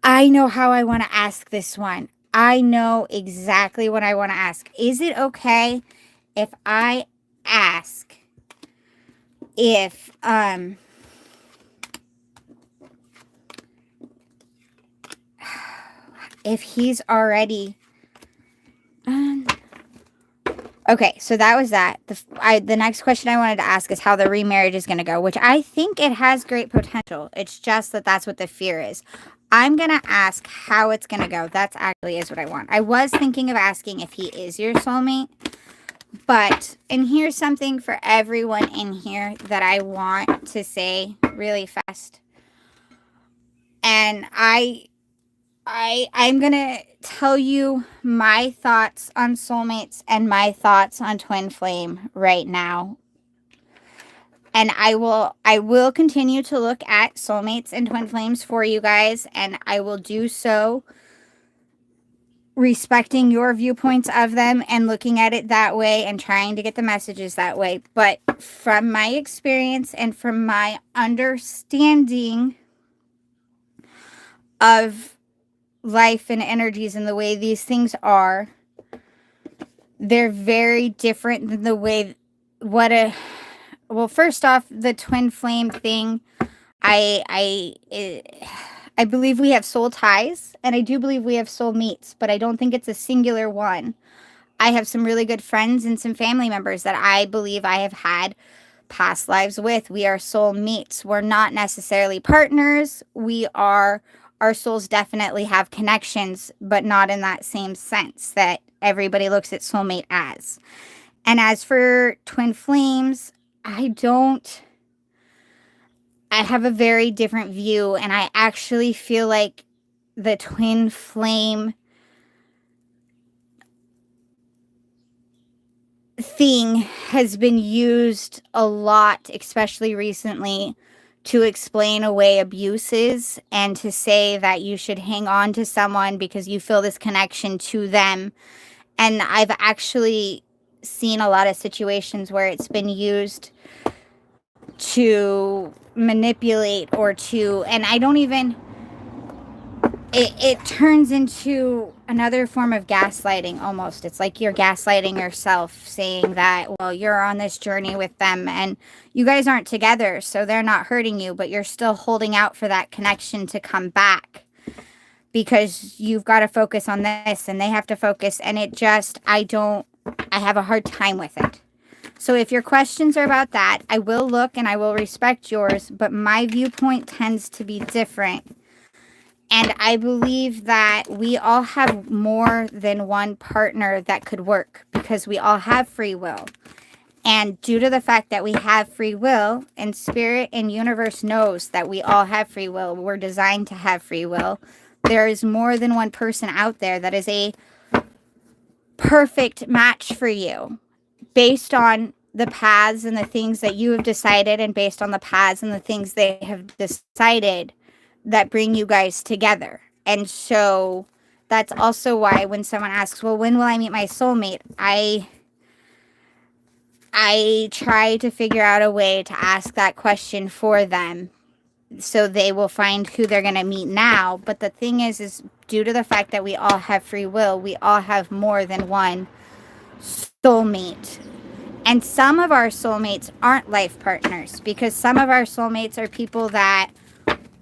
I know how I want to ask this one. I know exactly what I want to ask. Is it okay if I ask if he's already okay, so that was that. The next question I wanted to ask is how the remarriage is going to go, which I think it has great potential. It's just that that's what the fear is. I'm going to ask how it's going to go. That's actually is what I want. I was thinking of asking if he is your soulmate. But, and here's something for everyone in here that I want to say really fast. And I'm going to tell you my thoughts on soulmates and my thoughts on twin flame right now. And I will continue to look at soulmates and twin flames for you guys, and I will do so respecting your viewpoints of them and looking at it that way and trying to get the messages that way. But from my experience and from my understanding of life and energies and the way these things are, they're very different than the way well, first off, the twin flame thing, I believe we have soul ties, and I do believe we have soul mates, but I don't think it's a singular one. I have some really good friends and some family members that I believe I have had past lives with. We are soul mates. We're not necessarily partners. Our souls definitely have connections, but not in that same sense that everybody looks at soulmate as. And as for twin flames, I have a very different view, and I actually feel like the twin flame thing has been used a lot, especially recently, to explain away abuses and to say that you should hang on to someone because you feel this connection to them. And I've actually seen a lot of situations where it's been used to manipulate or to, and I don't even, it turns into another form of gaslighting almost. It's like you're gaslighting yourself, saying that, well, you're on this journey with them and you guys aren't together, so they're not hurting you, but you're still holding out for that connection to come back because you've got to focus on this and they have to focus. And I have a hard time with it. So if your questions are about that, I will look and I will respect yours, but my viewpoint tends to be different. And I believe that we all have more than one partner that could work because we all have free will. And due to the fact that we have free will, and spirit and universe knows that we all have free will, we're designed to have free will, there is more than one person out there that is a perfect match for you based on the paths and the things that you have decided, and based on the paths and the things they have decided that bring you guys together. And so that's also why when someone asks, well, when will I meet my soulmate? I try to figure out a way to ask that question for them so they will find who they're going to meet now. But the thing is due to the fact that we all have free will, we all have more than one soulmate. And some of our soulmates aren't life partners, because some of our soulmates are people that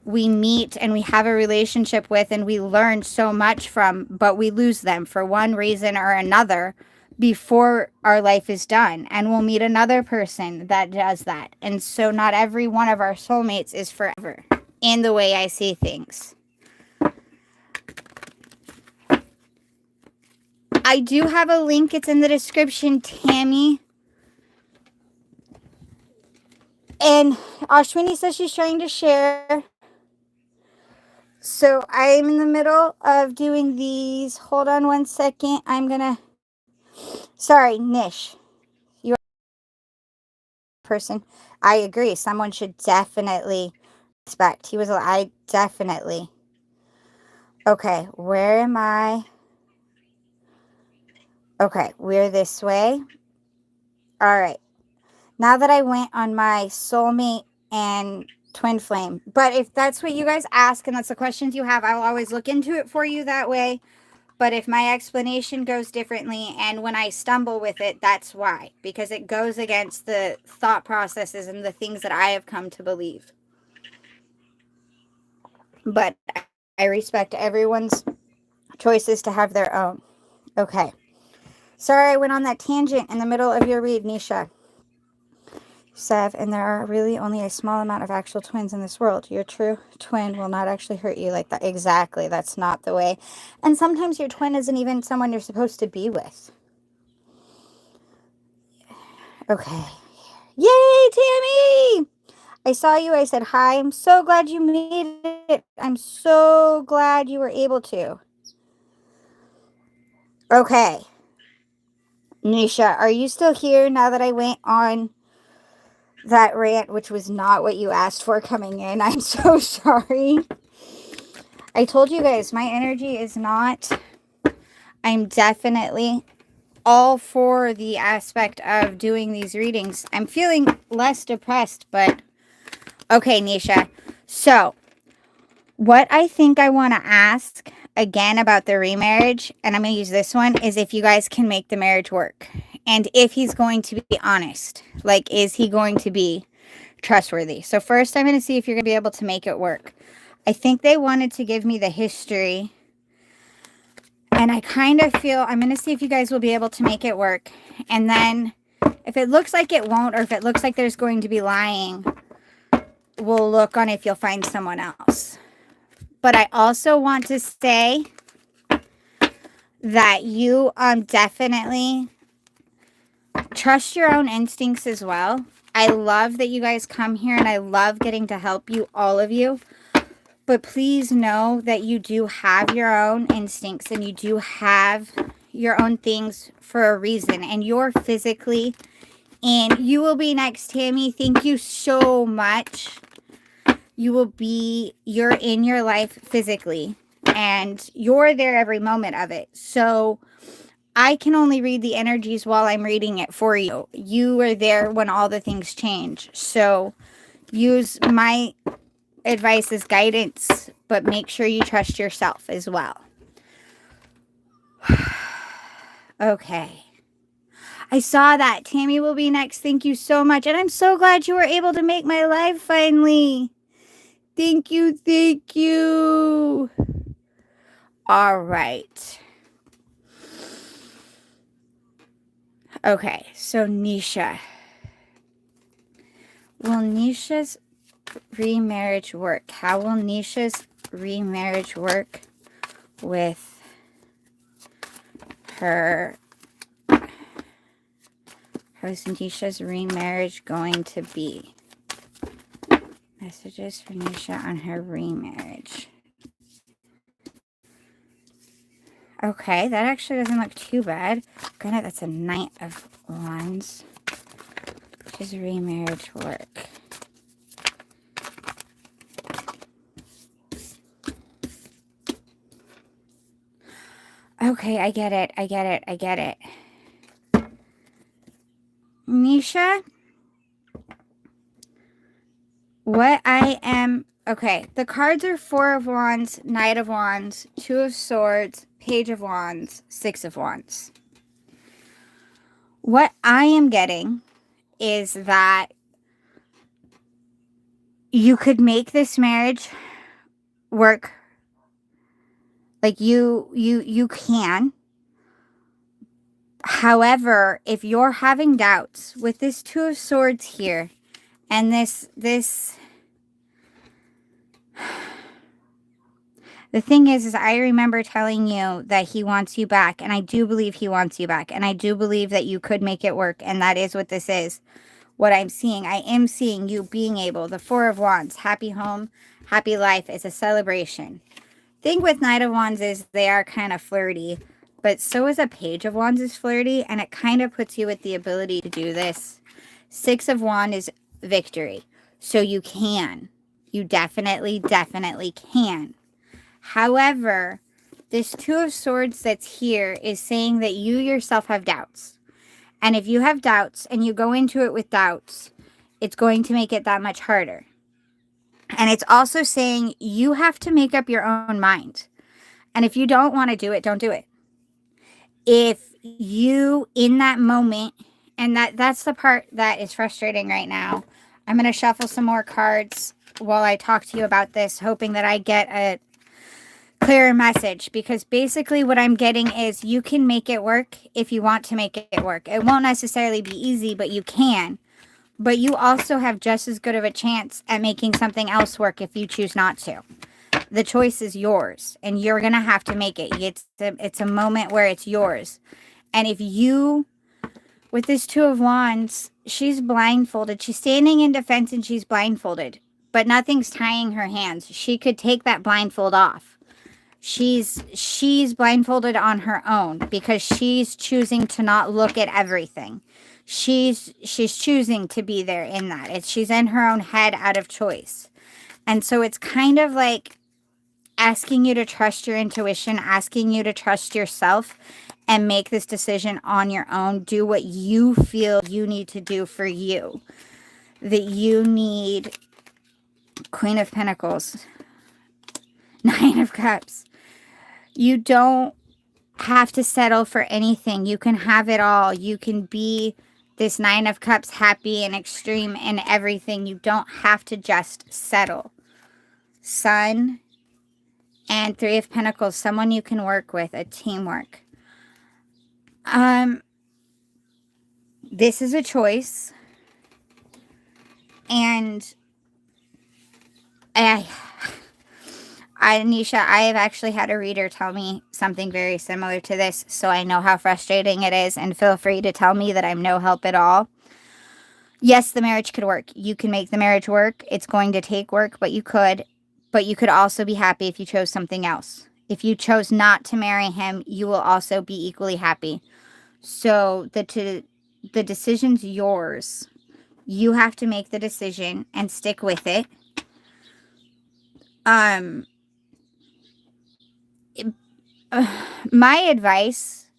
we meet and we have a relationship with and we learn so much from, but we lose them for one reason or another before our life is done. And we'll meet another person that does that. And so not every one of our soulmates is forever in the way I see things. I do have a link. It's in the description, Tammy. And Ashwini says she's trying to share. So I'm in the middle of doing these. Hold on one second. Sorry, Nish. You're a person. I agree. Someone should definitely respect. I definitely. Okay, where am I? Okay, we're this way. All right. Now that I went on my soulmate and twin flame. But if that's what you guys ask and that's the questions you have, I will always look into it for you that way. But if my explanation goes differently and when I stumble with it, that's why. Because it goes against the thought processes and the things that I have come to believe. But I respect everyone's choices to have their own. Okay. Sorry I went on that tangent in the middle of your read, Nisha. Sev, and there are really only a small amount of actual twins in this world. Your true twin will not actually hurt you like that. Exactly. That's not the way. And sometimes your twin isn't even someone you're supposed to be with. Okay. Yay, Tammy! I saw you. I said hi. I'm so glad you made it. I'm so glad you were able to. Okay. Nisha, are you still here now that I went on that rant, which was not what you asked for coming in? I'm so sorry. I told you guys, my energy is not, I'm definitely all for the aspect of doing these readings. I'm feeling less depressed, but okay, Nisha. So, what I think I want to ask again about the remarriage, and I'm going to use this one, is if you guys can make the marriage work. And if he's going to be honest. Like, is he going to be trustworthy? So first, I'm going to see if you're going to be able to make it work. I think they wanted to give me the history. And I kind of feel, I'm going to see if you guys will be able to make it work. And then if it looks like it won't, or if it looks like there's going to be lying, we'll look on if you'll find someone else. But I also want to say that you definitely trust your own instincts as well. I love that you guys come here, and I love getting to help you, all of you. But please know that you do have your own instincts, and you do have your own things for a reason. And you're physically in. You will be next, Tammy. Thank you so much. You're in your life physically, and you're there every moment of it. So I can only read the energies while I'm reading it for you. You are there when all the things change. So use my advice as guidance, but make sure you trust yourself as well. Okay. I saw that. Tammy will be next. Thank you so much. And I'm so glad you were able to make my live finally. Thank you. Thank you. All right. Okay. So Nisha. Will Nisha's remarriage work? How will Nisha's remarriage work with her? How's Nisha's remarriage going to be? Messages for Nisha on her remarriage. Okay, that actually doesn't look too bad. Granted, that's a Knight of Wands. Does remarriage work? Okay, I get it. I get it. I get it. Nisha, what I am... Okay, the cards are Four of Wands, Knight of Wands, Two of Swords, Page of Wands, Six of Wands. What I am getting is that you could make this marriage work. Like you can. However, if you're having doubts with this Two of Swords here, and this the thing is I remember telling you that he wants you back, and I do believe he wants you back, and I do believe that you could make it work, and that is what this is. What I'm seeing, I am seeing you being able, the Four of Wands, happy home, happy life, is a celebration. Thing with Knight of Wands is they are kind of flirty, but so is a Page of Wands is flirty, and it kind of puts you with the ability to do this. Six of Wands is victory, so you can. You definitely can. However, this Two of Swords that's here is saying that you yourself have doubts. And if you have doubts and you go into it with doubts, it's going to make it that much harder. And it's also saying you have to make up your own mind. And if you don't want to do it, don't do it. If you, in that moment, and that's the part that is frustrating right now. I'm going to shuffle some more cards while I talk to you about this, hoping that I get a clearer message, because basically what I'm getting is you can make it work if you want to make it work. It won't necessarily be easy, but you can. But you also have just as good of a chance at making something else work if you choose not to. The choice is yours, and you're going to have to make it. It's a moment where it's yours. And if you, with this Two of Wands, she's blindfolded. She's standing in defense and she's blindfolded, but nothing's tying her hands. She could take that blindfold off. She's blindfolded on her own because she's choosing to not look at everything. She's choosing to be there in that. She's in her own head out of choice. And so it's kind of like asking you to trust your intuition, asking you to trust yourself and make this decision on your own. Do what you feel you need to do for you. That you need Queen of Pentacles, Nine of Cups. You don't have to settle for anything. You can have it all. You can be this Nine of Cups, happy and extreme in everything. You don't have to just settle. Sun, and Three of Pentacles, someone you can work with, a teamwork. This is a choice. And Nisha, I have actually had a reader tell me something very similar to this, so I know how frustrating it is, and feel free to tell me that I'm no help at all. Yes, the marriage could work. You can make the marriage work. It's going to take work, but you could. But you could also be happy if you chose something else. If you chose not to marry him, you will also be equally happy. So the decision's yours. You have to make the decision and stick with it. My advice,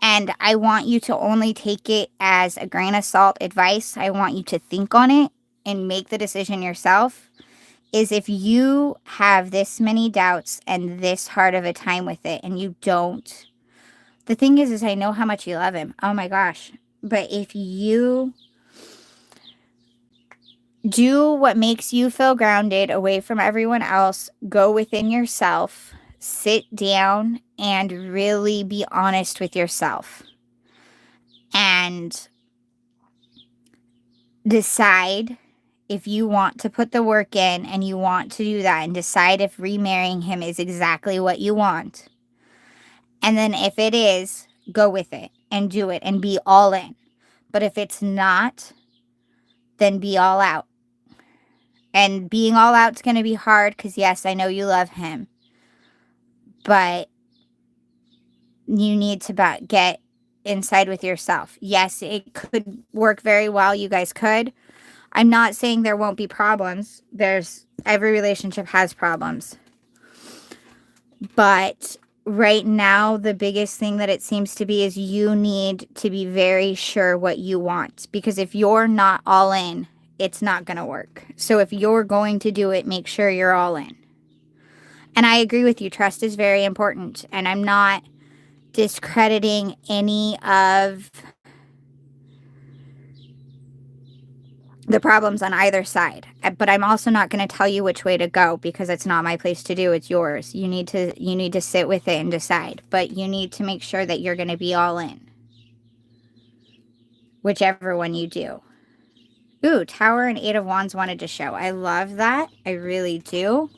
and I want you to only take it as a grain of salt advice, I want you to think on it and make the decision yourself, is if you have this many doubts and this hard of a time with it and you don't, the thing is I know how much you love him. Oh my gosh. But if you do what makes you feel grounded away from everyone else, go within yourself, sit down and really be honest with yourself and decide if you want to put the work in and you want to do that, and decide if remarrying him is exactly what you want. And then if it is, go with it and do it and be all in. But if it's not, then be all out. And being all out is going to be hard because, yes, I know you love him. But you need to get inside with yourself. Yes, it could work very well. You guys could. I'm not saying there won't be problems. Every relationship has problems. But right now, the biggest thing that it seems to be is you need to be very sure what you want. Because if you're not all in, it's not going to work. So if you're going to do it, make sure you're all in. And I agree with you. Trust is very important. And I'm not discrediting any of the problems on either side. But I'm also not going to tell you which way to go because it's not my place to do. It's yours. You need to sit with it and decide. But you need to make sure that you're going to be all in. Whichever one you do. Ooh, Tower and Eight of Wands wanted to show. I love that. I really do.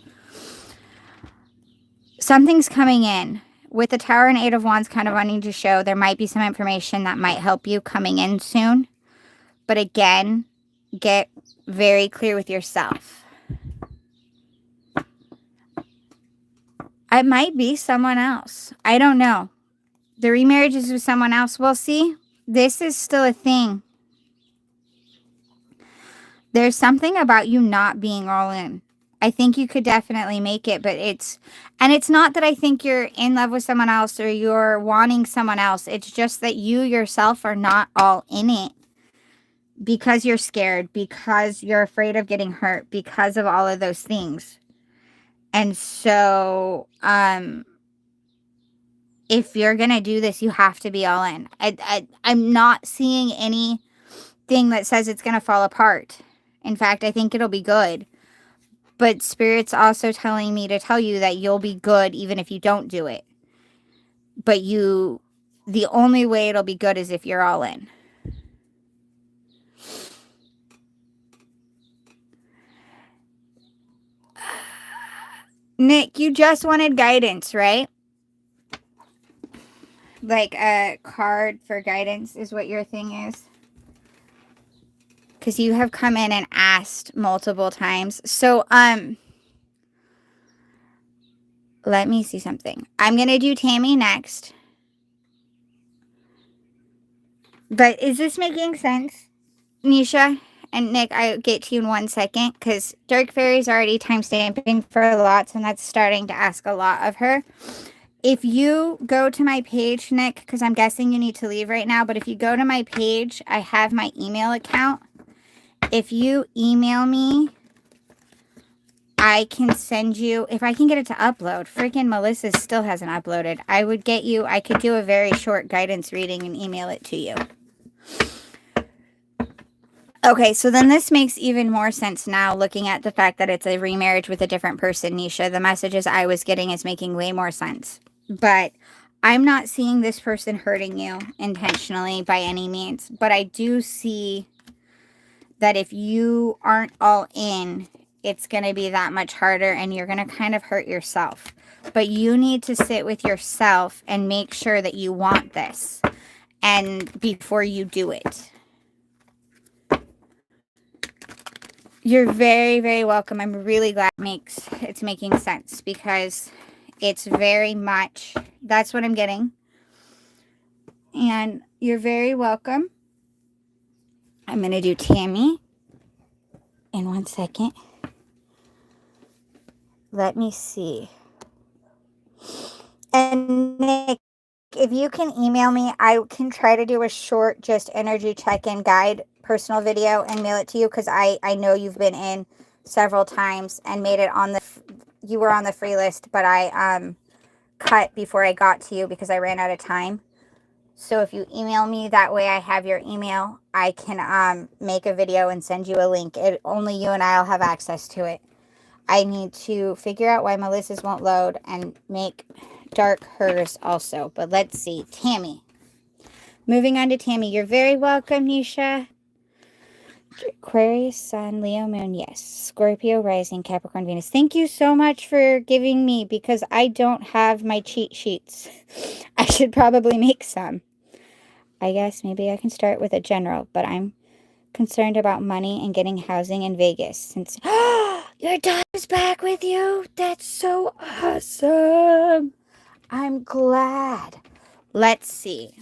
Something's coming in. With the Tower and Eight of Wands kind of wanting to show, there might be some information that might help you coming in soon. But again, get very clear with yourself. It might be someone else. I don't know. The remarriage is with someone else. We'll see. This is still a thing. There's something about you not being all in. I think you could definitely make it, but it's not that I think you're in love with someone else or you're wanting someone else. It's just that you yourself are not all in it because you're scared, because you're afraid of getting hurt, because of all of those things. And so, if you're going to do this, you have to be all in. I'm not seeing anything that says it's going to fall apart. In fact, I think it'll be good. But Spirit's also telling me to tell you that you'll be good even if you don't do it. But the only way it'll be good is if you're all in. Nick, you just wanted guidance, right? Like a card for guidance is what your thing is. Because you have come in and asked multiple times. So, let me see something. I'm going to do Tammy next. But is this making sense, Nisha? And Nick, I'll get to you in 1 second. Because Dark Fairy's already timestamping for lots. And that's starting to ask a lot of her. If you go to my page, Nick, because I'm guessing you need to leave right now. But if you go to my page, I have my email account. If you email me, I can send you, if I can get it to upload. Freaking Melissa still hasn't uploaded. I could do a very short guidance reading and email it to you. Okay, so then this makes even more sense now, looking at the fact that it's a remarriage with a different person, Nisha. The messages I was getting is making way more sense. But I'm not seeing this person hurting you intentionally by any means. But I do see that if you aren't all in, it's going to be that much harder and you're going to kind of hurt yourself. But you need to sit with yourself and make sure that you want this and before you do it. You're very, very welcome. I'm really glad it's making sense because it's very much, that's what I'm getting. And you're very welcome. I'm going to do Tammy in 1 second. Let me see. And Nick, if you can email me, I can try to do a short just energy check-in guide personal video and mail it to you because I know you've been in several times and made it on the, you were on the free list, but I cut before I got to you because I ran out of time. So if you email me, that way I have your email, I can make a video and send you a link. Only you and I will have access to it. I need to figure out why Melissa's won't load and make dark hers also. But let's see. Tammy. Moving on to Tammy. You're very welcome, Nisha. Aquarius, Sun, Leo, Moon. Yes. Scorpio, Rising, Capricorn, Venus. Thank you so much for giving me because I don't have my cheat sheets. I should probably make some. I guess maybe I can start with a general, but I'm concerned about money and getting housing in Vegas since your daughter's back with you. That's so awesome. I'm glad. Let's see.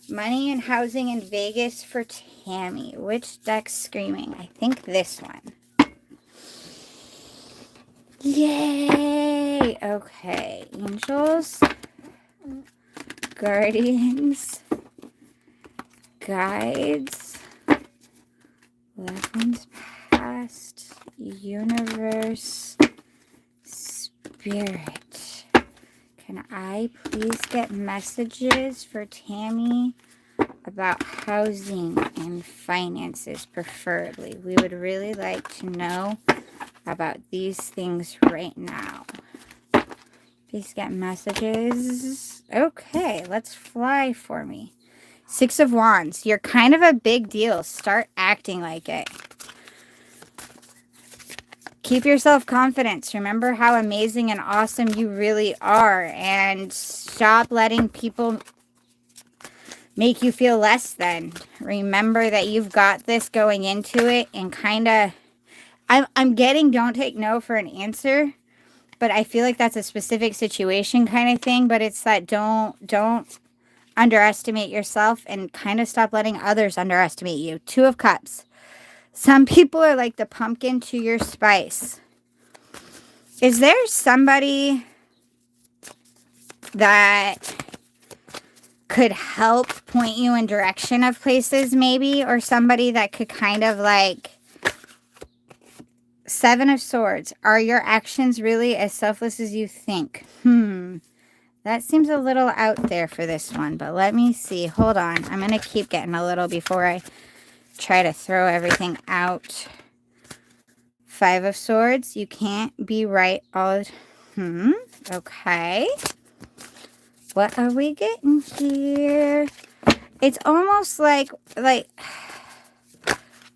Money and housing in Vegas for Tammy. Which deck's screaming? I think this one. Yay. Okay. Angels. Guardians. Guides. Loved ones past. Universe. Spirit. Can I please get messages for Tammy about housing and finances, preferably? We would really like to know about these things right now. Please get messages. Okay, let's fly for me. 6 of Wands. You're kind of a big deal. Start acting like it. Keep your self-confidence. Remember how amazing and awesome you really are. And stop letting people make you feel less than. Remember that you've got this going into it. And kind of, I'm getting don't take no for an answer. But I feel like that's a specific situation kind of thing. But it's that don't underestimate yourself. And kind of stop letting others underestimate you. 2 of Cups. Some people are like the pumpkin to your spice. Is there somebody that could help point you in direction of places maybe? Or somebody that could kind of like... 7 of Swords. Are your actions really as selfless as you think? That seems a little out there for this one. But let me see. Hold on. I'm going to keep getting a little before I try to throw everything out. 5 of Swords. You can't be right all... Okay. What are we getting here? It's almost like...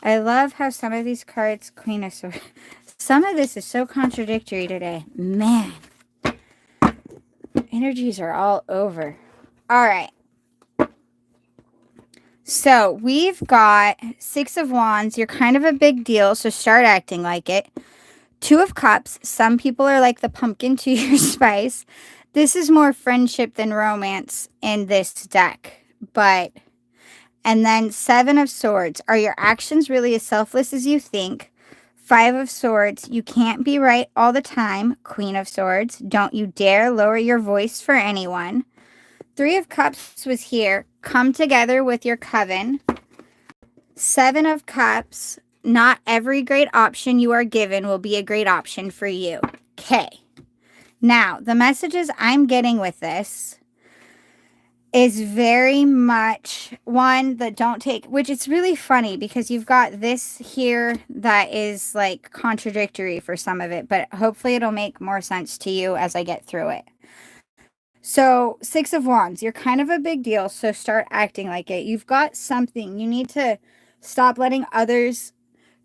I love how some of these cards... Queen of Swords. Some of this is so contradictory today. Man. Energies are all over. All right. So, we've got 6 of Wands. You're kind of a big deal, so start acting like it. 2 of Cups. Some people are like the pumpkin to your spice. This is more friendship than romance in this deck. And then 7 of Swords. Are your actions really as selfless as you think? 5 of Swords. You can't be right all the time. Queen of Swords. Don't you dare lower your voice for anyone. 3 of Cups was here. Come together with your coven. 7 of Cups. Not every great option you are given will be a great option for you. Okay. Now, the messages I'm getting with this is very much one that don't take, which it's really funny because you've got this here that is like contradictory for some of it, but hopefully it'll make more sense to you as I get through it. So, Six of Wands, you're kind of a big deal, so start acting like it. You've got something. You need to stop letting others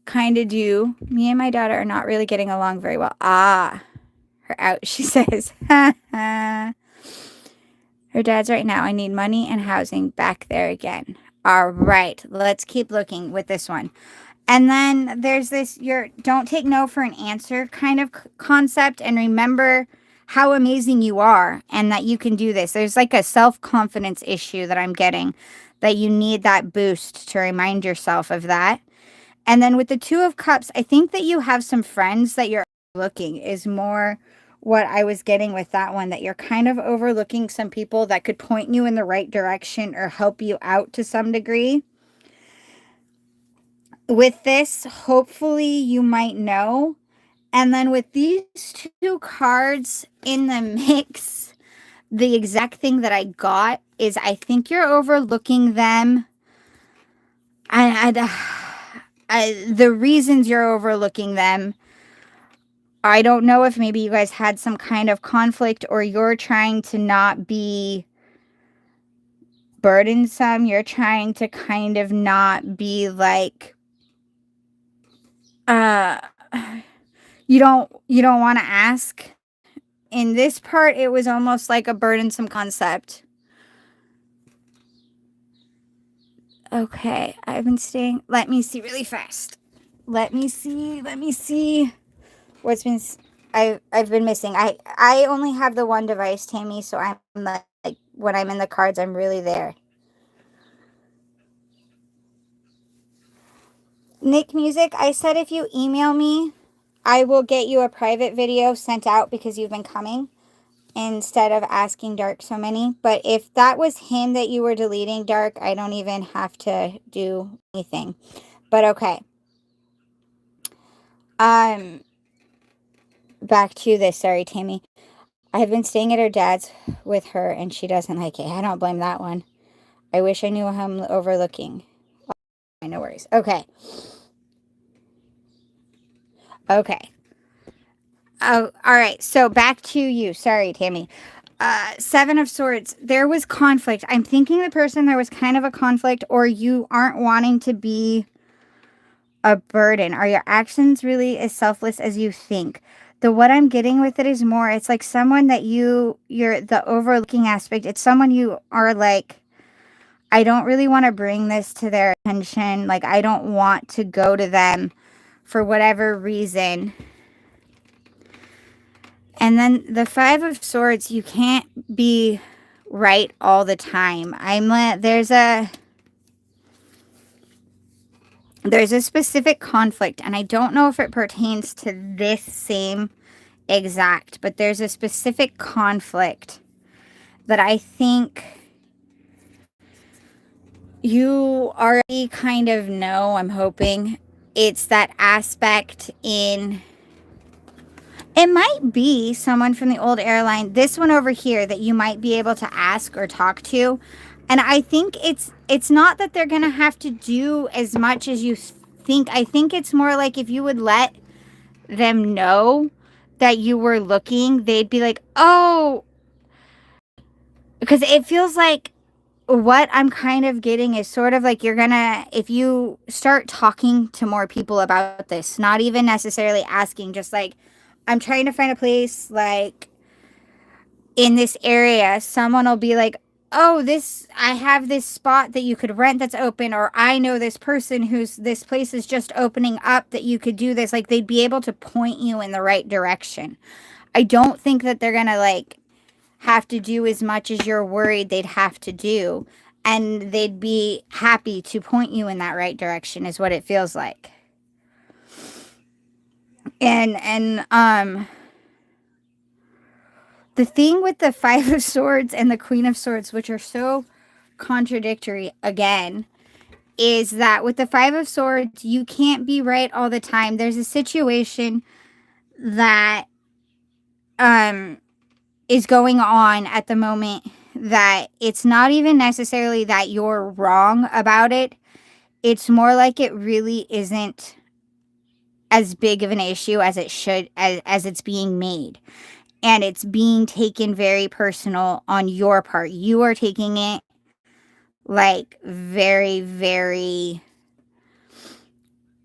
kind of do. Me and my daughter are not really getting along very well. Ah, her out, she says. Her dad's right now. I need money and housing back there again. All right, let's keep looking with this one. And then there's this, your don't take no for an answer kind of concept. And remember how amazing you are and that you can do this. There's like a self-confidence issue that I'm getting, that you need that boost to remind yourself of that. And then with the Two of Cups, I think that you have some friends that you're overlooking is more what I was getting with that one, that you're kind of overlooking some people that could point you in the right direction or help you out to some degree. With this, hopefully you might know. And then with these two cards in the mix, the exact thing that I got is I think you're overlooking them. The reasons you're overlooking them, I don't know if maybe you guys had some kind of conflict or you're trying to not be burdensome. You're trying to kind of not be like, you don't want to ask. In this part, it was almost like a burdensome concept. Okay, I've been staying. Let me see really fast. Let me see what's been. I've been missing. I only have the one device, Tammy. So I'm like when I'm in the cards, I'm really there. Nick Music, I said if you email me, I will get you a private video sent out because you've been coming instead of asking Dark so many. But if that was him that you were deleting, Dark, I don't even have to do anything. But okay. Back to this. Sorry, Tammy. I have been staying at her dad's with her and she doesn't like it. I don't blame that one. I wish I knew how I'm overlooking. No worries. Okay. Okay. Oh, all right. So back to you. Sorry, Tammy. Seven of Swords. There was conflict. I'm thinking the person, there was kind of a conflict, or you aren't wanting to be a burden. Are your actions really as selfless as you think? What I'm getting with it is more, it's like someone that you're the overlooking aspect. It's someone you are like, I don't really want to bring this to their attention. Like, I don't want to go to them for whatever reason. And then the Five of Swords, you can't be right all the time. There's a specific conflict, and I don't know if it pertains to this same exact, but there's a specific conflict that I think you already kind of know. I'm hoping it's that aspect in... It might be someone from the old airline, this one over here, that you might be able to ask or talk to. And I think it's not that they're going to have to do as much as you think. I think it's more like if you would let them know that you were looking, they'd be like, oh, because it feels like what I'm kind of getting is sort of like if you start talking to more people about this, not even necessarily asking, just like, I'm trying to find a place like in this area, someone will be like, oh, I have this spot that you could rent that's open, or I know this person this place is just opening up that you could do this. Like, they'd be able to point you in the right direction. I don't think that they're going to like have to do as much as you're worried they'd have to do. And they'd be happy to point you in that right direction is what it feels like. And the thing with the Five of Swords and the Queen of Swords, which are so contradictory again, is that with the Five of Swords, you can't be right all the time. There's a situation that is going on at the moment that it's not even necessarily that you're wrong about it. It's more like it really isn't as big of an issue as it should, as it's being made. And it's being taken very personal on your part. You are taking it like very, very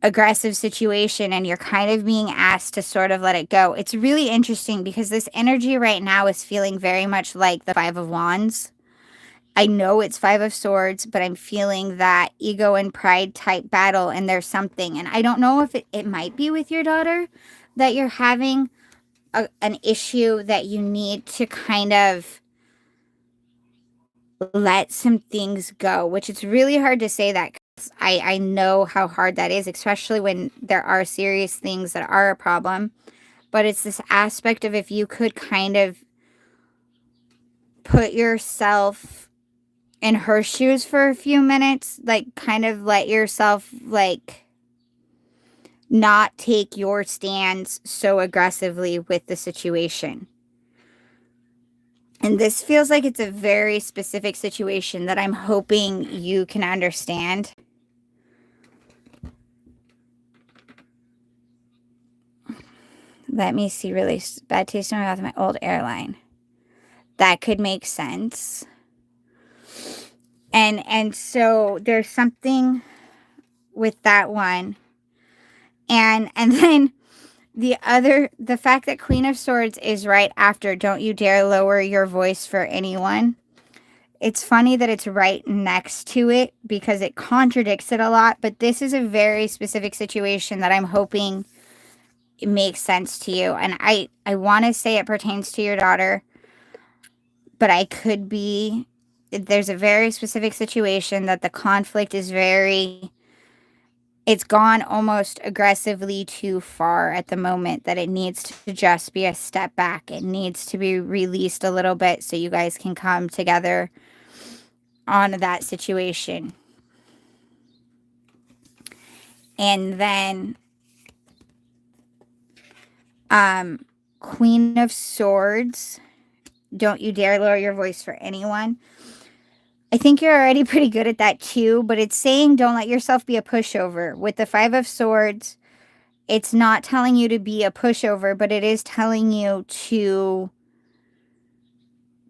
aggressive situation, and you're kind of being asked to sort of let it go. It's really interesting because this energy right now is feeling very much like the Five of Wands. I know it's Five of Swords, but I'm feeling that ego and pride type battle, and there's something, and I don't know if it might be with your daughter that you're having an issue that you need to kind of let some things go, which it's really hard to say that. I know how hard that is, especially when there are serious things that are a problem. But it's this aspect of if you could kind of put yourself in her shoes for a few minutes, like kind of let yourself like not take your stance so aggressively with the situation. And this feels like it's a very specific situation that I'm hoping you can understand. Let me see. Really bad taste in my mouth. My old airline. That could make sense. And so there's something with that one. And then the fact that Queen of Swords is right after don't you dare lower your voice for anyone. It's funny that it's right next to it because it contradicts it a lot. But this is a very specific situation that I'm hoping it makes sense to you. And I want to say it pertains to your daughter, but I could be. There's a very specific situation that the conflict is very. It's gone almost aggressively too far at the moment, that it needs to just be a step back. It needs to be released a little bit so you guys can come together on that situation. And then Queen of Swords, don't you dare lower your voice for anyone. I think you're already pretty good at that too, but it's saying don't let yourself be a pushover. With the Five of Swords, it's not telling you to be a pushover, but it is telling you to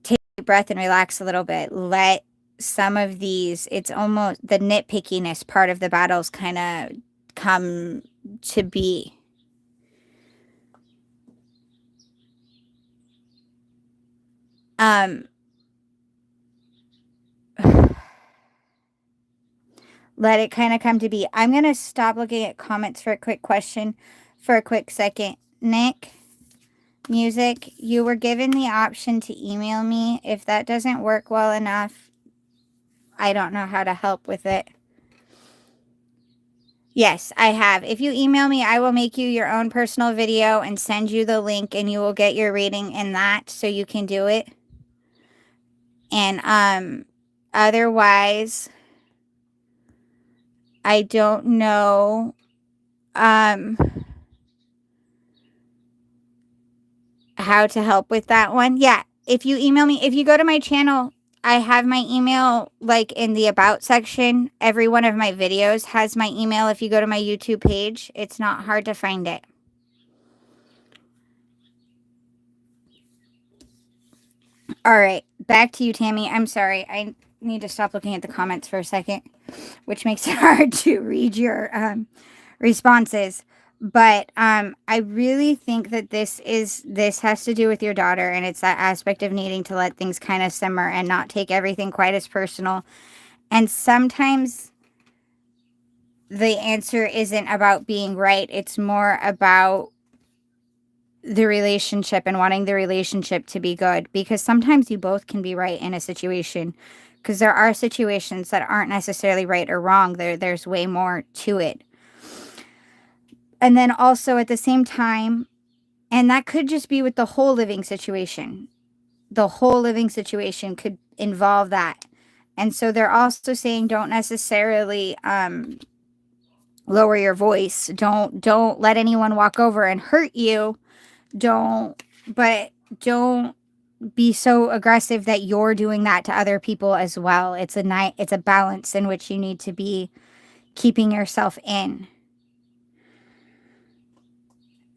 take a breath and relax a little bit. Let some of these, it's almost the nitpickiness part of the battles kind of come to be. Let it kind of come to be. I'm going to stop looking at comments for a quick question for a quick second. Nick, music, you were given the option to email me. If that doesn't work well enough, I don't know how to help with it. Yes, I have. If you email me, I will make you your own personal video and send you the link, and you will get your reading in that so you can do it. And otherwise, I don't know how to help with that one. Yeah, if you email me, if you go to my channel, I have my email like in the about section. Every one of my videos has my email. If you go to my YouTube page, it's not hard to find it. All right, back to you, Tammy. I'm sorry. I need to stop looking at the comments for a second, which makes it hard to read your responses. But I really think that this has to do with your daughter, and it's that aspect of needing to let things kind of simmer and not take everything quite as personal. And sometimes the answer isn't about being right. It's more about the relationship and wanting the relationship to be good, because sometimes you both can be right in a situation, because there are situations that aren't necessarily right or wrong. There's way more to it. And then also at the same time, and that could just be with the whole living situation. The whole living situation could involve that. And so they're also saying don't necessarily lower your voice. Don't let anyone walk over and hurt you. Don't be so aggressive that you're doing that to other people as well. It's a balance in which you need to be keeping yourself in.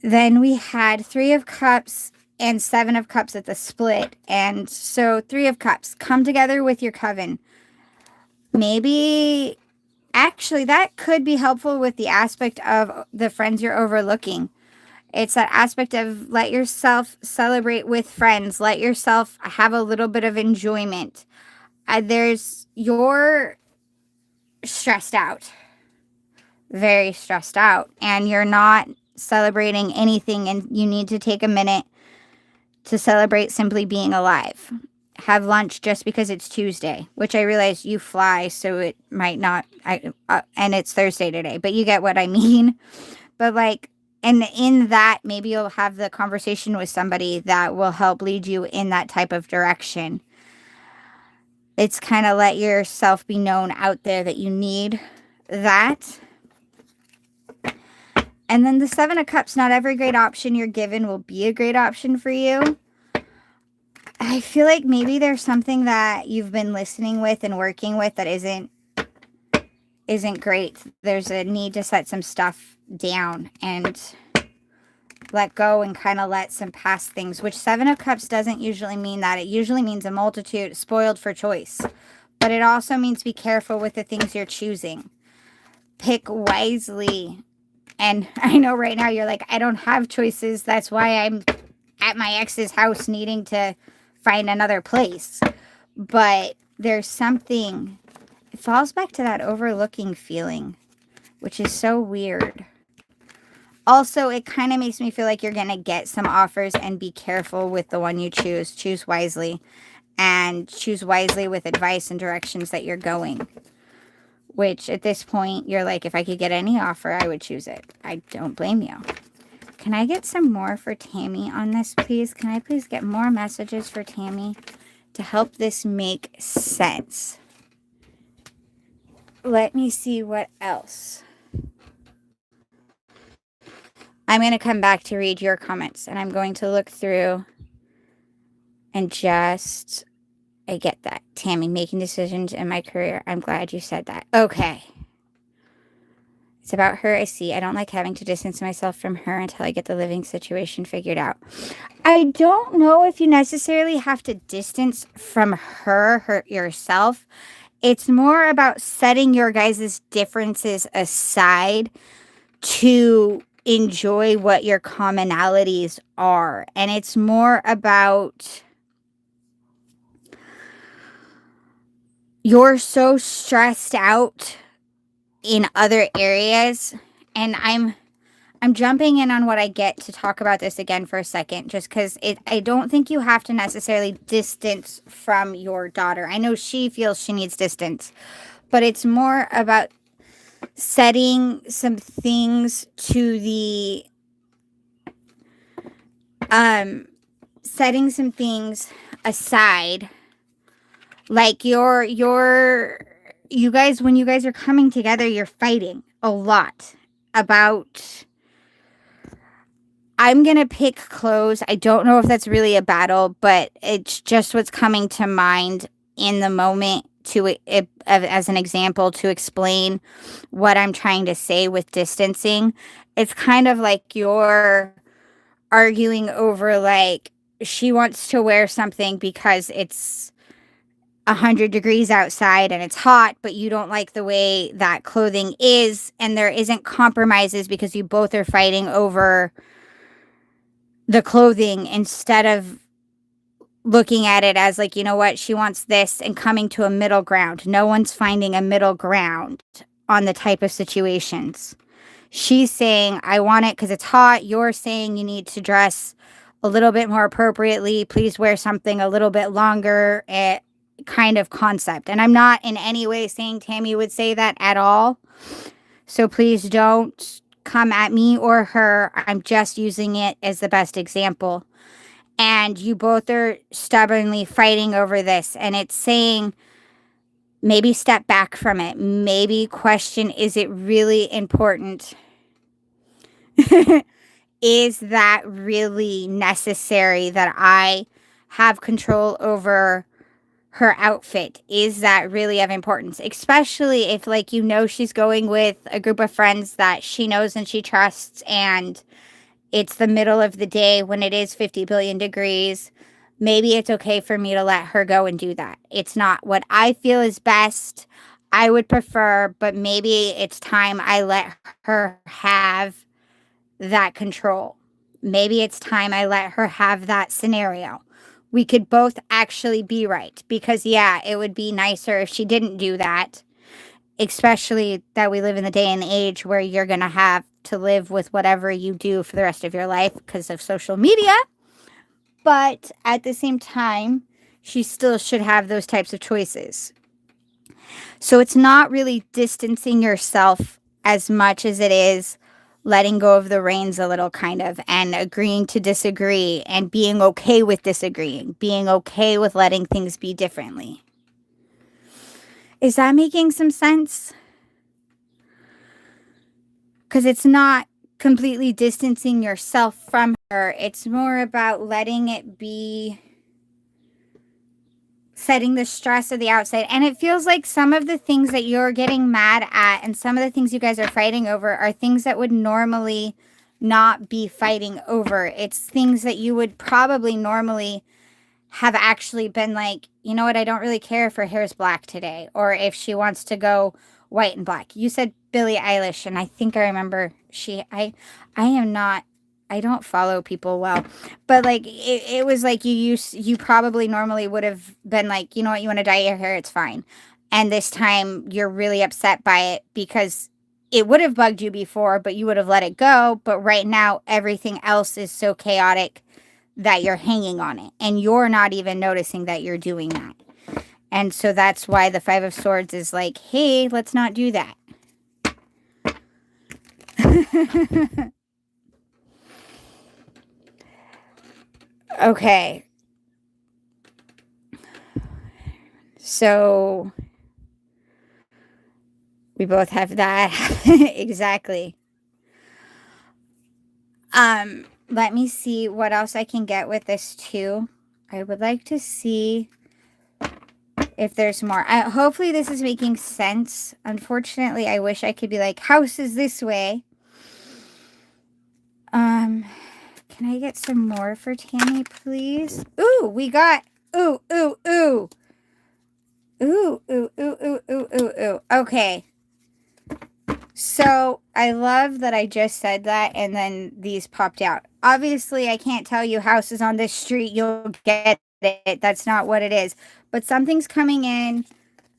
Then we had 3 of Cups and 7 of Cups at the split. And so 3 of Cups, come together with your coven. Maybe, actually, that could be helpful with the aspect of the friends you're overlooking. It's that aspect of let yourself celebrate with friends. Let yourself have a little bit of enjoyment. You're stressed out. Very stressed out. And you're not celebrating anything, and you need to take a minute to celebrate simply being alive. Have lunch just because it's Tuesday, which I realize you fly, so it might not, and it's Thursday today, but you get what I mean. But like, and in that, maybe you'll have the conversation with somebody that will help lead you in that type of direction. It's kind of let yourself be known out there that you need that. And then the 7 of Cups, not every great option you're given will be a great option for you. I feel like maybe there's something that you've been listening with and working with that isn't great. There's a need to set some stuff down and let go and kind of let some past things, which 7 of Cups doesn't usually mean that. It usually means a multitude, spoiled for choice. But it also means be careful with the things you're choosing. Pick wisely. And I know right now you're like, I don't have choices. That's why I'm at my ex's house needing to find another place. But there's something, it falls back to that overlooking feeling, which is so weird. Also, it kind of makes me feel like you're going to get some offers, and be careful with the one you choose. Choose wisely, and choose wisely with advice and directions that you're going. Which at this point, you're like, if I could get any offer, I would choose it. I don't blame you. Can I get some more for Tammy on this, please? Can I please get more messages for Tammy to help this make sense? Let me see what else. I'm going to come back to read your comments, and I'm going to look through and just... I get that. Tammy, making decisions in my career. I'm glad you said that. Okay. It's about her, I see. I don't like having to distance myself from her until I get the living situation figured out. I don't know if you necessarily have to distance from her yourself. It's more about setting your guys' differences aside to enjoy what your commonalities are. And it's more about... you're so stressed out in other areas, and I'm jumping in on what I get to talk about this again for a second, just because I don't think you have to necessarily distance from your daughter. I know she feels she needs distance, but it's more about setting some things to the setting some things aside. Like you guys, when you guys are coming together, you're fighting a lot about, I'm going to pick clothes. I don't know if that's really a battle, but it's just what's coming to mind in the moment as an example to explain what I'm trying to say with distancing. It's kind of like you're arguing over, like, she wants to wear something because it's 100 degrees outside and it's hot, but you don't like the way that clothing is, and there isn't compromises because you both are fighting over the clothing, instead of looking at it as like, you know what, she wants this, and coming to a middle ground. No one's finding a middle ground on the type of situations. She's saying, I want it because it's hot. You're saying you need to dress a little bit more appropriately. Please wear something a little bit longer. Kind of concept. And I'm not in any way saying Tammy would say that at all. So please don't come at me or her. I'm just using it as the best example. And you both are stubbornly fighting over this. And it's saying, maybe step back from it. Maybe question, is it really important? Is that really necessary that I have control over her outfit? Is that really of importance? Especially if, like, you know, she's going with a group of friends that she knows and she trusts, and it's the middle of the day when it is 50 billion degrees. Maybe it's okay for me to let her go and do that. It's not what I feel is best. I would prefer, but maybe it's time I let her have that control. Maybe it's time I let her have that scenario. We could both actually be right, because, yeah, it would be nicer if she didn't do that, especially that we live in the day and age where you're going to have to live with whatever you do for the rest of your life because of social media. But at the same time, she still should have those types of choices. So it's not really distancing yourself as much as it is letting go of the reins a little, kind of, and agreeing to disagree and being okay with disagreeing, being okay with letting things be differently. Is that making some sense? Because it's not completely distancing yourself from her. It's more about letting it be, setting the stress of the outside. And it feels like some of the things that you're getting mad at and some of the things you guys are fighting over are things that would normally not be fighting over. It's things that you would probably normally have actually been like, you know what, I don't really care if her hair is black today, or if she wants to go white and black. You said Billie Eilish, and I think I remember I am not, I don't follow people well, but like it was like you probably normally would have been like, you know what, you want to dye your hair, it's fine. And this time you're really upset by it because it would have bugged you before, but you would have let it go. But right now, everything else is so chaotic that you're hanging on it, and you're not even noticing that you're doing that. And so that's why the Five of Swords is like, hey, let's not do that. Okay. So we both have that. Exactly. Let me see what else I can get with this too. I would like to see if there's more. Hopefully this is making sense. Unfortunately, I wish I could be like, house is this way. Can I get some more for Tammy, please? Ooh, we got, ooh, ooh, ooh. Ooh, ooh, ooh, ooh, ooh, ooh, ooh. Okay. So I love that I just said that and then these popped out. Obviously, I can't tell you houses on this street, you'll get it. That's not what it is. But something's coming in.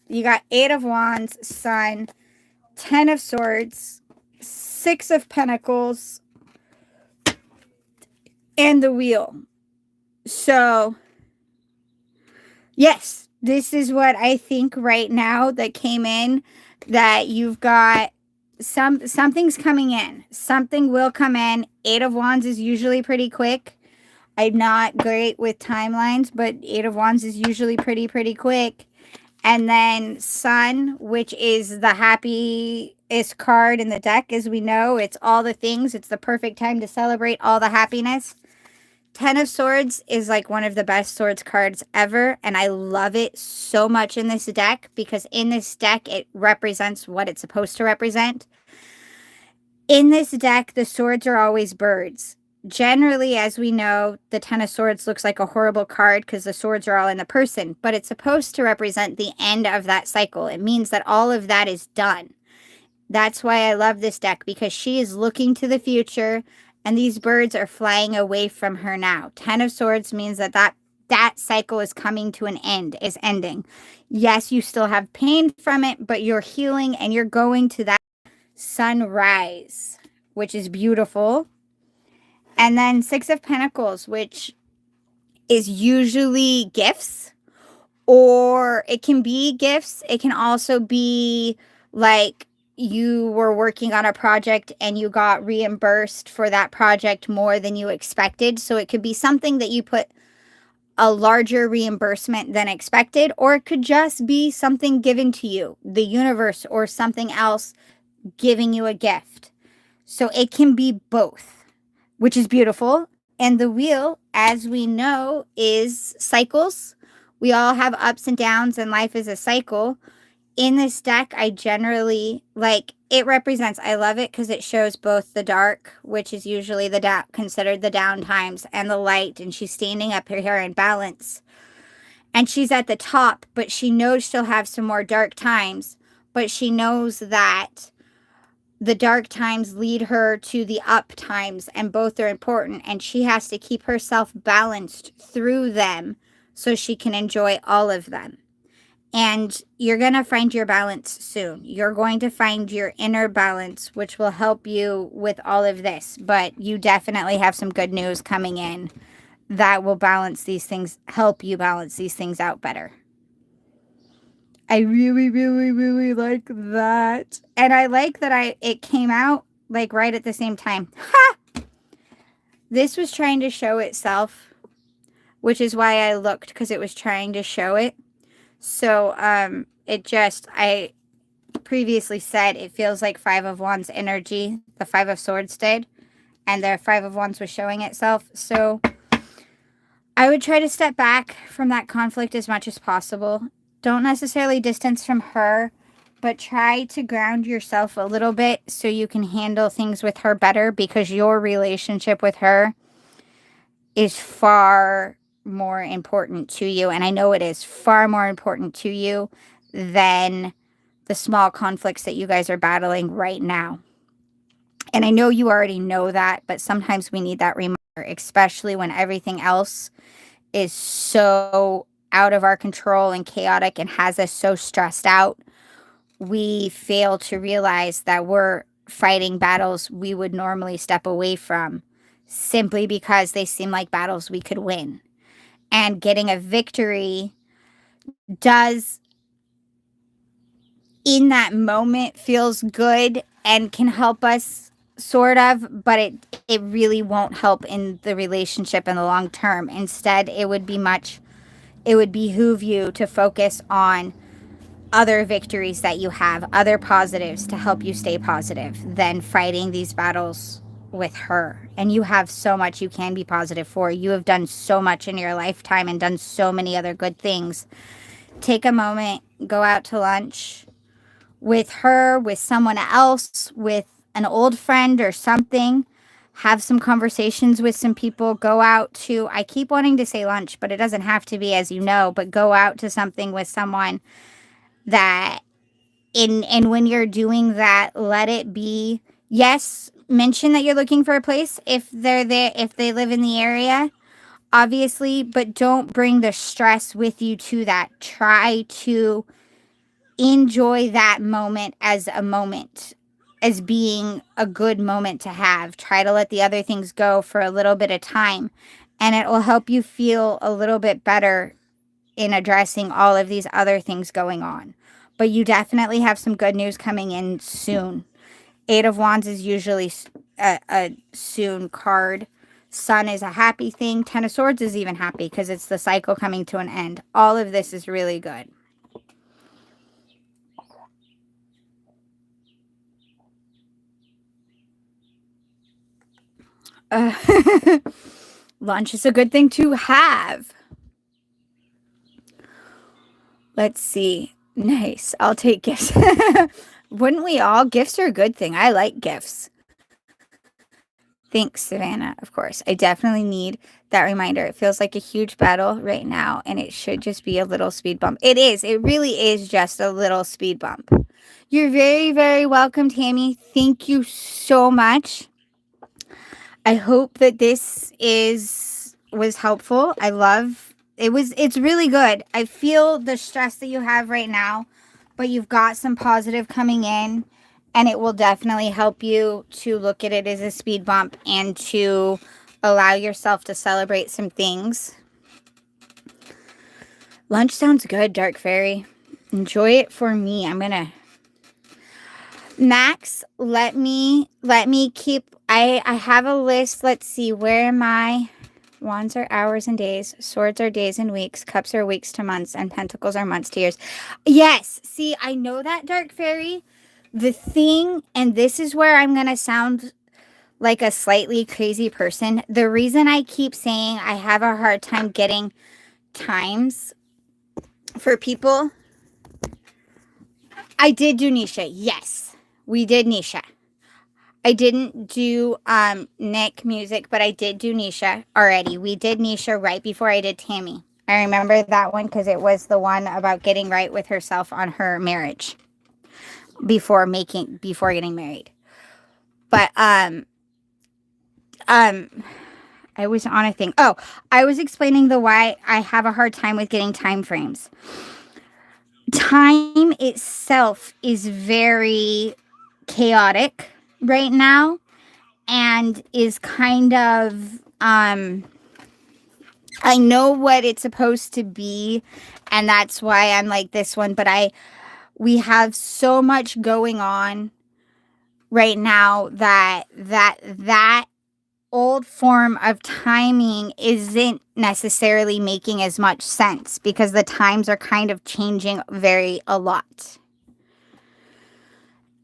You got 8 of Wands, Sun, 10 of Swords, 6 of Pentacles, and the Wheel. So, yes, this is what I think right now that came in, that you've got something's coming in. Something will come in. 8 of Wands is usually pretty quick. I'm not great with timelines, but 8 of Wands is usually pretty quick. And then Sun, which is the happiest card in the deck, as we know. It's all the things. It's the perfect time to celebrate all the happiness. 10 of Swords is like one of the best swords cards ever, and I love it so much in this deck because in this deck, it represents what it's supposed to represent. In this deck, the swords are always birds. Generally, as we know, the 10 of Swords looks like a horrible card because the swords are all in the person, but it's supposed to represent the end of that cycle. It means that all of that is done. That's why I love this deck, because she is looking to the future and these birds are flying away from her now. 10 of Swords means that cycle is coming to an end, is ending. Yes, you still have pain from it, but you're healing and you're going to that sunrise, which is beautiful. And then 6 of Pentacles, which is usually gifts, or it can be gifts. It can also be like you were working on a project and you got reimbursed for that project more than you expected. So it could be something that you put a larger reimbursement than expected, or it could just be something given to you, the universe or something else giving you a gift. So it can be both, which is beautiful. And the wheel, as we know, is cycles. We all have ups and downs, and life is a cycle. In this deck, I generally like it represents, I love it because it shows both the dark, which is usually considered the down times, and the light. And she's standing up here in balance. And she's at the top, but she knows she'll have some more dark times. But she knows that the dark times lead her to the up times, and both are important. And she has to keep herself balanced through them so she can enjoy all of them. And you're going to find your balance soon. You're going to find your inner balance, which will help you with all of this. But you definitely have some good news coming in that will balance these things, help you balance these things out better. I really, really, really like that. And I like that it came out like right at the same time. Ha! This was trying to show itself, which is why I looked, because it was trying to show it. So I previously said it feels like Five of Wands energy. The Five of Swords did. And the Five of Wands was showing itself. So I would try to step back from that conflict as much as possible. Don't necessarily distance from her, but try to ground yourself a little bit so you can handle things with her better, because your relationship with her is far more important to you. And I know it is far more important to you than the small conflicts that you guys are battling right now. And I know you already know that, but sometimes we need that reminder, especially when everything else is so out of our control and chaotic and has us so stressed out. We fail to realize that we're fighting battles we would normally step away from simply because they seem like battles we could win. And getting a victory does, in that moment, feels good and can help us sort of, but it really won't help in the relationship in the long term. Instead, it would behoove you to focus on other victories that you have, other positives to help you stay positive, than fighting these battles with her. And you have so much you can be positive for. You have done so much in your lifetime and done so many other good things. Take a moment, go out to lunch with her, with someone else, with an old friend or something. Have some conversations with some people. Go out to, I keep wanting to say lunch, but it doesn't have to be, as you know, but go out to something with someone that, and when you're doing that, let it be, yes, mention that you're looking for a place if they're there, if they live in the area, obviously, but don't bring the stress with you to that. Try to enjoy that moment as a moment, as being a good moment to have. Try to let the other things go for a little bit of time, and it will help you feel a little bit better in addressing all of these other things going on. But you definitely have some good news coming in soon. Eight of Wands is usually a soon card. Sun is a happy thing. Ten of Swords is even happy because it's the cycle coming to an end. All of this is really good. Lunch is a good thing to have. Let's see. Nice. I'll take gifts. Wouldn't we all? Gifts are a good thing. I like gifts. Thanks, Savannah. Of course. I definitely need that reminder. It feels like a huge battle right now, and it should just be a little speed bump. It is. It really is just a little speed bump. You're very, very welcome, Tammy. Thank you so much. I hope that this was helpful. I love it. It's really good. I feel the stress that you have right now, but you've got some positive coming in, and it will definitely help you to look at it as a speed bump and to allow yourself to celebrate some things. Lunch sounds good, Dark Fairy. Enjoy it for me. I'm gonna Max, let me keep, I have a list. Let's see, where am I? Wands are hours and days, swords are days and weeks, cups are weeks to months, and pentacles are months to years. Yes, see, I know that, Dark Fairy. The thing, and this is where I'm going to sound like a slightly crazy person. The reason I keep saying I have a hard time getting times for people, I did do Nisha. Yes, we did Nisha. I didn't do Nick music, but I did do Nisha already. We did Nisha right before I did Tammy. I remember that one because it was the one about getting right with herself on her marriage before getting married. But I was on a thing. Oh, I was explaining the why I have a hard time with getting time frames. Time itself is very chaotic right now and is kind of I know what it's supposed to be, and that's why I'm like this one, but we have so much going on right now that old form of timing isn't necessarily making as much sense because the times are kind of changing a lot.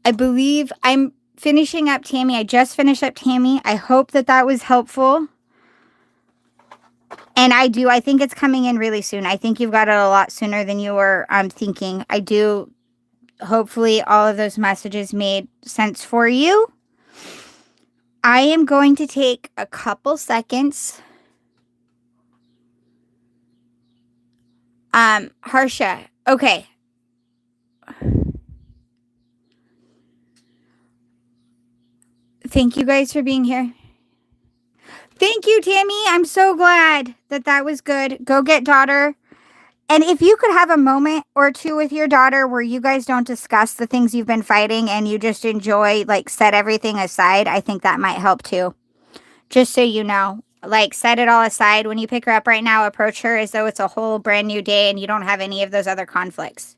I believe I'm finishing up Tammy. I just finished up Tammy. I hope that was helpful. And I think it's coming in really soon. I think you've got it a lot sooner than you were thinking. I do. Hopefully all of those messages made sense for you. I am going to take a couple seconds. Harsha. Okay. Thank you guys for being here. Thank you, Tammy. I'm so glad that was good. Go get daughter. And if you could have a moment or two with your daughter where you guys don't discuss the things you've been fighting and you just enjoy, like, set everything aside, I think that might help too. Just so you know, like, set it all aside. When you pick her up right now, approach her as though it's a whole brand new day and you don't have any of those other conflicts.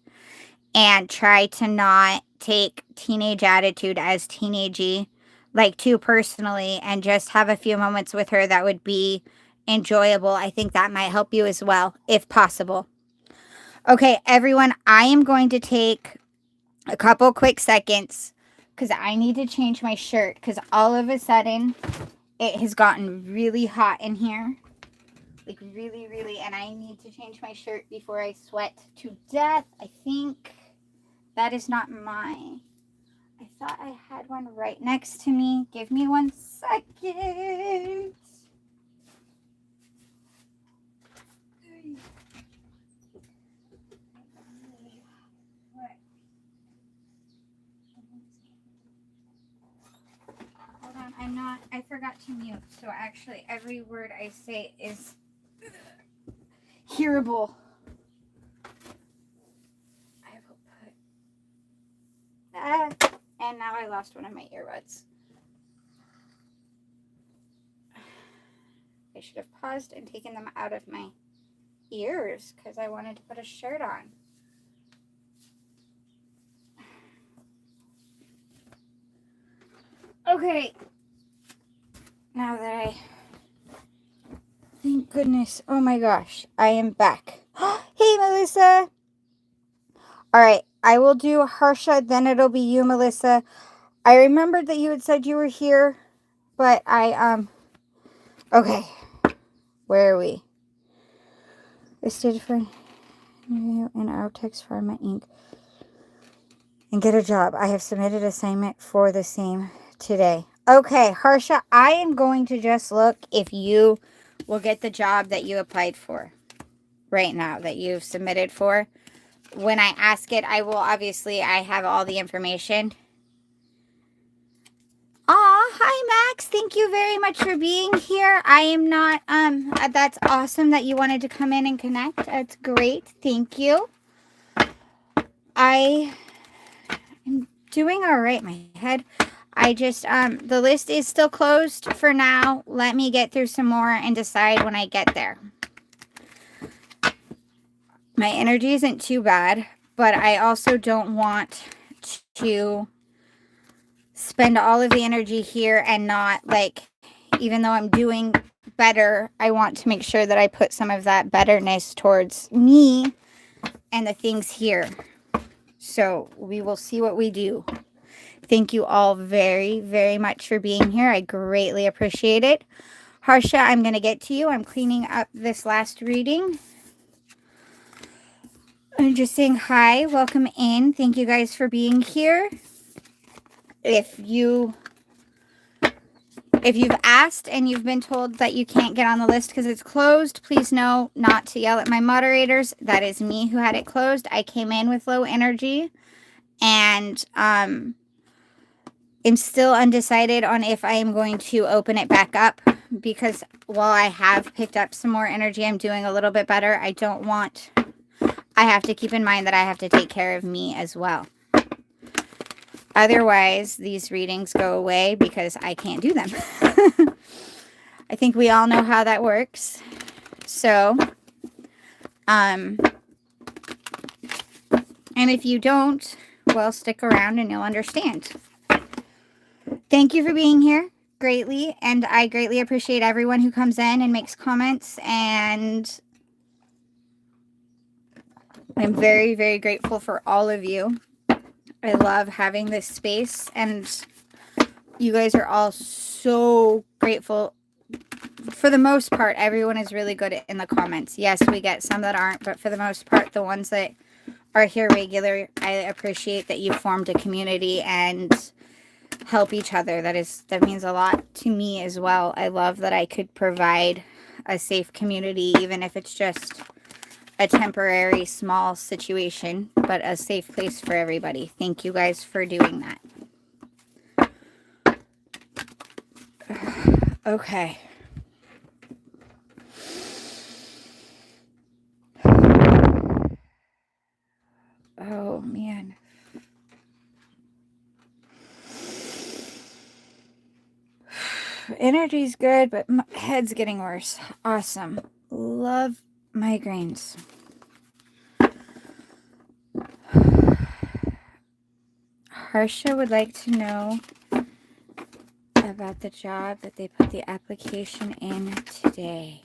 And try to not take teenage attitude as teenagey, like, too personally, and just have a few moments with her that would be enjoyable. I think that might help you as well, if possible. Okay, everyone, I am going to take a couple quick seconds because I need to change my shirt because all of a sudden it has gotten really hot in here. Like, really, really, and I need to change my shirt before I sweat to death. I think that is not mine. I thought I had one right next to me. Give me 1 second. I forgot to mute, so actually every word I say is hearable. I will put that, and now I lost one of my earbuds. I should have paused and taken them out of my ears because I wanted to put a shirt on. Okay. Now that thank goodness. Oh my gosh. I am back. Hey, Melissa. All right. I will do Harsha. Then it'll be you, Melissa. I remembered that you had said you were here. But okay. Where are we? I stayed for an Artex Pharma Inc. and get a job. I have submitted assignment for the same today. Okay, Harsha, I am going to just look if you will get the job that you applied for right now, that you've submitted for. When I ask it, I have all the information. Aw, hi Max. Thank you very much for being here. I am not, that's awesome that you wanted to come in and connect. That's great. Thank you. I am doing all right. My head, I just, the list is still closed for now. Let me get through some more and decide when I get there. My energy isn't too bad, but I also don't want to spend all of the energy here and not, like, even though I'm doing better, I want to make sure that I put some of that betterness towards me and the things here. So we will see what we do. Thank you all very, very much for being here. I greatly appreciate it. Harsha, I'm going to get to you. I'm cleaning up this last reading. I'm just saying hi, welcome in. Thank you guys for being here. If you've asked and you've been told that you can't get on the list because it's closed, please know not to yell at my moderators. That is me who had it closed. I came in with low energy, and I'm still undecided on if I am going to open it back up, because while I have picked up some more energy, I'm doing a little bit better. I have to keep in mind that I have to take care of me as well. Otherwise, these readings go away because I can't do them. I think we all know how that works. So, and if you don't, well, stick around and you'll understand. Thank you for being here greatly, and I greatly appreciate everyone who comes in and makes comments, and I'm very, very grateful for all of you. I love having this space, and you guys are all so grateful. For the most part, everyone is really good in the comments. Yes, we get some that aren't, but for the most part, the ones that are here regular, I appreciate that you formed a community and help each other. That means a lot to me as well. I love that I could provide a safe community, even if it's just a temporary small situation, but a safe place for everybody. Thank you guys for doing that. Okay. Oh man. Energy's good, but my head's getting worse. Awesome. Love migraines. Harsha would like to know about the job that they put the application in today.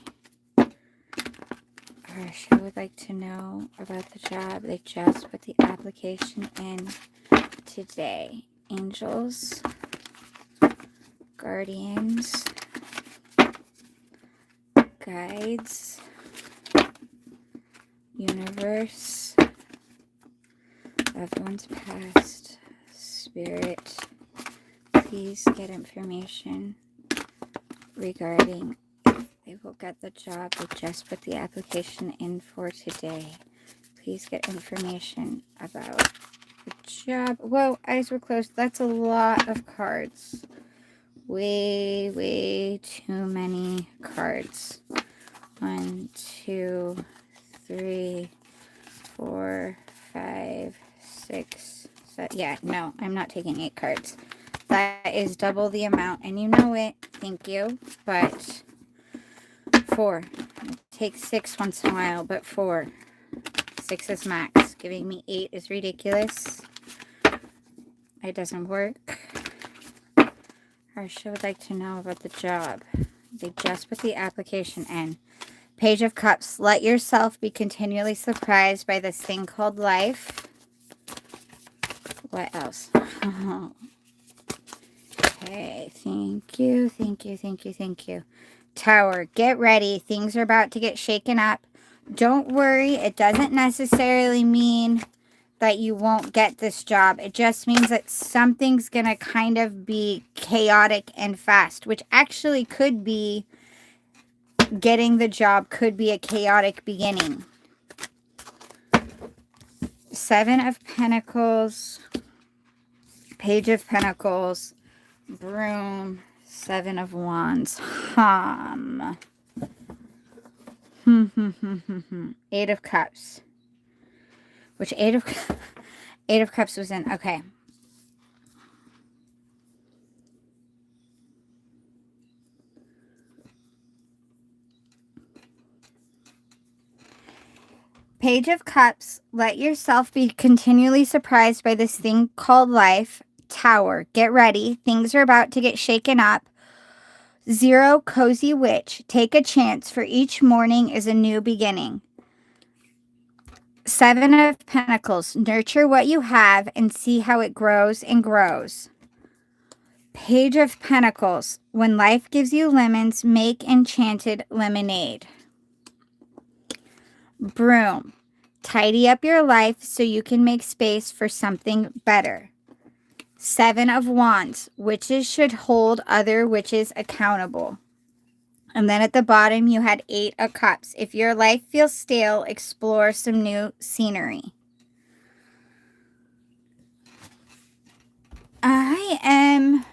Harsha would like to know about the job they just put the application in today. Angels, guardians, guides, universe, loved ones past, spirit, please get information regarding if they will get the job they just put the application in for today. Please get information about the job. Whoa, eyes were closed. That's a lot of cards. Way, way too many cards. 1, 2, 3, 4, 5, 6, 7. Yeah, no, I'm not taking 8 cards. That is double the amount, and you know it. Thank you. But 4. Take 6 once in a while, but 4. 6 is max. Giving me 8 is ridiculous. It doesn't work. Harsha would like to know about the job. They just put the application in. Page of Cups. Let yourself be continually surprised by this thing called life. What else? Okay, thank you, thank you, thank you, thank you. Tower, get ready. Things are about to get shaken up. Don't worry, it doesn't necessarily mean that you won't get this job. It just means that something's going to kind of be chaotic and fast, which actually could be getting the job, could be a chaotic beginning. 7 of Pentacles, Page of Pentacles, Broom, 7 of Wands, 8 of Cups, which 8 of Cups was in. Okay. Page of Cups, let yourself be continually surprised by this thing called life. Tower, get ready. Things are about to get shaken up. 0, Cozy Witch, take a chance, for each morning is a new beginning. 7 of Pentacles, nurture what you have and see how it grows and grows. Page of Pentacles. When life gives you lemons, make enchanted lemonade. Broom. Tidy up your life so you can make space for something better. Seven of Wands. Witches should hold other witches accountable. And then at the bottom, you had Eight of Cups. If your life feels stale, explore some new scenery. I am...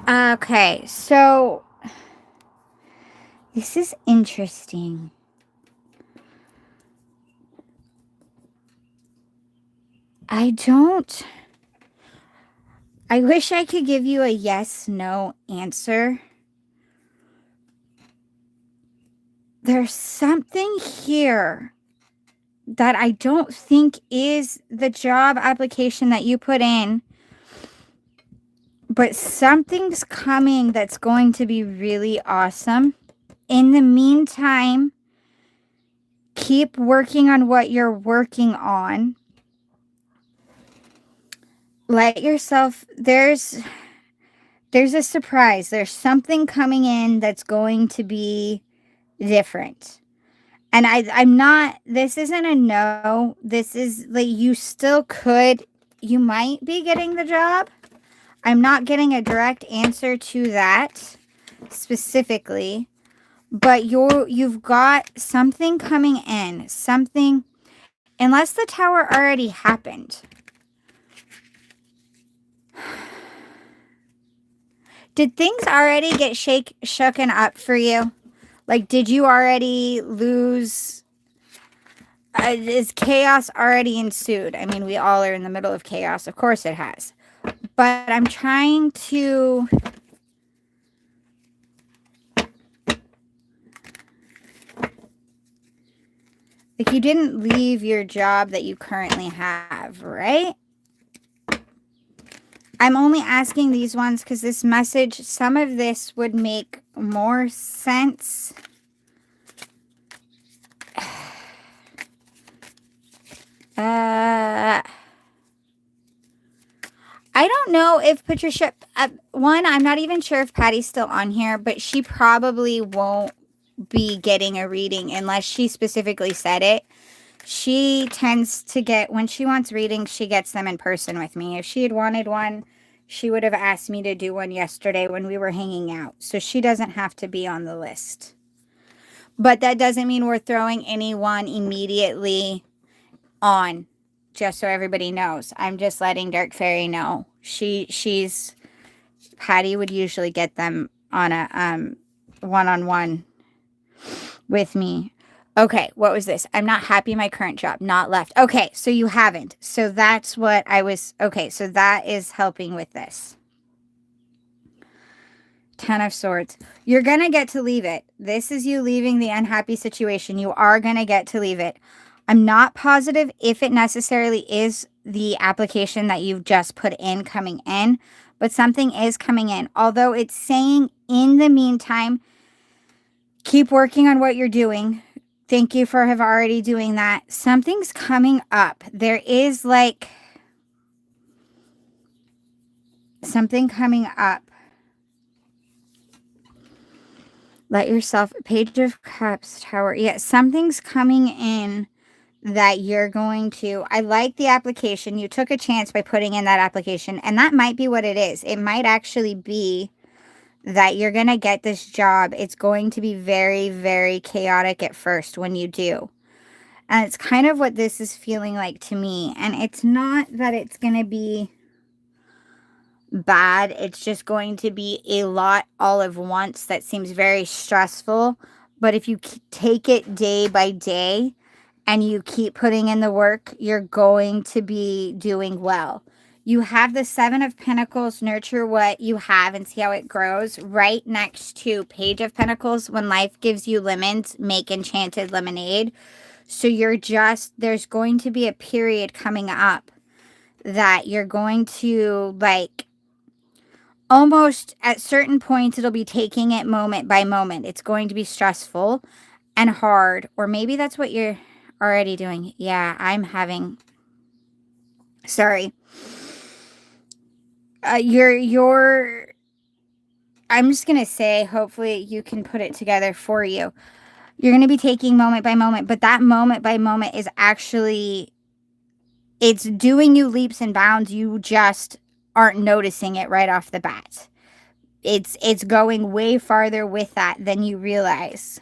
Okay, so this is interesting. I wish I could give you a yes/no answer. There's something here that I don't think is the job application that you put in, but something's coming that's going to be really awesome. In the meantime, keep working on what you're working on. Let yourself, there's a surprise. There's something coming in that's going to be different. And I'm not, this isn't a no. This is like, you still could, you might be getting the job. I'm not getting a direct answer to that specifically, but you've got something coming in, something, unless the Tower already happened. Did things already get shooken up for you? Like, did you already lose? Is chaos already ensued? I mean, we all are in the middle of chaos. Of course it has. But I'm trying to... Like, you didn't leave your job that you currently have, right? I'm only asking these ones because this message, some of this would make more sense. I don't know if Patricia, one, I'm not even sure if Patty's still on here, but she probably won't be getting a reading unless she specifically said it. She tends to get, when she wants readings, she gets them in person with me. If she had wanted one, she would have asked me to do one yesterday when we were hanging out. So she doesn't have to be on the list. But that doesn't mean we're throwing anyone immediately on, just so everybody knows. I'm just letting Dark Fairy know. Patty would usually get them on a one-on-one with me. Okay, what was this? I'm not happy in my current job. Not left. Okay, so you haven't. So that's what I was... Okay, so that is helping with this. Ten of Swords. You're going to get to leave it. This is you leaving the unhappy situation. You are going to get to leave it. I'm not positive if it necessarily is the application that you've just put in coming in, but something is coming in. Although it's saying in the meantime, keep working on what you're doing. Thank you for have already doing that. Something's coming up. There is like something coming up. Let yourself, Page of Cups, Tower. Yeah, something's coming in that you're going to, I like the application. You took a chance by putting in that application, and that might be what it is. It might actually be that you're going to get this job. It's going to be very, very chaotic at first when you do. And it's kind of what this is feeling like to me. And it's not that it's going to be bad. It's just going to be a lot all at once that seems very stressful. But if you take it day by day and you keep putting in the work, you're going to be doing well. You have the Seven of Pentacles, nurture what you have and see how it grows, right next to Page of Pentacles. When life gives you lemons, make enchanted lemonade. So there's going to be a period coming up that you're going to, like, almost at certain points, it'll be taking it moment by moment. It's going to be stressful and hard, or maybe that's what already doing. Yeah, I'm having, sorry. You're, I'm just going to say, hopefully you can put it together for you. You're going to be taking moment by moment, but that moment by moment is actually, it's doing you leaps and bounds. You just aren't noticing it right off the bat. It's going way farther with that than you realize.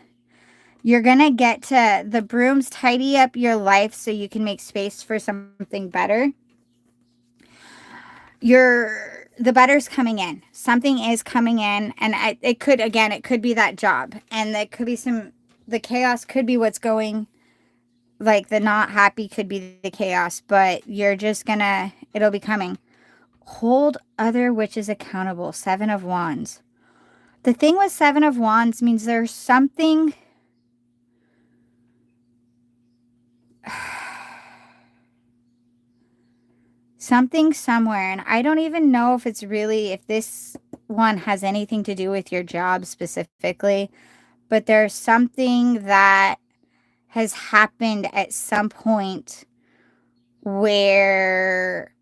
You're going to get to the brooms, tidy up your life so you can make space for something better. The better's coming in. Something is coming in, and it could be that job, and it could be the chaos could be what's going, like the not happy could be the chaos, but you're just gonna, it'll be coming. Hold other witches accountable. 7 of Wands. The thing with 7 of Wands means there's something something somewhere, and I don't even know if it's really, if this one has anything to do with your job specifically, but there's something that has happened at some point where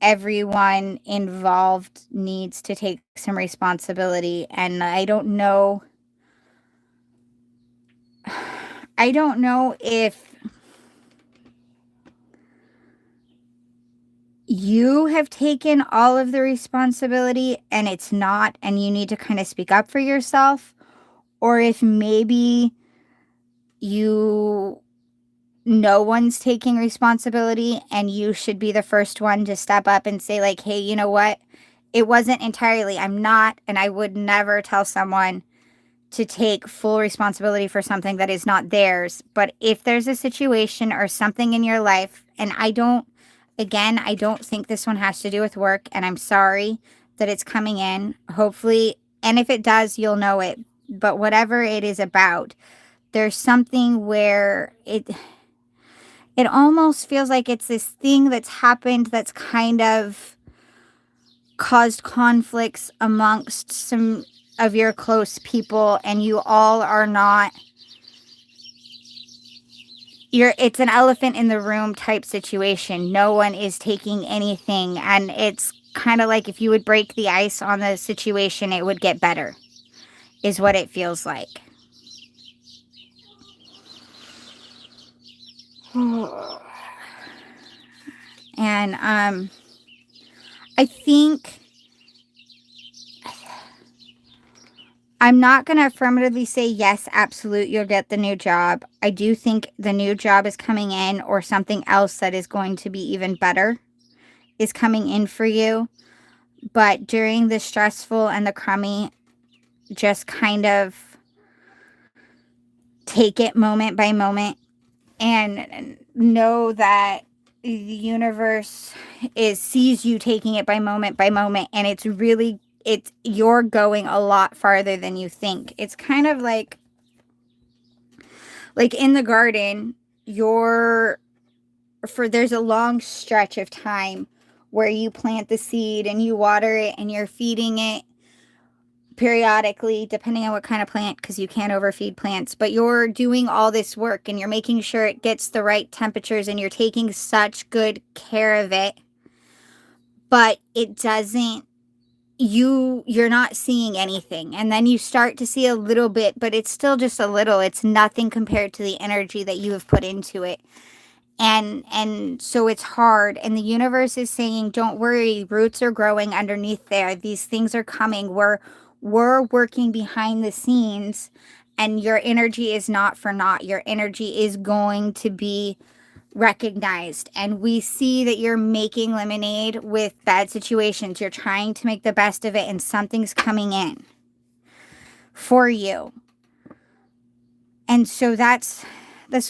everyone involved needs to take some responsibility, and I don't know if you have taken all of the responsibility and it's not, and you need to kind of speak up for yourself, or if maybe no one's taking responsibility and you should be the first one to step up and say, like, hey, you know what? It wasn't entirely, I'm not, and I would never tell someone to take full responsibility for something that is not theirs. But if there's a situation or something in your life, and I don't think this one has to do with work, and I'm sorry that it's coming in. Hopefully, and if it does, you'll know it. But whatever it is about, there's something where it almost feels like it's this thing that's happened that's kind of caused conflicts amongst some of your close people, and you all are not, it's an elephant in the room type situation. No one is taking anything, and it's kind of like if you would break the ice on the situation, it would get better, is what it feels like. And I think I'm not going to affirmatively say, yes, absolute, you'll get the new job. I do think the new job is coming in, or something else that is going to be even better is coming in for you. But during the stressful and the crummy, just kind of take it moment by moment and know that the universe sees you taking it by moment, and you're going a lot farther than you think. It's kind of like in the garden, there's a long stretch of time where you plant the seed and you water it and you're feeding it periodically, depending on what kind of plant, because you can't overfeed plants, but you're doing all this work and you're making sure it gets the right temperatures and you're taking such good care of it, but it doesn't, you're not seeing anything, and then you start to see a little bit, but it's still just a little. It's nothing compared to the energy that you have put into it. And so it's hard, and the universe is saying, don't worry, roots are growing underneath there. These things are coming. We're working behind the scenes, and your energy is not for naught. Your energy is going to be recognized, and we see that you're making lemonade with bad situations. You're trying to make the best of it, and something's coming in for you. And so that's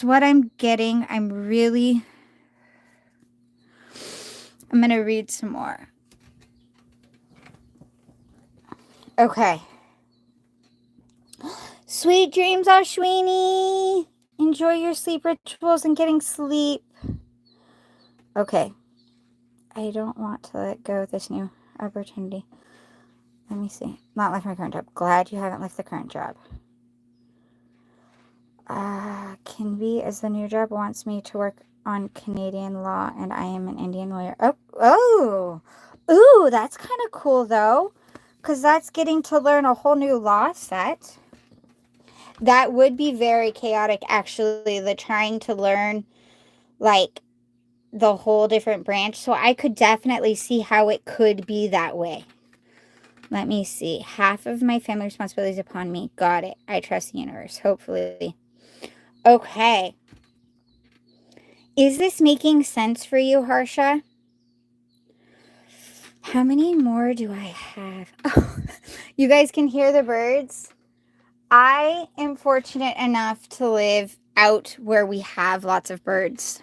what I'm getting. I'm going to read some more. Okay. Sweet dreams, Asheni. Enjoy your sleep rituals and getting sleep. Okay. I don't want to let go of this new opportunity. Let me see. Not left my current job. Glad you haven't left the current job. Can be, as the new job wants me to work on Canadian law and I am an Indian lawyer. Ooh, that's kind of cool though, because that's getting to learn a whole new law set. That would be very chaotic, actually, the trying to learn, like, the whole different branch. So I could definitely see how it could be that way. Let me see. Half of my family responsibilities upon me. Got it. I trust the universe. Hopefully. Okay. Is this making sense for you, Harsha? How many more do I have? Oh, you guys can hear the birds? I am fortunate enough to live out where we have lots of birds.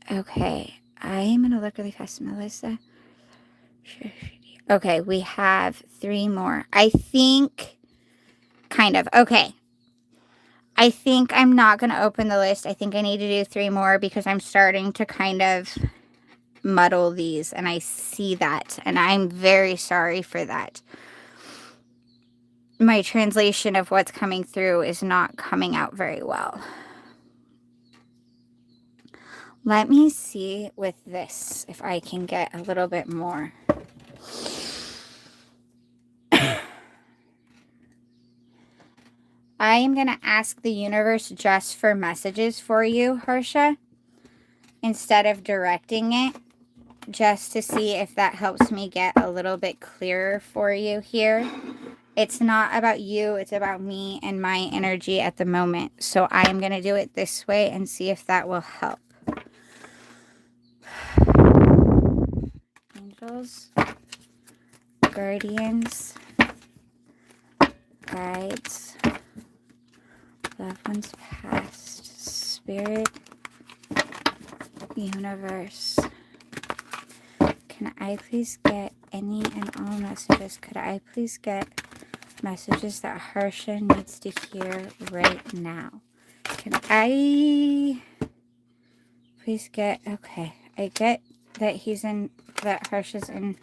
Okay, I am going to look really fast, Melissa. Okay, we have 3 more. I think, kind of. Okay. I think I'm not going to open the list. I think I need to do 3 more because I'm starting to kind of muddle these, and I see that, and I'm very sorry for that. My translation of what's coming through is not coming out very well. Let me see with this if I can get a little bit more. I am going to ask the universe just for messages for you, Harsha, instead of directing it, just to see if that helps me get a little bit clearer for you here. It's not about you, it's about me and my energy at the moment. So I am going to do it this way and see if that will help. Angels, guardians, guides, loved ones past, spirit, universe. Can I please get any and all messages? Could I please get messages that Harsha needs to hear right now? Can I please get, okay, I get that that Harsha's in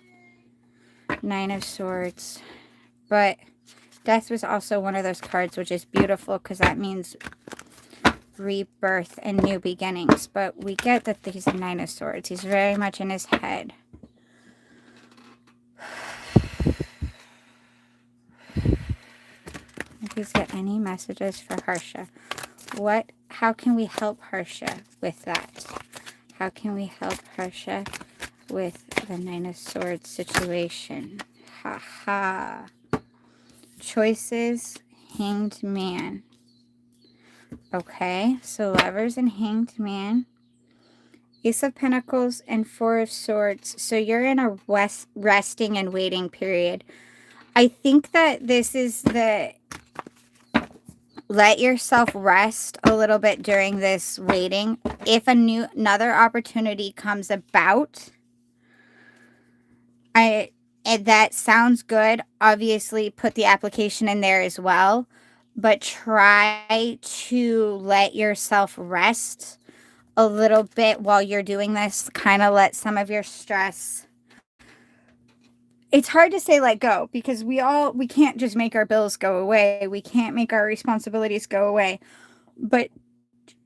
9 of Swords, but Death was also one of those cards, which is beautiful because that means rebirth and new beginnings. But we get that he's a 9 of Swords. He's very much in his head. Please get any messages for Harsha. How can we help Harsha with that? How can we help Harsha with the 9 of Swords situation? Ha. Choices, Hanged Man. Okay, so Lovers and Hanged Man. Ace of Pentacles and 4 of Swords. So you're in a resting and waiting period. I think that this is the let yourself rest a little bit during this waiting. If another opportunity comes about, that sounds good. Obviously, put the application in there as well. But try to let yourself rest a little bit while you're doing this. Kind of let some of your stress. It's hard to say let go because we can't just make our bills go away. We can't make our responsibilities go away. But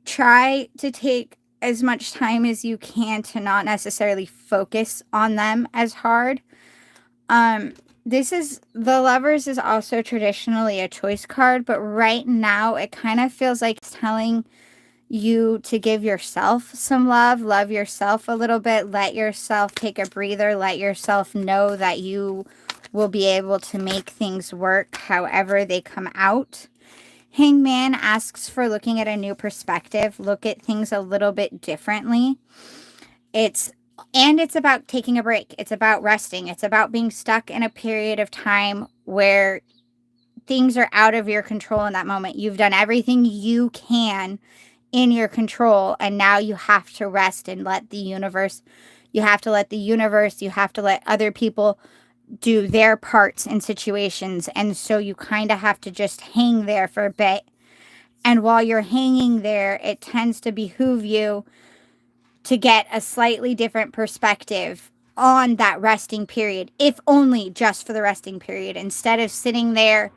try to take as much time as you can to not necessarily focus on them as hard. The Lovers is also traditionally a choice card, but right now it kind of feels like it's telling you to give yourself some love yourself a little bit, let yourself take a breather, let yourself know that you will be able to make things work however they come out. Hangman asks for looking at a new perspective, look at things a little bit differently. It's about taking a break. It's about resting. It's about being stuck in a period of time where things are out of your control in that moment. You've done everything you can in your control, and now you have to rest and let the universe, you have to let other people do their parts in situations. And so you kind of have to just hang there for a bit. And while you're hanging there, it tends to behoove you to get a slightly different perspective on that resting period, if only just for the resting period, instead of sitting there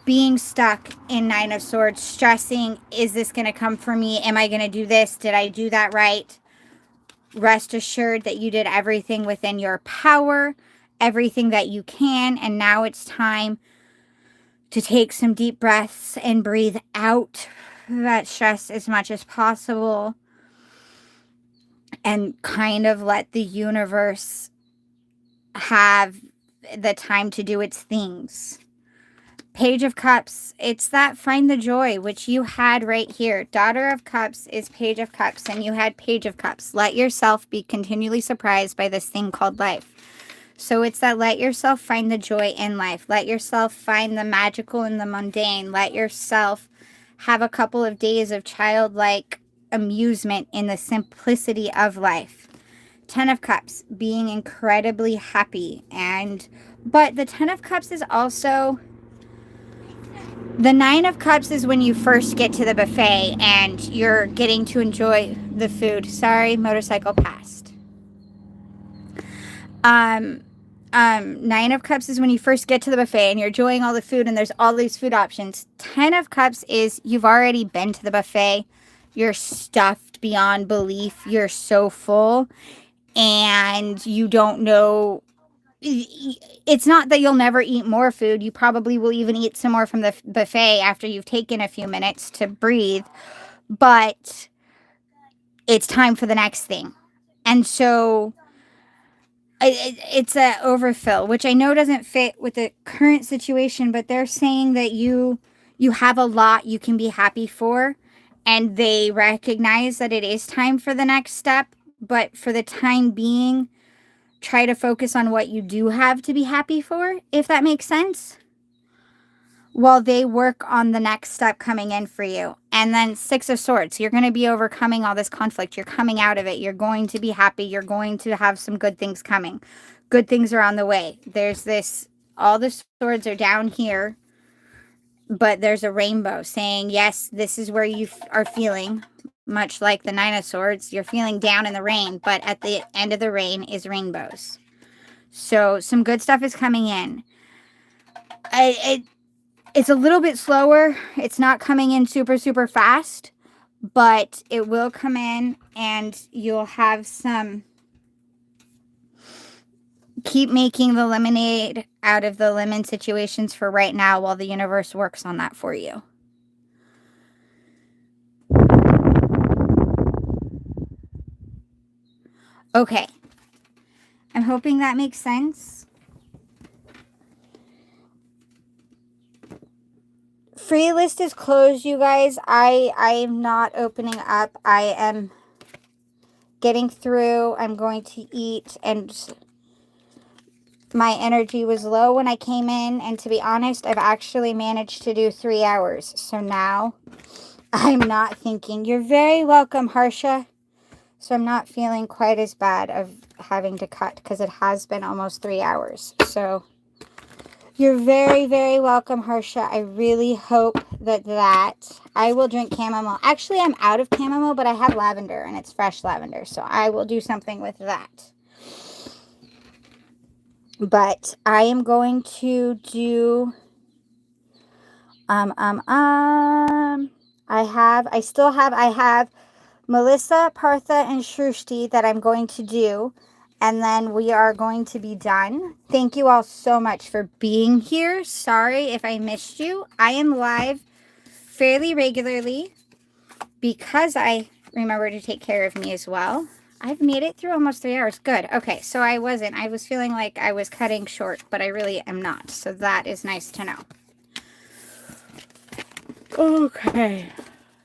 being stuck in Nine of Swords, stressing, is this going to come for me? Am I going to do this? Did I do that right? Rest assured that you did everything within your power, everything that you can, and now it's time to take some deep breaths and breathe out that stress as much as possible and kind of let the universe have the time to do its things. Page of Cups, it's that find the joy, which you had right here. Daughter of Cups is Page of Cups, and you had Page of Cups. Let yourself be continually surprised by this thing called life. So it's that let yourself find the joy in life. Let yourself find the magical in the mundane. Let yourself have a couple of days of childlike amusement in the simplicity of life. 10 of Cups, being incredibly happy. But the 10 of Cups is also... The 9 of Cups is when you first get to the buffet and you're getting to enjoy the food. Sorry, motorcycle passed. 9 of Cups is when you first get to the buffet and you're enjoying all the food and there's all these food options. 10 of Cups is you've already been to the buffet. You're stuffed beyond belief. You're so full and you don't know. It's not that you'll never eat more food. You probably will even eat some more from the buffet after you've taken a few minutes to breathe. But it's time for the next thing. And so it's a overfill, which I know doesn't fit with the current situation, but they're saying that you have a lot you can be happy for. And they recognize that it is time for the next step. But for the time being, try to focus on what you do have to be happy for, if that makes sense, while they work on the next step coming in for you. And then 6 of Swords, you're going to be overcoming all this conflict. You're coming out of it. You're going to be happy. You're going to have some good things coming. Good things are on the way. There's this, all the swords are down here, but there's a rainbow saying, yes, this is where you are feeling. Much like the 9 of Swords, you're feeling down in the rain, but at the end of the rain is rainbows. So some good stuff is coming in. It's a little bit slower. It's not coming in super, super fast, but it will come in and you'll have some... Keep making the lemonade out of the lemon situations for right now while the universe works on that for you. Okay. I'm hoping that makes sense. Free list is closed, you guys. I am not opening up. I am getting through. I'm going to eat, and my energy was low when I came in, and to be honest, I've actually managed to do 3 hours. So now I'm not thinking, you're very welcome, Harsha. So I'm not feeling quite as bad of having to cut because it has been almost 3 hours. So you're very, very welcome, Harsha. I really hope that I will drink chamomile. Actually, I'm out of chamomile, but I have lavender and it's fresh lavender. So I will do something with that. But I am going to do, I have Melissa, Partha, and Shrushti that I'm going to do. And then we are going to be done. Thank you all so much for being here. Sorry if I missed you. I am live fairly regularly because I remember to take care of me as well. I've made it through almost 3 hours. Good. Okay, so I was feeling like I was cutting short, but I really am not. So that is nice to know. Okay.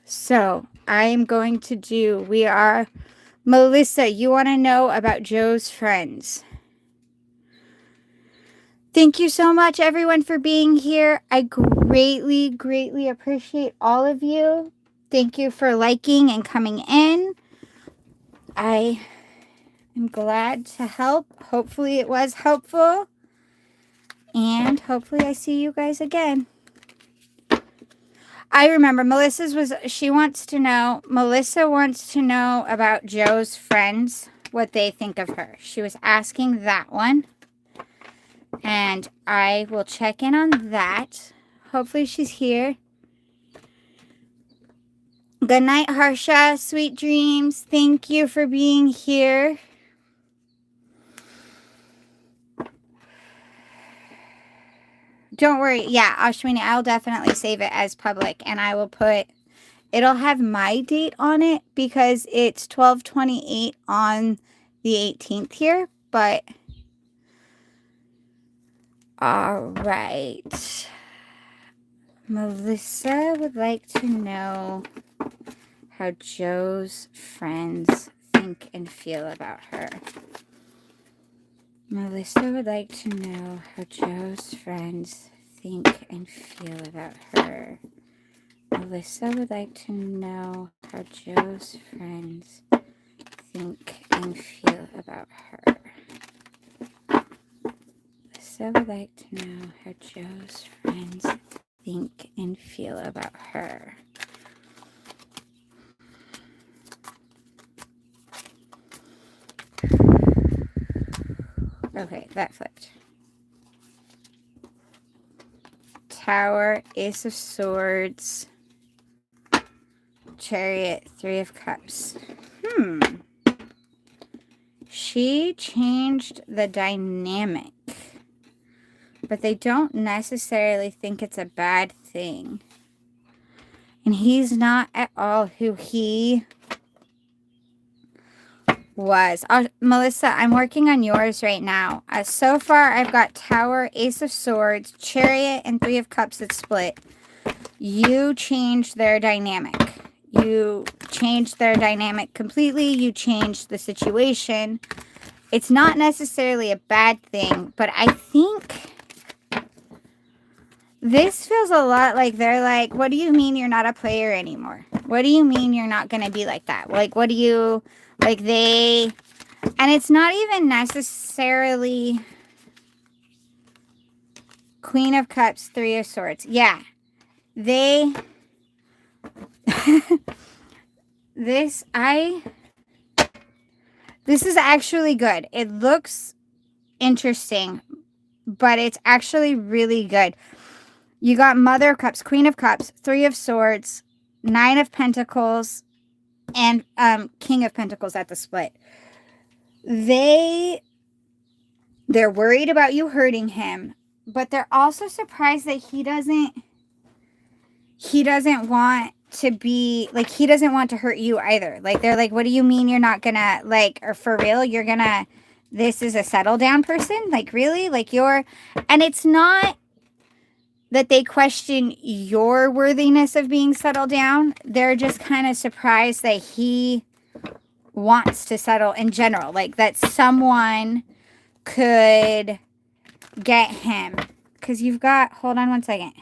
So I am going to do, Melissa, you want to know about Joe's friends. Thank you so much, everyone, for being here. I greatly, greatly appreciate all of you. Thank you for liking and coming in. I am glad to help. Hopefully it was helpful. And hopefully I see you guys again. I remember Melissa wants to know about Joe's friends, what they think of her. She was asking that one. And I will check in on that. Hopefully she's here. Good night, Harsha. Sweet dreams. Thank you for being here. Don't worry. Yeah, Ashwini, I'll definitely save it as public, and I will put, it'll have my date on it because it's 12/28 on the 18th here, but all right. Melissa would like to know how Joe's friends think and feel about her. Melissa would like to know how Joe's friends think and feel about her. Melissa would like to know how Joe's friends think and feel about her. Melissa would like to know how Joe's friends think and feel about her. Okay, that flipped. Tower, Ace of Swords, Chariot, Three of Cups. She changed the dynamic, but they don't necessarily think it's a bad thing. And he's not at all who he was. Melissa, I'm working on yours right now. So far, I've got Tower, Ace of Swords, Chariot, and Three of Cups that split. You changed their dynamic. You changed their dynamic completely. You changed the situation. It's not necessarily a bad thing, but I think this feels a lot like they're like, what do you mean you're not a player anymore? What do you mean you're not going to be like that? Like, what do you, like they, and it's not even necessarily Queen of Cups, Three of Swords. Yeah, they, this is actually good. It looks interesting, but it's actually really good. You got Mother of Cups, Queen of Cups, Three of Swords, Nine of Pentacles, and King of Pentacles at the split. They're worried about you hurting him, but they're also surprised that he doesn't want to be, like, he doesn't want to hurt you either. Like, they're like, what do you mean you're not gonna, like, or for real, you're gonna, this is a settle down person? Like, really? Like, and it's not that they question your worthiness of being settled down. They're just kind of surprised that he wants to settle in general. Like, that someone could get him. Because you've got, hold on one second.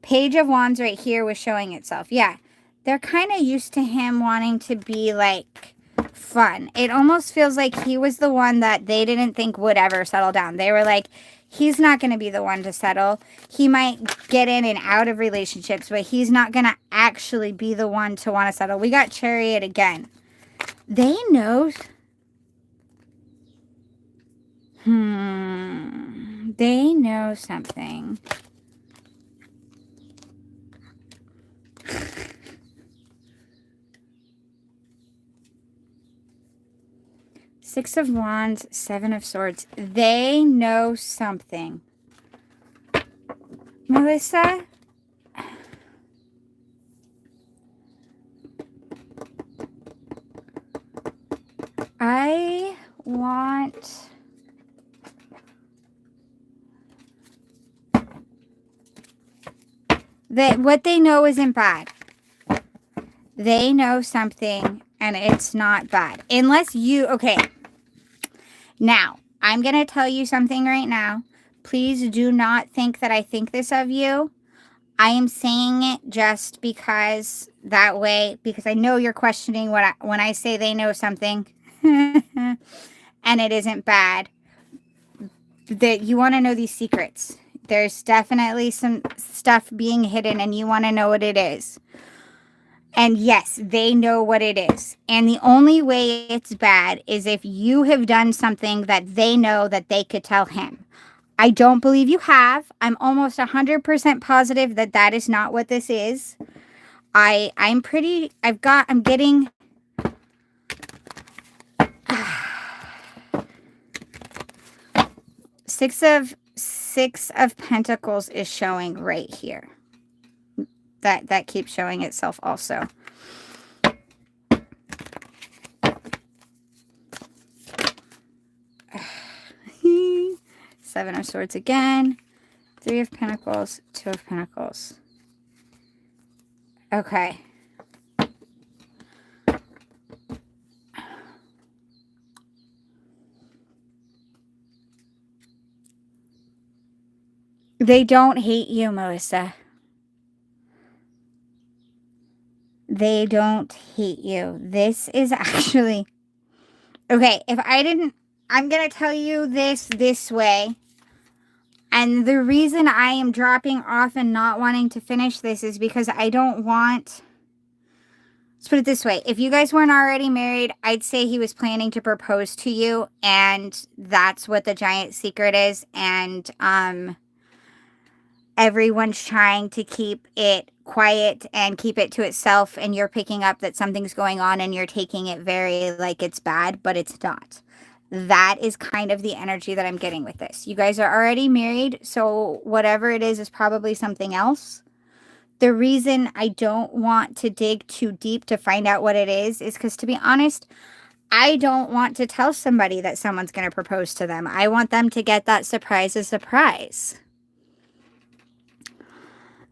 Page of Wands right here was showing itself. Yeah, they're kind of used to him wanting to be, like, fun. It almost feels like he was the one that they didn't think would ever settle down. They were like, he's not going to be the one to settle. He might get in and out of relationships, but he's not going to actually be the one to want to settle. We got Chariot again. They know. They know something. Six of Wands, Seven of Swords. They know something. Melissa? I want... that what they know isn't bad. They know something and it's not bad. Unless you... Okay. Now, I'm going to tell you something right now. Please do not think that I think this of you. I am saying it just because that way, because I know you're questioning when I say they know something and it isn't bad. That you want to know these secrets. There's definitely some stuff being hidden and you want to know what it is. And yes, they know what it is. And the only way it's bad is if you have done something that they know that they could tell him. I don't believe you have. I'm almost 100% positive that that is not what this is. I'm getting six of Pentacles is showing right here. That keeps showing itself also. Seven of Swords again. Three of Pentacles, Two of Pentacles. Okay. They don't hate you, Melissa. They don't hate you. This is actually... Okay, if I didn't... I'm going to tell you this way. And the reason I am dropping off and not wanting to finish this is because I don't want... Let's put it this way. If you guys weren't already married, I'd say he was planning to propose to you. And that's what the giant secret is. And everyone's trying to keep it quiet and keep it to itself. And you're picking up that something's going on and you're taking it very like it's bad, but it's not. That is kind of the energy that I'm getting with this. You guys are already married, so whatever it is probably something else. The reason I don't want to dig too deep to find out what it is because, to be honest, I don't want to tell somebody that someone's going to propose to them. I want them to get that surprise a surprise.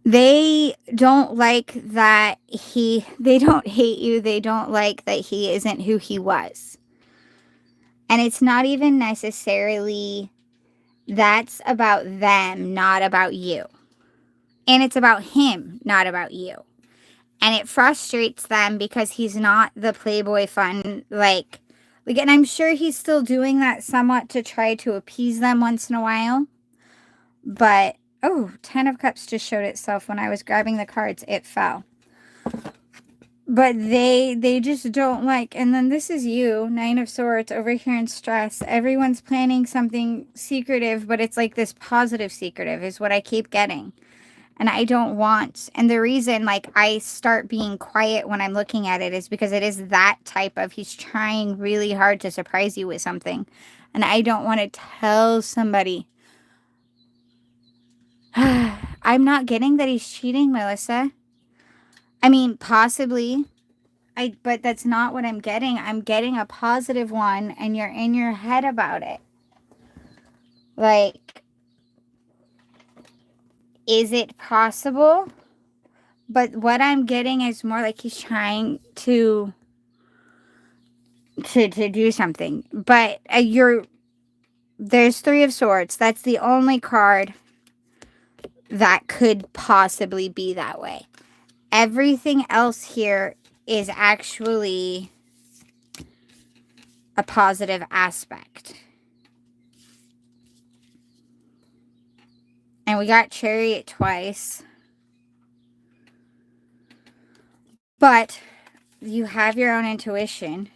They don't like that they don't hate you. They don't like that he isn't who he was. And it's not even necessarily, that's about them, not about you. And it's about him, not about you. And it frustrates them because he's not the playboy fun, and I'm sure he's still doing that somewhat to try to appease them once in a while. But, oh, 10 of Cups just showed itself when I was grabbing the cards. It fell. But they just don't like, and then this is you, 9 of Swords, over here in stress. Everyone's planning something secretive, but it's like this positive secretive is what I keep getting. And I don't want, and the reason I start being quiet when I'm looking at it is because it is that type of, he's trying really hard to surprise you with something. And I don't want to tell somebody. I'm not getting that he's cheating, Melissa. I mean, possibly. But that's not what I'm getting. I'm getting a positive one, and you're in your head about it. Is it possible? But what I'm getting is more like he's trying to do something. But there's 3 of Swords. That's the only card that could possibly be that way. Everything else here is actually a positive aspect. And we got Chariot twice. But you have your own intuition.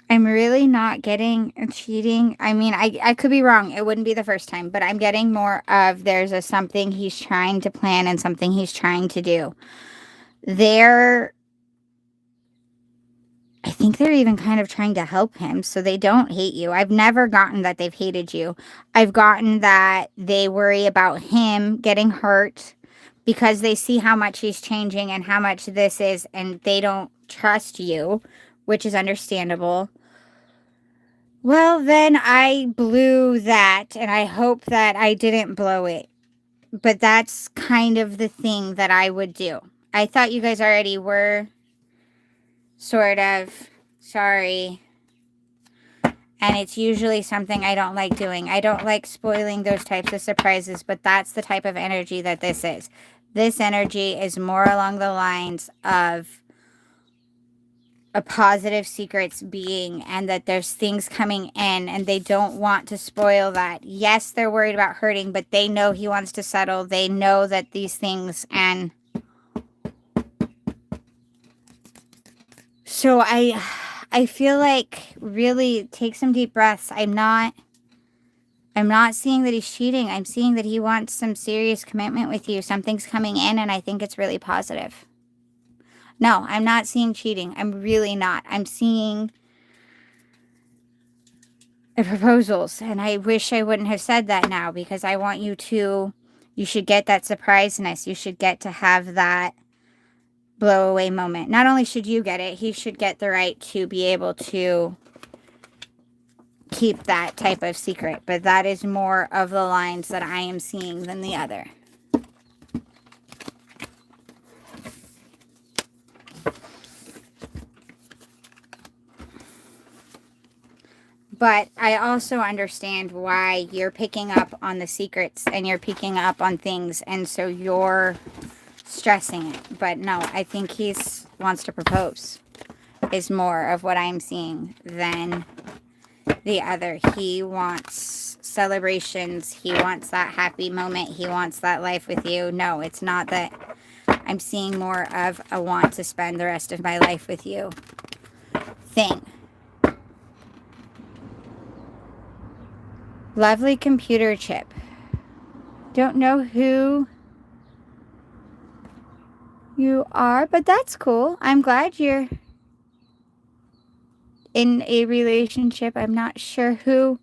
I'm really not getting cheating. I mean, I could be wrong. It wouldn't be the first time. But I'm getting more of there's something he's trying to plan and something he's trying to do. I think they're even kind of trying to help him so they don't hate you. I've never gotten that they've hated you. I've gotten that they worry about him getting hurt because they see how much he's changing and how much this is, and they don't trust you, which is understandable. Well, then I blew that, and I hope that I didn't blow it. But that's kind of the thing that I would do. I thought you guys already were sort of sorry. And it's usually something I don't like doing. I don't like spoiling those types of surprises, but that's the type of energy that this is. This energy is more along the lines of a positive secrets being, and that there's things coming in and they don't want to spoil that. Yes, they're worried about hurting, but they know he wants to settle. They know that these things, and So I feel like really take some deep breaths. I'm not seeing that he's cheating. I'm seeing that he wants some serious commitment with you. Something's coming in and I think it's really positive. No, I'm not seeing cheating. I'm really not. I'm seeing proposals. And I wish I wouldn't have said that now because I want you should get that surpriseness. You should get to have that blow away moment. Not only should you get it, he should get the right to be able to keep that type of secret. But that is more of the lines that I am seeing than the other. But I also understand why you're picking up on the secrets and you're picking up on things. And so you're stressing it. But no, I think he wants to propose is more of what I'm seeing than the other. He wants celebrations. He wants that happy moment. He wants that life with you. No, it's not that. I'm seeing more of a want to spend the rest of my life with you thing. Lovely computer chip. Don't know who you are, but that's cool. I'm glad you're in a relationship. I'm not sure who.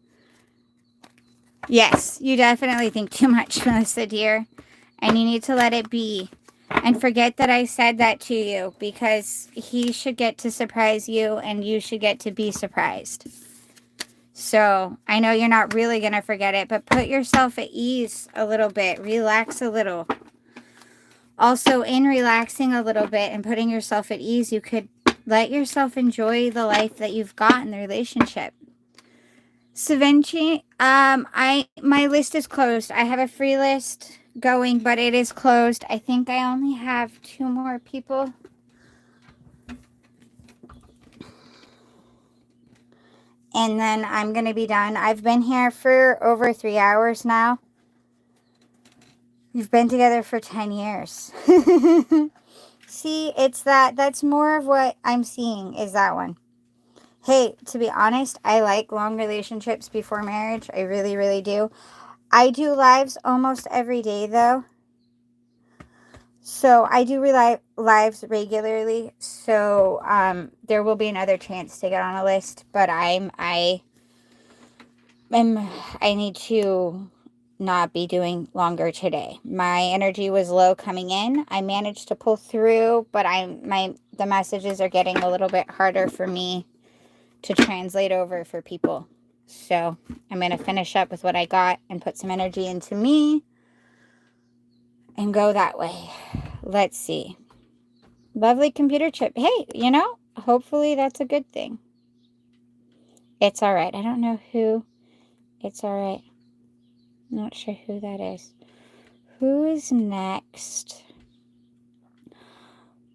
Yes, you definitely think too much, Melissa, dear. And you need to let it be. And forget that I said that to you because he should get to surprise you and you should get to be surprised. So I know you're not really going to forget it, but put yourself at ease a little bit. Relax a little. Also, in relaxing a little bit and putting yourself at ease, you could let yourself enjoy the life that you've got in the relationship. Savinci, my list is closed. I have a free list going, but it is closed. I think I only have 2 more people. And then I'm going to be done. I've been here for over 3 hours now. We've been together for 10 years. See, it's that's more of what I'm seeing is that one. Hey, to be honest, I like long relationships before marriage. I really, really do. I do lives almost every day, though. So I do lives regularly. So there will be another chance to get on a list. But I need to not be doing longer today. My energy was low coming in. I managed to pull through, but the messages are getting a little bit harder for me to translate over for people. So I'm going to finish up with what I got and put some energy into me and go that way. Let's see. Lovely computer chip. Hey, hopefully that's a good thing. It's all right. I don't know who. It's all right. Not sure who that is. Who is next?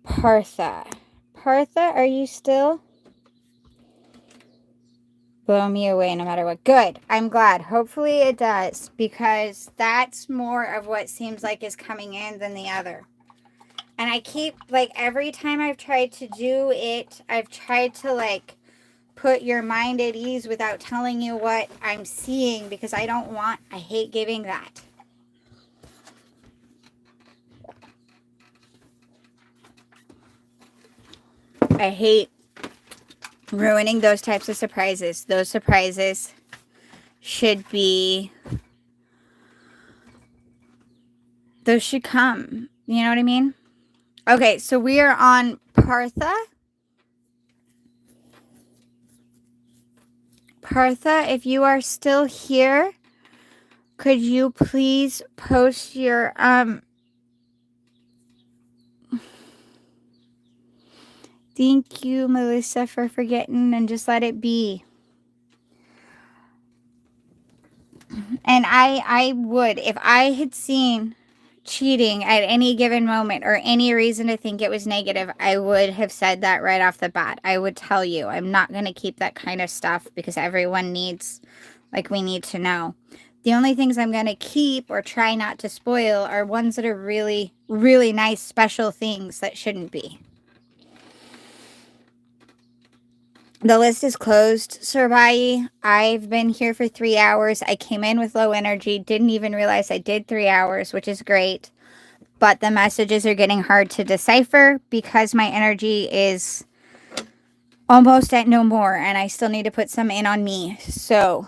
Partha. Partha, are you still? Blow me away no matter what. Good. I'm glad. Hopefully it does, because that's more of what seems like is coming in than the other. And I keep, every time I've tried to do it, I've tried to, put your mind at ease without telling you what I'm seeing, because I hate giving that. I hate ruining those types of surprises. Those surprises should be, those should come. You know what I mean? Okay, so we are on Partha. Partha, if you are still here, could you please post your, thank you, Melissa, for forgetting, and just let it be. And I would, if I had seen cheating at any given moment or any reason to think it was negative, I would have said that right off the bat. I would tell you. I'm not going to keep that kind of stuff because everyone needs, we need to know. The only things I'm going to keep or try not to spoil are ones that are really, really nice, special things that shouldn't be. The list is closed, Sir Bai. I've been here for 3 hours. I came in with low energy, didn't even realize I did 3 hours, which is great. But the messages are getting hard to decipher because my energy is almost at no more, and I still need to put some in on me. So,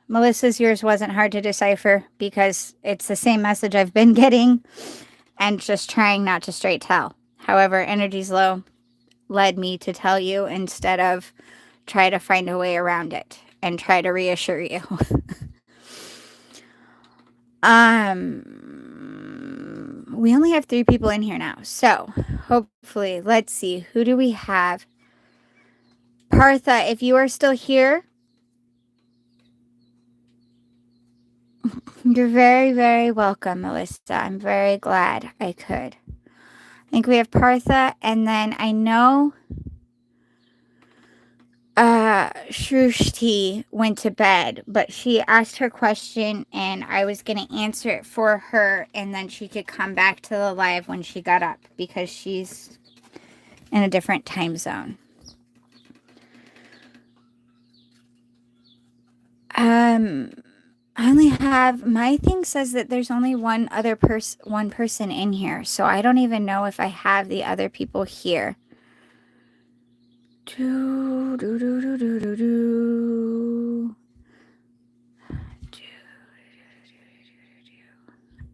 Melissa's, yours wasn't hard to decipher because it's the same message I've been getting and just trying not to straight tell. However, energy's low led me to tell you instead of try to find a way around it and try to reassure you. We only have 3 people in here now, so hopefully, let's see, who do we have? Partha, if you are still here, you're very, very welcome, Melissa. I'm very glad I could. I think we have Partha, and then I know Shrushti went to bed, but she asked her question and I was going to answer it for her, and then she could come back to the live when she got up because she's in a different time zone. I only have, my thing says that there's only one person in here, so I don't even know if I have the other people here.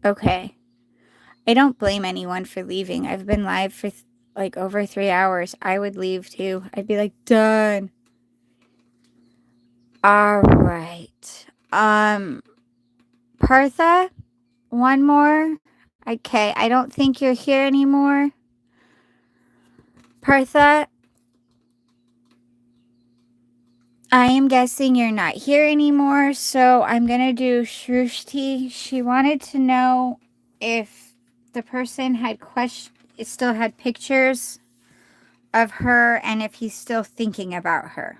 Okay. I don't blame anyone for leaving. I've been live for like over 3 hours. I would leave too. I'd be like, done. All right. Partha, one more. Okay, I don't think you're here anymore. Partha, I am guessing you're not here anymore, so I'm going to do Shrushti. She wanted to know if the person had still had pictures of her and if he's still thinking about her.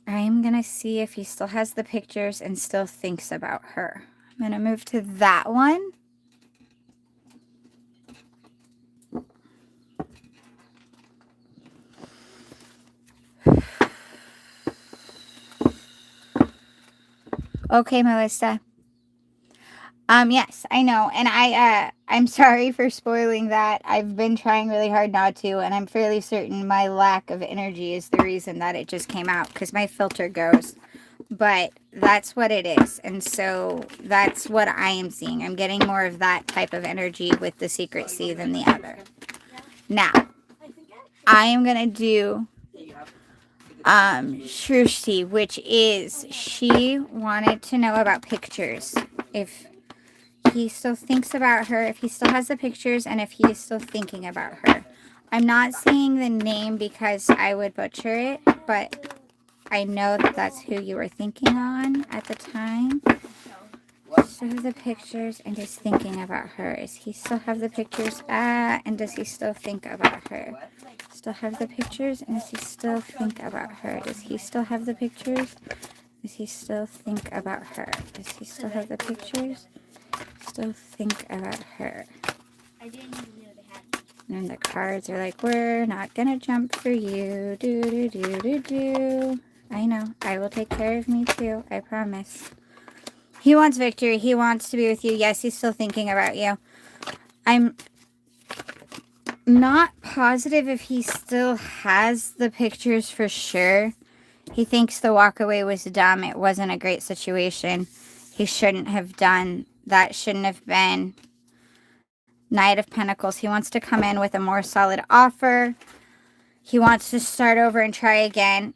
I'm going to see if he still has the pictures and still thinks about her. I'm going to move to that one. Okay, Melissa. Yes, I know. And I'm sorry for spoiling that. I've been trying really hard not to, and I'm fairly certain my lack of energy is the reason that it just came out because my filter goes. But that's what it is. And so that's what I am seeing. I'm getting more of that type of energy with the secrecy than the other. Now, I am going to do Shrushti, which is she wanted to know about pictures. If he still thinks about her, if he still has the pictures, and if he is still thinking about her. I'm not saying the name because I would butcher it, but I know that that's who you were thinking on at the time. Still have the pictures and is thinking about her. Is he still have the pictures? And does he still think about her? Still have the pictures, and does he still think about her? Does he still have the pictures? Does he still think about her? Does he still have the pictures? Still think about her. I didn't even know they had. And the cards are like, we're not gonna jump for you. Do do do do do. I know. I will take care of me too. I promise. He wants victory. He wants to be with you. Yes, he's still thinking about you. I'm not positive if he still has the pictures for sure. He thinks the walkaway was dumb. It wasn't a great situation. He shouldn't have done that. Shouldn't have been. Knight of Pentacles. He wants to come in with a more solid offer. He wants to start over and try again.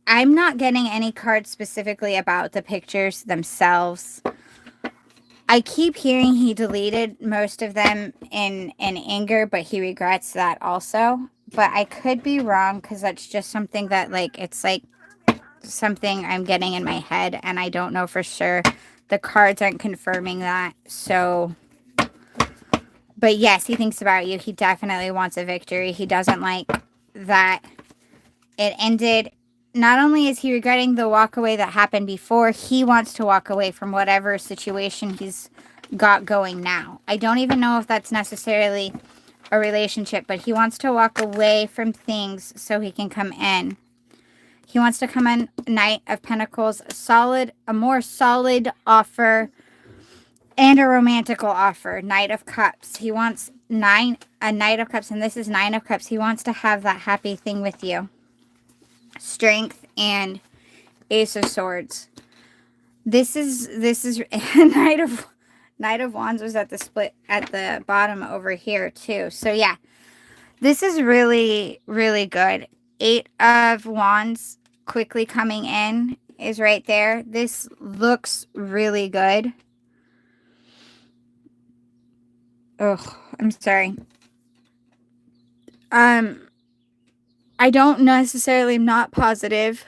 I'm not getting any cards specifically about the pictures themselves. I keep hearing he deleted most of them in anger, but he regrets that also. But I could be wrong because that's just something that, like, it's like something I'm getting in my head, and I don't know for sure. The cards aren't confirming that, so... But yes, he thinks about you. He definitely wants a victory. He doesn't like that it ended. Not only is he regretting the walk away that happened before, he wants to walk away from whatever situation he's got going now. I don't even know if that's necessarily a relationship, but he wants to walk away from things so he can come in. He wants to come in. Knight of Pentacles, a more solid offer and a romantical offer. Knight of Cups. He wants a Knight of Cups, and this is Nine of Cups. He wants to have that happy thing with you. Strength and Ace of Swords. This is Knight of Wands was at the split at the bottom over here too. So yeah, this is really, really good. 8 of Wands quickly coming in is right there. This looks really good. Oh, I'm sorry. I don't necessarily, I'm not positive.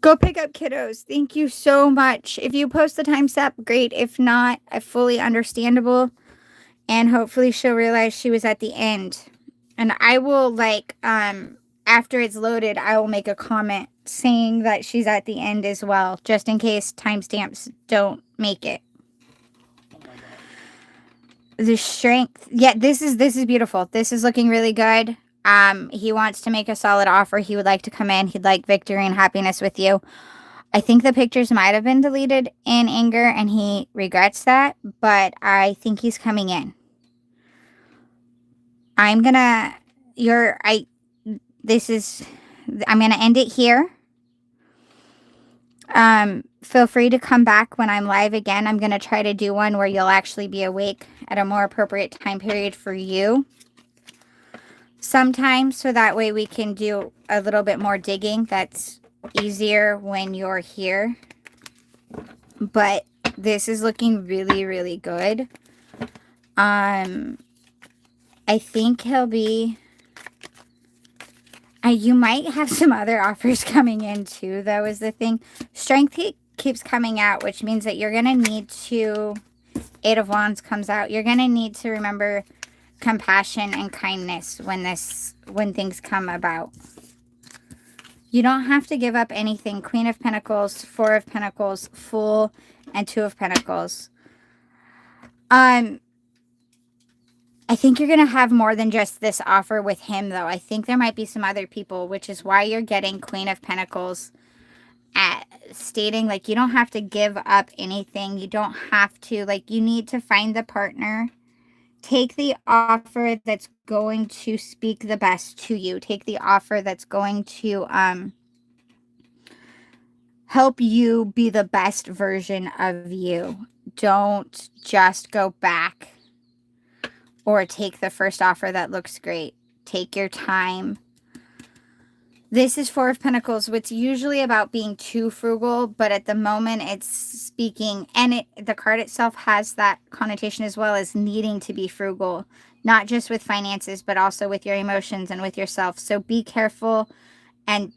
Go pick up kiddos. Thank you so much. If you post the time step, great. If not, fully understandable. And hopefully she'll realize she was at the end. And I will, like, after it's loaded, I will make a comment saying that she's at the end as well, just in case timestamps don't make it. The strength. Yeah, this is beautiful. This is looking really good. He wants to make a solid offer. He would like to come in. He'd like victory and happiness with you. I think the pictures might have been deleted in anger and he regrets that, but I think he's coming in. I'm gonna end it here. Feel free to come back when I'm live again. I'm gonna try to do one where you'll actually be awake at a more appropriate time period for you sometimes, so that way we can do a little bit more digging. That's easier when you're here. But this is looking really, really good. I think he'll be... you might have some other offers coming in too, though, is the thing. Strength keeps coming out, which means that you're going to need to... 8 of Wands comes out. You're going to need to remember compassion and kindness when things come about. You don't have to give up anything. Queen of Pentacles, 4 of Pentacles, Fool, and 2 of Pentacles. I think you're going to have more than just this offer with him, though. I think there might be some other people, which is why you're getting Queen of Pentacles stating, like, you don't have to give up anything. You don't have to, like, you need to find the partner. Take the offer that's going to speak the best to you. Take the offer that's going to help you be the best version of you. Don't just go back or take the first offer that looks great. Take your time. This is 4 of Pentacles, which is usually about being too frugal, but at the moment it's speaking, and the card itself has that connotation as well as needing to be frugal, not just with finances, but also with your emotions and with yourself. So be careful and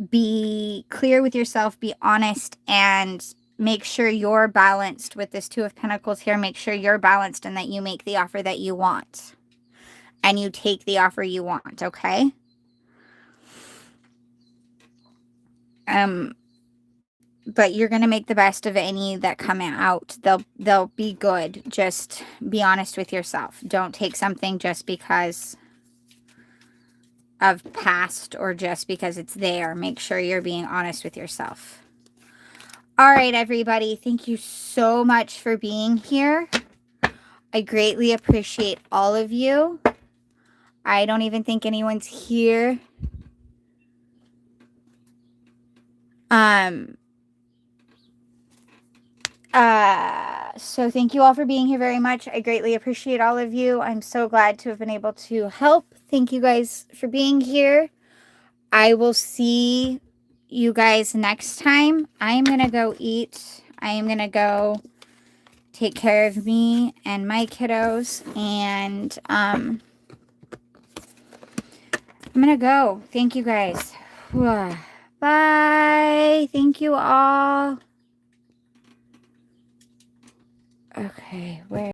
be clear with yourself, be honest, and make sure you're balanced with this 2 of Pentacles here. Make sure you're balanced and that you make the offer that you want and you take the offer you want, okay? But you're going to make the best of any that come out. They'll be good. Just be honest with yourself. Don't take something just because of past or just because it's there. Make sure you're being honest with yourself. All right, everybody. Thank you so much for being here. I greatly appreciate all of you. I don't even think anyone's here. So thank you all for being here very much. I greatly appreciate all of you. I'm so glad to have been able to help. Thank you guys for being here. I will see you guys next time. I'm going to go eat. I am going to go take care of me and my kiddos. And, I'm going to go. Thank you guys. Bye. Thank you all. Okay, where?